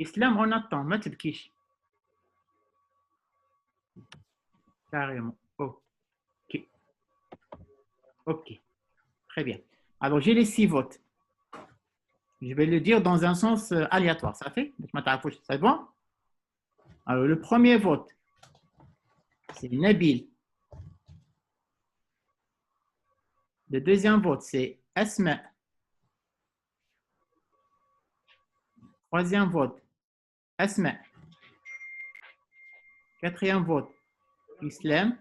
S6: Islam, on attend, ما تبكيش. Carrément. Ok. Très bien. Alors, j'ai les 6 votes. Je vais le dire dans un sens aléatoire. Ça fait? C'est bon? Alors, le premier vote, c'est Nabil. Le deuxième vote, c'est Asma. Troisième vote, Asma. Quatrième vote, Islam.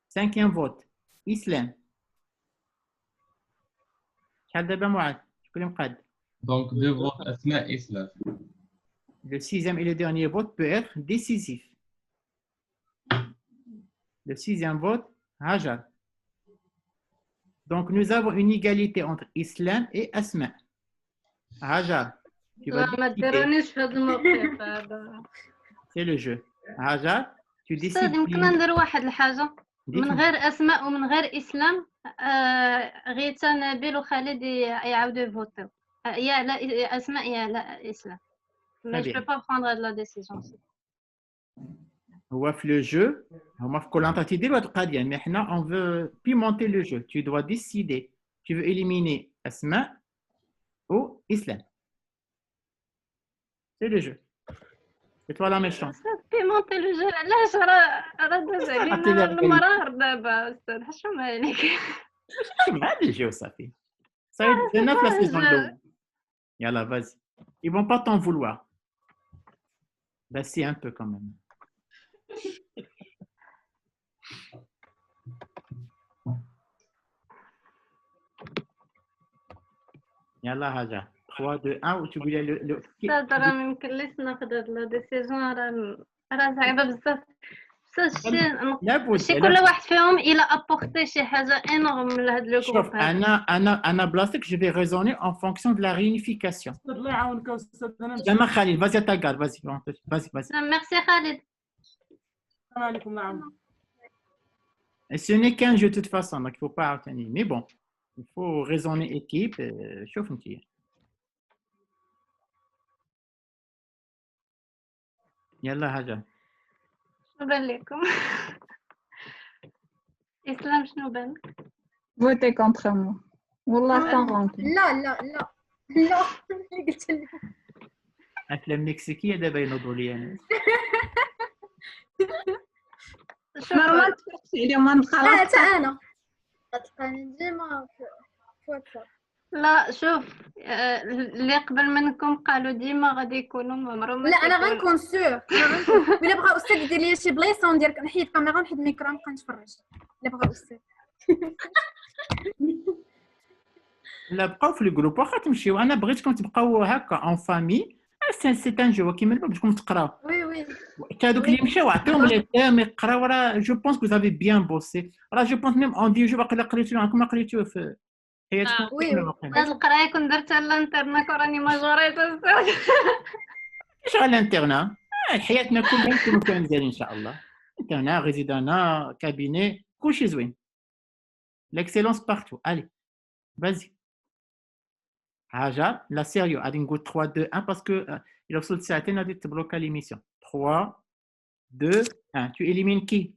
S6: Cinquième vote, Islam. شحال دابا معاذ؟ شكون اللي مقاد؟
S2: Donc, 2 votes Asma et Islam.
S6: Le sixième et le dernier vote peut être décisif. Le sixième vote, Hajar. Donc, nous avons une égalité entre Islam et Asma. Hajar, tu vas
S4: لا ما
S6: décider.
S4: ديرونيش في هذا الموقف هذا.
S6: C'est le jeu. Hajar, tu décides.
S4: أستاذ يمكن ندير واحد الحاجة من
S6: Dites-moi.
S4: غير أسماء ومن غير إسلام. غيتا نبيل وخالد يعاودوا يفوتيو يا لا أسماء يا لا إسلام. Mais je
S6: bien.
S4: peux pas prendre la décision.
S6: هو في le jeu هما في كل انت تدير واحد القضيه mais حنا on veut pimenter le jeu. Tu dois décider. Tu veux éliminer Asma ou Islam. C'est le jeu. C'est toi la méchante.
S4: بيمونتي لو جيل علاش راه دوز علينا المرار دابا أستاذ حشومة عليك.
S6: هذا الجو صافي. Ça y est, c'est neuf la saison de Yalla, vas-y. Ils vont pas t'en vouloir. Ben si, un peu quand même. Yalla, Haja. 3, 2, 1, ou tu voulais le...
S4: أستاذ راه ما يمكنليش ناخذ هاد لا ديسيجن راه صعيبة بزاف.
S6: لابد
S4: شي كل واحد فيهم إلا أبورتي شي حاجة énorme لهاد لو
S6: شوف
S4: جروب.
S6: أنا بلاصتك je vais raisonner en fonction de la réunification.
S9: الله يعاونك استاذ. انا
S6: Jamais Khalil, vas-y à ta garde, vas-y.
S4: ميرسي خالد.
S9: السلام عليكم. نعم.
S6: Et ce n'est qu'un jeu de toute façon, donc il ne faut pas retenir. Mais bon, il faut raisonner équipe. شوف انت. يلا هاجر.
S4: شنو بان لكم؟ إسلام شنو بان؟
S12: Votez contre moi. والله sans rancune.
S10: لا قلت لي
S6: أفلام مكسيكية دابا ينوضوا لي أنا.
S12: نورمال تفرجتي عليهم من خلاص.
S10: حتى انا غتلقاني ديما في واتساب.
S4: لا شوف اللي قبل منكم قالوا ديما غادي يكونوا ممرهم.
S10: لا انا غنكون سور الا بغا استاذ يدير لي شي بلايصه وندير نحيد الكاميرا ونحيد الميكرو نبقى نتفرج الا بغا استاذ.
S6: لا بقاو في الجروب واخا تمشيو. انا بغيتكم تبقاو هكا اون فامي. سي ان جو كيما بغيتكم تقراو.
S10: وي
S6: هذوك اللي مشاو عطيهم لي تيم يقراو. راه جو بونس كو زافي بيان بوسي. راه جو بونس ميم اون دي جو باقي قريتو معكم ما قريتوه في حياتكم.
S4: هاد القرايه كنت درتها للانترنت وراني ماجوريت استاذ.
S6: ايش على الانترنا؟ حياتنا كلها نكونوا فيها مزيان ان شاء الله. انترنا ريزيدانا كابيني كلشي زوين. ليكسيلونس بارتو. الي فازي حاجه لا سيريو. غادي نقول 3 2 1 باسكو الا وصلت ساعتين غادي تبلوكا ليميسيون. 3 2 1. Tu élimines qui?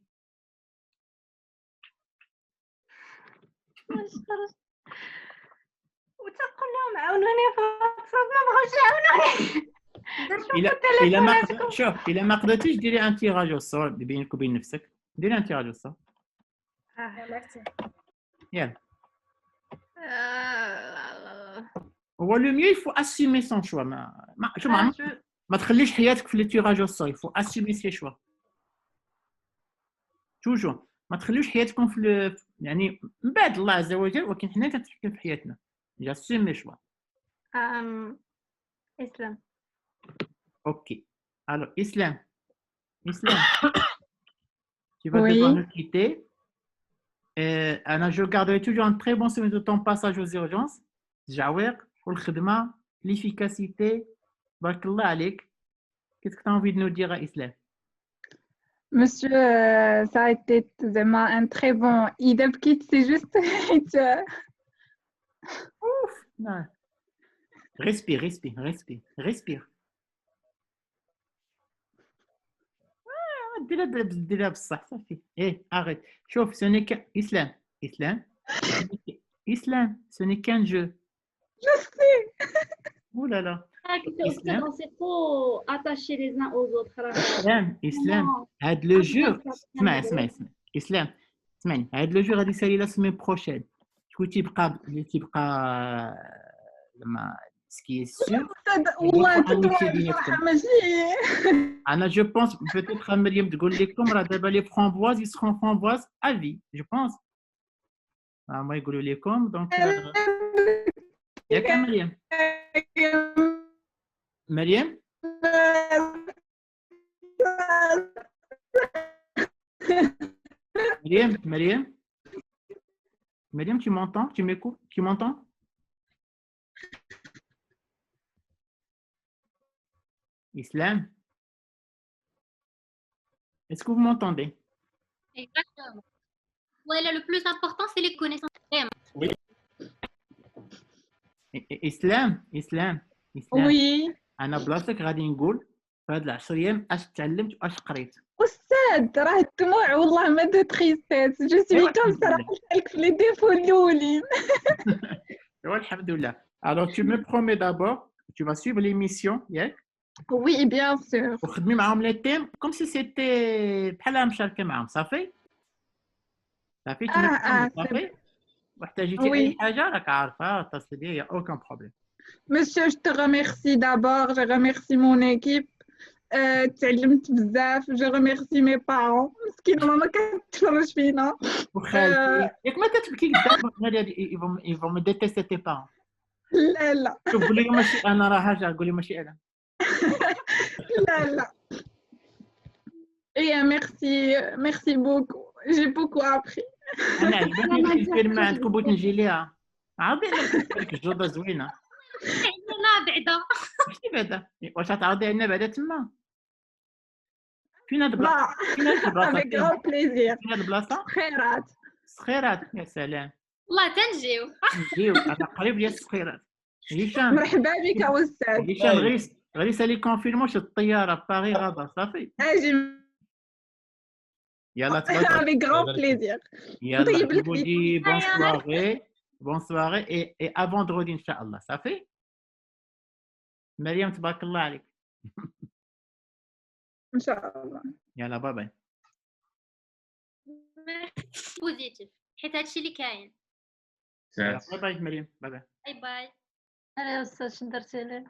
S4: وتقول لهم عاونوني في الواتساب ما بغاوش يعاونوني.
S6: شوف الا ما قدرتيش ديري ان تيراج الصور بينك وبين نفسك. ديري ان تيراج الصور. يلا. هو لو ميو يفو اسيمي سون شوا. ما تخليش حياتك في لي تيراج الصور. يفو اسيمي سي شوا توجور. ما تخليوش حياتكم في يعني من بعد الله عز وجل ولكن حنا تنتحكم في حياتنا. جاسومي شوا.
S4: إسلام.
S6: Ok. Alors, Islam. Tu vas devoir nous quitter. Anna, je garderai toujours un très bon souvenir de ton passage aux urgences. Jaouer, pour le khidma, l'efficacité. Barakallah alik. Qu'est-ce que tu as envie de nous dire à Islam?
S12: Monsieur, ça a été vraiment un très bon idée. C'est juste.
S6: Ouf. Non. Respire. ديرها بصح صافي. arrête. شوف ce n'est qu'un Islam, ce n'est qu'un jeu.
S12: Je sais.
S6: Oh là là.
S14: Islam, on s'est trop attachés les uns aux autres.
S6: Islam, هاد لو جو. اسمع. Islam, اسمعني. هاد لو جو غادي يسالي لا سيمين بروشين. شكون تيبقى لما Ce qui est sûr,
S12: والله انت
S6: amitié
S12: توعد
S6: بيناتكم.
S12: صراحه ماشي
S6: Anna, je pense peut-être مريم تقول لكم راه دابا les framboises ils seront framboises à vie, je pense. ما يقولوا لكم دونك ياك مريم. مريم Mariam, tu m'entends? Tu m'écoutes? Tu m'entends? Islam, est-ce que vous m'entendez?
S15: Exactement. Voilà, le plus important, c'est les connaissances.
S6: Oui. Islam.
S12: وي
S6: أنا بلاصتك غادي نقول في هاد العشر أيام أش تعلمت وأش قريت.
S12: استاذ راه الدموع والله ما دو تريستيس جو سوي كوم سا راه قلت لك في لي ديفو الاولين
S6: الحمد لله. Alors tu me promets d'abord, tu vas suivre l'émission, yeah?
S12: Oui, bien sûr.
S6: وخدمي معاهم les thèmes comme si c'était بحال مشاركة معاهم صافي؟ صافي tu me promets صافي؟ واحتاجيتي أي حاجة راك عارفة اتصلي بيا y a aucun problème.
S12: Monsieur, je te remercie d'abord, je remercie mon équipe. تعلمت بزاف. Je remercie mes parents. مسكينة ماما كتفرج فينا.
S6: وخالتي ياك ما تتبكي قدام ils vont me détester tes parents.
S12: لا لا.
S6: شوف قولي لهم ماشي أنا راه هاجر قولي ماشي أنا.
S12: لا لا. Et merci beaucoup. J'ai beaucoup appris.
S6: أنا عجبتني الفيلم ما عندكم بغيت نجي ليها. عاودي لك الجودة زوينة.
S15: لا بعدا.
S6: ماشي بعدا. واش غتعاودي لنا بعدا تما؟ فين هاد البلاصة؟
S12: Avec grand plaisir.
S6: فين هاد البلاصة؟ صخيرات يا سلام.
S15: والله تنجيو.
S6: نجيو أنا قريب ديال الصخيرات. هشام.
S12: مرحبا بك أستاذ.
S6: هشام غير سالي كونفيرموش الطيارة باري غادا صافي.
S12: أجي.
S6: يلا تفضل.
S12: Avec grand plaisir.
S6: يلا نقولي بون سواري et à vendredi إن شاء الله صافي. مريم تبارك الله عليك.
S12: إن شاء الله.
S6: يلا باي باي.
S15: بوزيتيف حيت هادشي اللي كاين.
S6: باي باي مريم باي باي.
S15: باي باي.
S4: انا استاذ شنو درتي لي؟